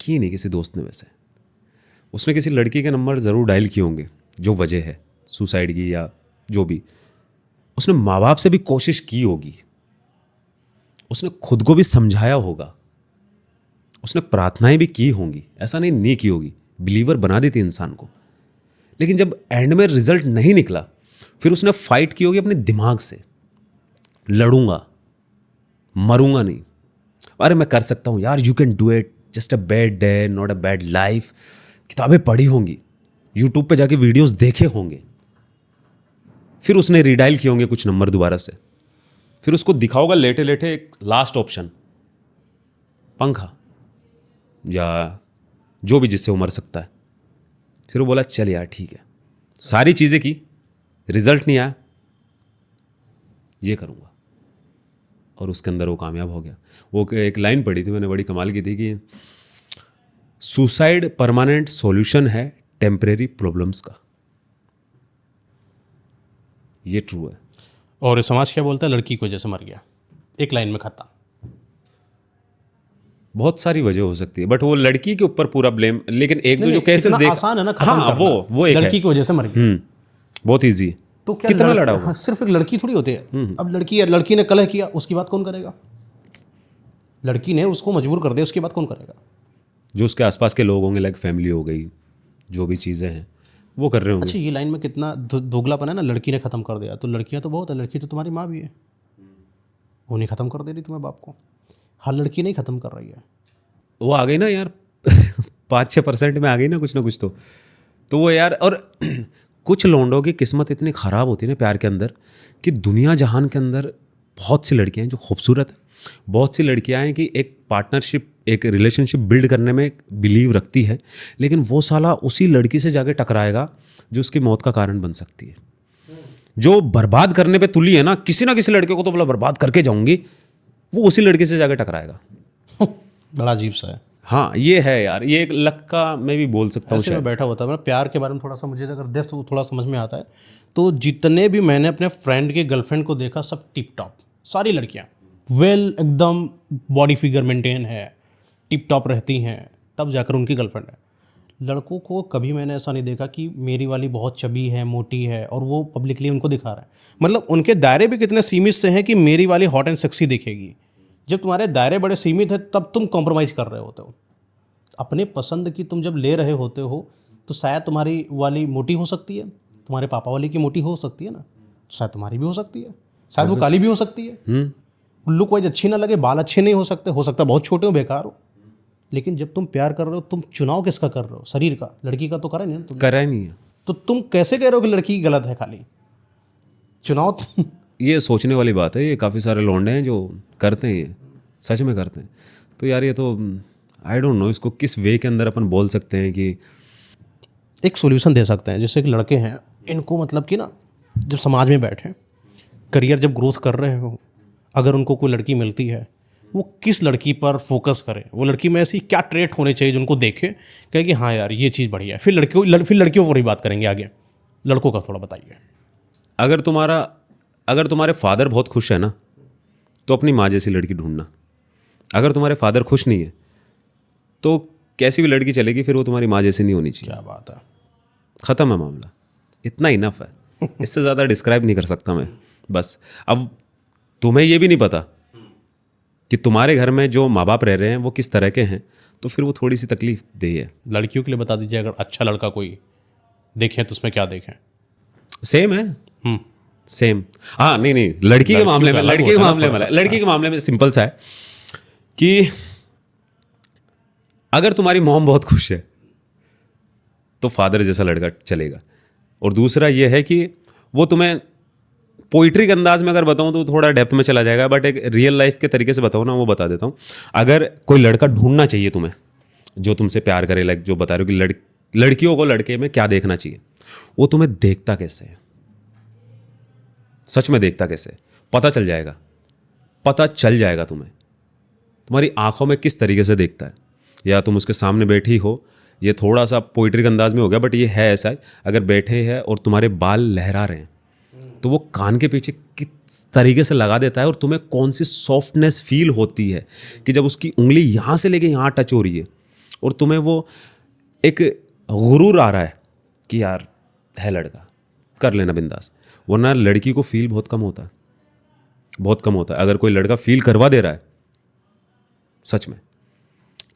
की नहीं किसी दोस्त ने वैसे। उसने किसी लड़की के नंबर ज़रूर डायल किए होंगे, जो वजह है सुसाइड की या जो भी। उसने माँ बाप से भी कोशिश की होगी, उसने खुद को भी समझाया होगा, उसने प्रार्थनाएं भी की होंगी, ऐसा नहीं की होगी, बिलीवर बना दी थी इंसान को। लेकिन जब एंड में रिजल्ट नहीं निकला, फिर उसने फाइट की होगी अपने दिमाग से, लड़ूंगा, मरूंगा नहीं, अरे मैं कर सकता हूं यार, you can do it, just a bad day not a bad life. किताबें पढ़ी होंगी, यूट्यूब पे जाके वीडियोस देखे होंगे, फिर उसने रिडायल किए होंगे कुछ नंबर दोबारा से, फिर उसको दिखा होगा लेटे लेटे एक लास्ट ऑप्शन, पंखा या जो भी जिससे वो मर सकता है। फिर वो बोला चल यार ठीक है, सारी चीज़ें की, रिजल्ट नहीं आया, ये करूँगा, और उसके अंदर वो कामयाब हो गया। वो एक लाइन पढ़ी थी मैंने, बड़ी कमाल की थी कि सुसाइड परमानेंट सॉल्यूशन है टेम्परेरी प्रॉब्लम्स का। ये ट्रू है। और समाज क्या बोलता है, लड़की की वजह से मर गया, एक लाइन में खत्म। बहुत सारी वजह हो सकती है, बट वो लड़की के ऊपर पूरा ब्लेम, लेकिन एक दो जो केसेस इतना देख, आसान है ना खत्म हाँ करना। वो एक लड़की की वजह से मर गया, बहुत इजी है। तो क्या कितना लड़ा होगा? हाँ, सिर्फ एक लड़की थोड़ी होती है। अब लड़की ने कलह किया, उसकी बात कौन करेगा? लड़की ने उसको मजबूर कर दिया, उसकी बात कौन करेगा? जो उसके आसपास के लोग होंगे, लाइक फैमिली हो गई, जो भी चीज़ें हैं वो कर रहे होंगे। अच्छा, ये लाइन में कितना दोगलापन है ना, लड़की ने खत्म कर दिया, तो लड़कियां तो बहुत है, लड़की तो तुम्हारी माँ भी है, वो नहीं खत्म कर दे रही तुम्हें बाप को, हर लड़की नहीं खत्म कर रही है। वो आ गई ना यार 5-6% में आ गई ना कुछ तो वो यार। और कुछ लोंडों की किस्मत इतनी ख़राब होती है ना प्यार के अंदर, कि दुनिया जहान के अंदर बहुत सी लड़कियां हैं जो खूबसूरत हैं, बहुत सी लड़कियां हैं कि एक पार्टनरशिप, एक रिलेशनशिप बिल्ड करने में बिलीव रखती है, लेकिन वो साला उसी लड़की से जाके टकराएगा जो उसकी मौत का कारण बन सकती है, जो बर्बाद करने पे तुली है ना किसी लड़के को तो बोला बर्बाद करके जाऊंगी, वो उसी लड़के से जाके टकराएगा। बड़ा अजीब सा है। हाँ ये है यार, ये एक लक का मैं भी बोल सकता हूँ। ऐसे में बैठा होता है, मैं प्यार के बारे में थोड़ा सा मुझे अगर देख तो थोड़ा समझ में आता है, तो जितने भी मैंने अपने फ्रेंड के गर्लफ्रेंड को देखा, सब टिप टॉप, सारी लड़कियाँ वेल, एकदम बॉडी फिगर मेंटेन है, टिप टॉप रहती हैं, तब जाकर उनकी गर्लफ्रेंड है। लड़कों को कभी मैंने ऐसा नहीं देखा कि मेरी वाली बहुत चबी है, मोटी है, और वो पब्लिकली उनको दिखा रहा है। मतलब उनके दायरे भी कितने सीमित से हैं कि मेरी वाली हॉट एंड सेक्सी दिखेगी। जब तुम्हारे दायरे बड़े सीमित है, तब तुम कॉम्प्रोमाइज़ कर रहे होते हो। अपने पसंद की तुम जब ले रहे होते हो, तो शायद तुम्हारी वाली मोटी हो सकती है, तुम्हारे पापा वाली की मोटी हो सकती है ना, शायद तुम्हारी भी हो सकती है, शायद वो काली भी हो सकती है, लुक वाइज अच्छी ना लगे, बाल अच्छे नहीं हो सकते, हो सकता है बहुत छोटे हो, बेकार हो। लेकिन जब तुम प्यार कर रहे हो, तुम चुनाव किसका कर रहे हो? शरीर का। लड़की का तो करा नहीं ना तुम, करा ही नहीं है। तो तुम कैसे कह रहे हो कि लड़की गलत है? खाली चुनाव ये सोचने वाली बात है। ये काफ़ी सारे लौंडे हैं जो करते हैं, ये सच में करते हैं। तो यार ये तो आई डोंट नो इसको किस वे के अंदर अपन बोल सकते हैं कि एक सॉल्यूशन दे सकते हैं। जैसे कि लड़के हैं, इनको मतलब कि ना, जब समाज में बैठे, करियर जब ग्रोथ कर रहे हो, अगर उनको कोई लड़की मिलती है, वो किस लड़की पर फोकस करें, वो लड़की में ऐसी क्या ट्रेट होने चाहिए जो उनको देखे, कहे कि हाँ यार ये चीज़ बढ़िया है। फिर लड़कियों पर ही बात करेंगे आगे। लड़कों का थोड़ा बताइए। अगर तुम्हारे फादर बहुत खुश है ना, तो अपनी माँ जैसी लड़की ढूंढना। अगर तुम्हारे फादर खुश नहीं है, तो कैसी भी लड़की चलेगी, फिर वो तुम्हारी माँ जैसी नहीं होनी चाहिए। क्या बात है, ख़त्म है मामला, इतना इनफ है। इससे ज़्यादा डिस्क्राइब नहीं कर सकता मैं। बस अब तुम्हें ये भी नहीं पता कि तुम्हारे घर में जो माँ बाप रह रहे हैं वो किस तरह के हैं, तो फिर वो थोड़ी सी तकलीफ दे है। लड़कियों के लिए बता दीजिए, अगर अच्छा लड़का कोई देखें तो उसमें क्या देखें? सेम है, सेम। हाँ नहीं, लड़की के मामले में सिंपल सा है कि अगर तुम्हारी मॉम बहुत खुश है तो फादर जैसा लड़का चलेगा। और दूसरा ये है कि वो तुम्हें पोइट्री के अंदाज में अगर बताऊं तो थोड़ा डेप्थ में चला जाएगा, बट एक रियल लाइफ के तरीके से बताऊं ना, वो बता देता हूं। अगर कोई लड़का ढूंढना चाहिए तुम्हें जो तुमसे प्यार करे, लाइक जो बता रहे हो कि लड़कियों को लड़के में क्या देखना चाहिए, वो तुम्हें देखता कैसे है, सच में देखता कैसे, पता चल जाएगा तुम्हारी आंखों में किस तरीके से देखता है। या तुम उसके सामने बैठी हो, ये थोड़ा सा पोइट्री के अंदाज में हो गया, बट ये है ऐसा ही। अगर बैठे हैं और तुम्हारे बाल लहरा रहे हैं, तो वो कान के पीछे किस तरीके से लगा देता है और तुम्हें कौन सी सॉफ्टनेस फील होती है कि जब उसकी उंगली यहाँ से लेके यहाँ टच हो रही है और तुम्हें वो एक गुरूर आ रहा है कि यार है लड़का, कर लेना बिंदास। वरना लड़की को फील बहुत कम होता है, बहुत कम होता है। अगर कोई लड़का फील करवा दे रहा है सच में,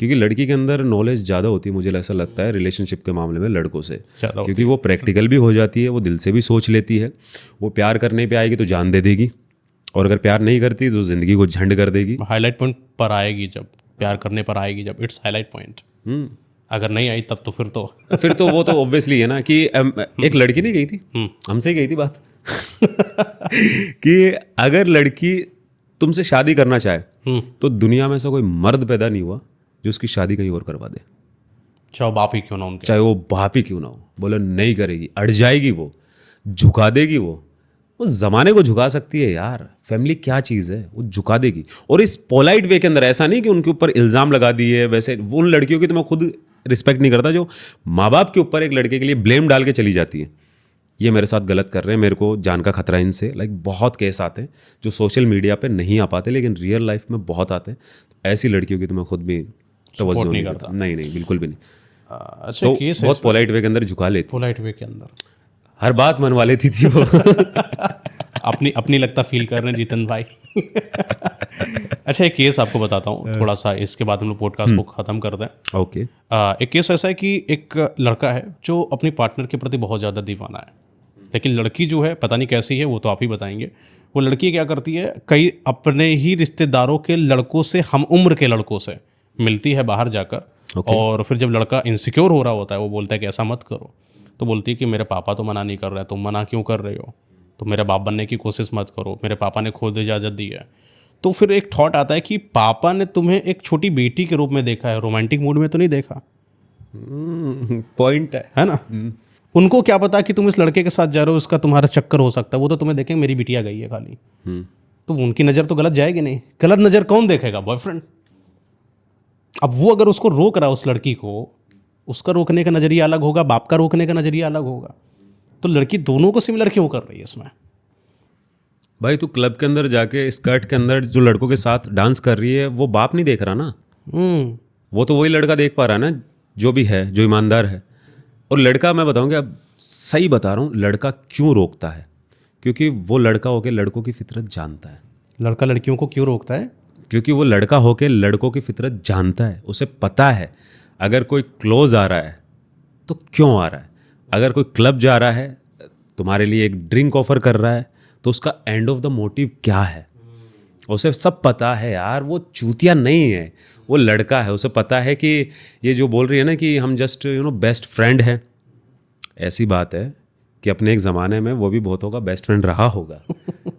क्योंकि लड़की के अंदर नॉलेज ज़्यादा होती है, मुझे ऐसा लगता है रिलेशनशिप के मामले में लड़कों से, क्योंकि वो प्रैक्टिकल भी हो जाती है, वो दिल से भी सोच लेती है। वो प्यार करने पे आएगी तो जान दे देगी, और अगर प्यार नहीं करती तो ज़िंदगी को झंड कर देगी। हाईलाइट पॉइंट पर आएगी जब, प्यार करने पर आएगी जब, इट्स हाईलाइट पॉइंट। अगर नहीं आई तब तो फिर तो वो तो ऑब्वियसली है ना कि एक लड़की नहीं गई थी, हमसे ही गई थी बात कि अगर लड़की तुमसे शादी करना चाहे तो दुनिया में ऐसा कोई मर्द पैदा नहीं हुआ जो उसकी शादी कहीं और करवा दे, चाहे बाप ही क्यों ना उनके, चाहे वो बाप ही क्यों ना हो। बोले नहीं करेगी, अड़ जाएगी, वो झुका देगी, वो ज़माने को झुका सकती है यार। फैमिली क्या चीज़ है, वो झुका देगी। और इस पोलाइट वे के अंदर, ऐसा नहीं कि उनके ऊपर इल्ज़ाम लगा दिए, वैसे उन लड़कियों की तो मैं खुद रिस्पेक्ट नहीं करता जो माँ बाप के ऊपर एक लड़के के लिए ब्लेम डाल के चली जाती है, ये मेरे साथ गलत कर रहे हैं, मेरे को जान का खतरा इनसे। लाइक बहुत केस आते हैं जो सोशल मीडिया पे नहीं आ पाते लेकिन रियल लाइफ में बहुत आते हैं। ऐसी लड़कियों की तो मैं खुद भी तवज्जो नहीं करता, नहीं बिल्कुल भी नहीं। अच्छा तो केस बहुत पोलाइट वे के अंदर झुका लेती, पोलाइट वे के अंदर हर बात मनवा लेती थी वो अपनी लगता फील कर रहे हैं जीतन भाई। अच्छा एक केस आपको बताता हूँ थोड़ा सा, इसके बाद हम लोग पॉडकास्ट को ख़त्म कर दें। ओके। एक केस ऐसा है कि एक लड़का है जो अपनी पार्टनर के प्रति बहुत ज़्यादा दीवाना है, लेकिन लड़की जो है पता नहीं कैसी है, वो तो आप ही बताएंगे। वो लड़की क्या करती है, कई अपने ही रिश्तेदारों के लड़कों से, हम उम्र के लड़कों से मिलती है बाहर जाकर। और फिर जब लड़का इनसिक्योर हो रहा होता है, वो बोलता है कि ऐसा मत करो, तो बोलती है कि मेरे पापा तो मना नहीं कर रहे हैं, तुम मना क्यों कर रहे हो, तो मेरा बाप बनने की कोशिश मत करो, मेरे पापा ने खुद इजाज़त दी है। तो फिर एक थॉट आता है कि पापा ने तुम्हें एक छोटी बेटी के रूप में देखा है, रोमांटिक मूड में तो नहीं देखा। पॉइंट है ना। उनको क्या पता कि तुम इस लड़के के साथ जा रहे हो, इसका तुम्हारा चक्कर हो सकता है। वो तो तुम्हें देखेंगे मेरी बिटिया गई है खाली, तो उनकी नज़र तो गलत जाएगी नहीं। गलत नज़र कौन देखेगा, बॉयफ्रेंड। अब वो अगर उसको रोक रहा है उस लड़की को, उसका रोकने का नज़रिया अलग होगा, बाप का रोकने का नज़रिया अलग होगा। तो लड़की दोनों को सिमिलर क्यों कर रही है इसमें। भाई तू क्लब के अंदर जाके स्कर्ट के अंदर जो लड़कों के साथ डांस कर रही है, वो बाप नहीं देख रहा ना, वो तो वही लड़का देख पा रहा है ना जो भी है, जो ईमानदार है। और लड़का, मैं बताऊंगा, अब सही बता रहा हूँ, लड़का क्यों रोकता है, क्योंकि वो लड़का होके लड़कों की फितरत जानता है। लड़का लड़कियों को क्यों रोकता है, क्योंकि वो लड़का होके लड़कों की फितरत जानता है। उसे पता है अगर कोई क्लोज आ रहा है तो क्यों आ रहा है, अगर कोई क्लब जा रहा है, तुम्हारे लिए एक ड्रिंक ऑफर कर रहा है, तो उसका एंड ऑफ द मोटिव क्या है, उसे सब पता है यार। वो चूतिया नहीं है, वो लड़का है, उसे पता है कि ये जो बोल रही है ना कि हम जस्ट बेस्ट फ्रेंड हैं, ऐसी बात है कि अपने एक ज़माने में वो भी बहुतों का बेस्ट फ्रेंड रहा होगा।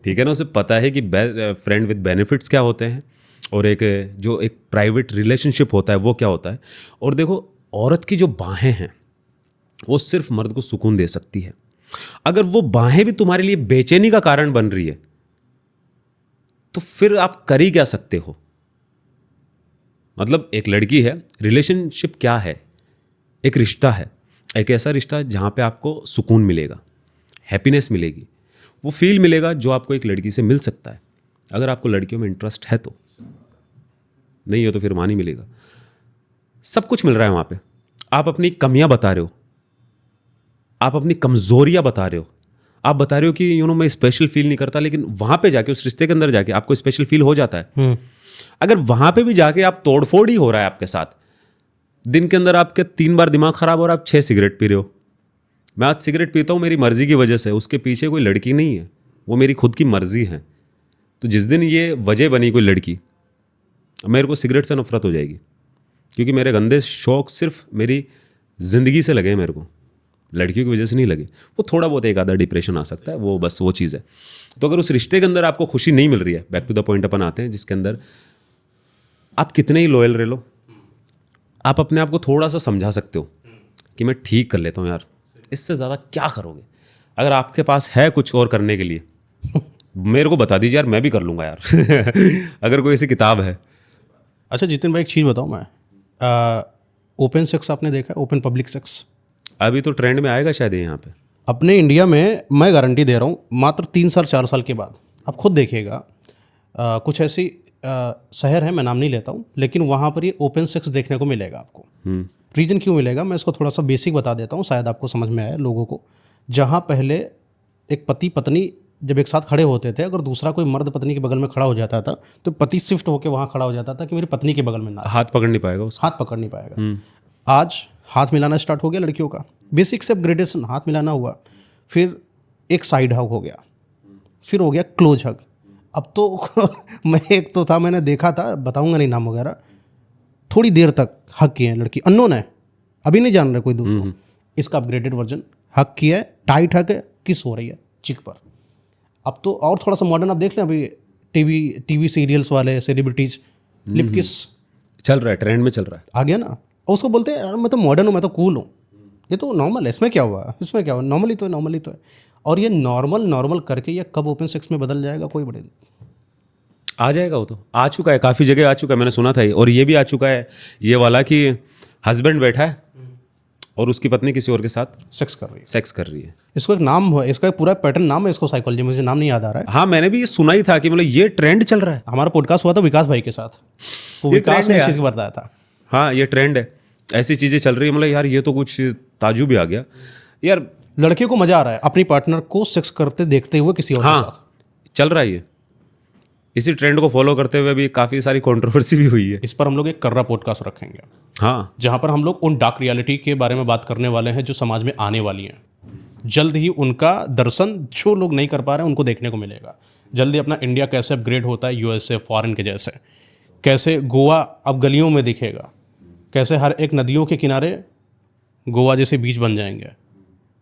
ठीक है ना, उसे पता है कि फ्रेंड विद बेनिफिट्स क्या होते हैं और एक जो एक प्राइवेट रिलेशनशिप होता है वो क्या होता है। और देखो, औरत की जो बाहें हैं वो सिर्फ मर्द को सुकून दे सकती है। अगर वो बाहें भी तुम्हारे लिए बेचैनी का कारण बन रही है तो फिर आप कर ही क्या सकते हो। मतलब एक लड़की है, रिलेशनशिप क्या है, एक रिश्ता है, एक ऐसा रिश्ता जहां पे आपको सुकून मिलेगा, हैप्पीनेस मिलेगी, वो फील मिलेगा जो आपको एक लड़की से मिल सकता है। अगर आपको लड़कियों में इंटरेस्ट है तो, नहीं हो तो फिर वहां नहीं मिलेगा। सब कुछ मिल रहा है वहां पे, आप अपनी कमियां बता रहे हो, आप अपनी कमजोरियां बता रहे हो, आप बता रहे हो कि मैं स्पेशल फील नहीं करता, लेकिन वहां पे जाके, उस रिश्ते के अंदर जाके आपको स्पेशल फील हो जाता है। अगर वहां पे भी जाके आप तोड़फोड़ ही हो रहा है आपके साथ, दिन के अंदर आपके 3 बार दिमाग खराब हो रहा है, आप 6 सिगरेट पी रहे हो। मैं आज सिगरेट पीता हूँ मेरी मर्जी की वजह से, उसके पीछे कोई लड़की नहीं है, वो मेरी खुद की मर्जी है। तो जिस दिन ये वजह बनी कोई लड़की, मेरे को सिगरेट से नफरत हो जाएगी, क्योंकि मेरे गंदे शौक सिर्फ मेरी ज़िंदगी से लगे हैं, मेरे को लड़कियों की वजह से नहीं लगे। वो थोड़ा बहुत एक आधा डिप्रेशन आ सकता है, वो बस वो चीज़ है। तो अगर उस रिश्ते के अंदर आपको खुशी नहीं मिल रही है, बैक टू द पॉइंट अपन आते हैं, जिसके अंदर आप कितने ही लॉयल रह लो, आप अपने आप को थोड़ा सा समझा सकते हो कि मैं ठीक कर लेता हूँ यार, इससे ज़्यादा क्या करोगे। अगर आपके पास है कुछ और करने के लिए, मेरे को बता दीजिए यार, मैं भी कर लूँगा यार। अगर कोई ऐसी किताब है। अच्छा जितिन भाई एक चीज़ बताऊँ मैं, ओपन सेक्स आपने देखा है, ओपन पब्लिक सेक्स अभी तो ट्रेंड में आएगा शायद यहाँ पे अपने इंडिया में। मैं गारंटी दे रहा हूँ मात्र 3 साल 4 साल के बाद आप खुद देखिएगा, कुछ ऐसी शहर है, मैं नाम नहीं लेता हूँ, लेकिन वहाँ पर ये ओपन सेक्स देखने को मिलेगा आपको। रीजन क्यों मिलेगा, मैं इसको थोड़ा सा बेसिक बता देता हूँ, शायद आपको समझ में आए लोगों को। जहाँ पहले एक पति पत्नी जब एक साथ खड़े होते थे, अगर दूसरा कोई मर्द पत्नी के बगल में खड़ा हो जाता था तो पति शिफ्ट होकर वहाँ खड़ा हो जाता था कि मेरी पत्नी के बगल में ना, हाथ पकड़ नहीं पाएगा उसका। हाथ पकड़ नहीं पाएगा। आज हाथ मिलाना स्टार्ट हो गया लड़कियों का, बेसिक से अपग्रेडेशन, हाथ मिलाना हुआ, फिर एक साइड हग हो गया, फिर हो गया क्लोज हग। अब तो मैं एक तो था, मैंने देखा था, बताऊंगा नहीं नाम वगैरह, थोड़ी देर तक हग किए हैं लड़की, अननोन है, अभी नहीं जान रहे कोई दूर को, इसका अपग्रेडेड वर्जन हग किया है, टाइट हग है, किस हो रही है चिक पर। अब तो और थोड़ा सा मॉडर्न आप देख लें, अभी टीवी सीरियल्स वाले सेलिब्रिटीज लिप किस चल रहा है, ट्रेंड में चल रहा है। आ गया ना, और उसको बोलते हैं यार मैं तो मॉडर्न हूँ, मैं तो कूल हूँ, ये तो नॉर्मल है, इसमें क्या हुआ, इसमें क्या हुआ, नॉर्मली तो है, नॉर्मली तो है। और ये नॉर्मल करके ये कब ओपन सेक्स में बदल जाएगा, कोई बड़े आ जाएगा, वो तो आ चुका है, काफ़ी जगह आ चुका है, मैंने सुना था ये। और ये भी आ चुका है ये वाला कि हस्बैंड बैठा है और उसकी पत्नी किसी और के साथ सेक्स कर रही है। सेक्स कर रही है। इसको एक नाम है, इसका एक पूरा पैटर्न नाम है इसको, साइकोलॉजी, मुझे नाम नहीं याद आ रहा है। हाँ, मैंने भी ये सुना ही था कि मतलब ये ट्रेंड चल रहा है। हमारा पॉडकास्ट हुआ था विकास भाई के साथ, तो ये विकास trend ने है इस यार। चीज़ को बताया था। हाँ, ये ट्रेंड है, ऐसी चीज़ें चल रही है। मतलब यार ये तो कुछ ताजुब भी आ गया यार। लड़कियों को मजा आ रहा है अपनी पार्टनर को सेक्स करते देखते हुए किसी और के हाँ, साथ। चल रहा है ये। इसी ट्रेंड को फॉलो करते हुए भी काफ़ी सारी कंट्रोवर्सी भी हुई है। इस पर हम लोग एक कर्रा पॉडकास्ट रखेंगे, हाँ, जहां पर हम लोग उन डार्क रियलिटी के बारे में बात करने वाले हैं जो समाज में आने वाली हैं। जल्द ही उनका दर्शन जो लोग नहीं कर पा रहे हैं उनको देखने को मिलेगा। जल्दी अपना इंडिया कैसे अपग्रेड होता है यूएसए फॉरेन के जैसे, कैसे गोवा अब गलियों में दिखेगा, कैसे हर एक नदियों के किनारे गोवा जैसे बीच बन जाएंगे।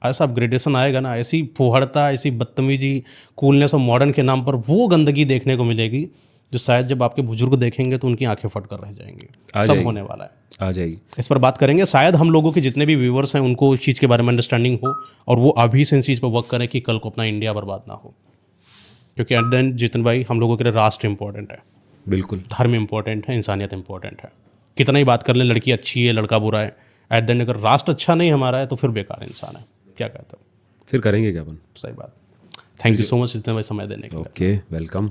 ऐसा अपग्रेडेशन आएगा ना, ऐसी फुहड़ता, ऐसी बदतमीजी, कूलनेस और मॉडर्न के नाम पर वो गंदगी देखने को मिलेगी जो शायद जब आपके बुजुर्ग देखेंगे तो उनकी आंखें फट कर रह जाएंगी। सब होने वाला है, आ जाएगी। इस पर बात करेंगे। शायद हम लोगों के जितने भी व्यूवर्स हैं उनको इस चीज़ के बारे में अंडरस्टैंडिंग हो और वो अभी से इस चीज़ पर वर्क करें कि कल को अपना इंडिया बर्बाद ना हो। क्योंकि एट द एंड जितन भाई, हम लोगों के लिए राष्ट्र इंपॉर्टेंट है, बिल्कुल धर्म इंपॉर्टेंट है, इंसानियत इंपॉर्टेंट है। कितना ही बात कर लें लड़की अच्छी है लड़का बुरा है, एट द एंड अगर राष्ट्र अच्छा नहीं हमारा है तो फिर बेकार इंसान है। क्या कहते हो? फिर करेंगे क्या अपन। सही बात। थैंक यू सो मच इतने समय देने के लिए। Okay, welcome.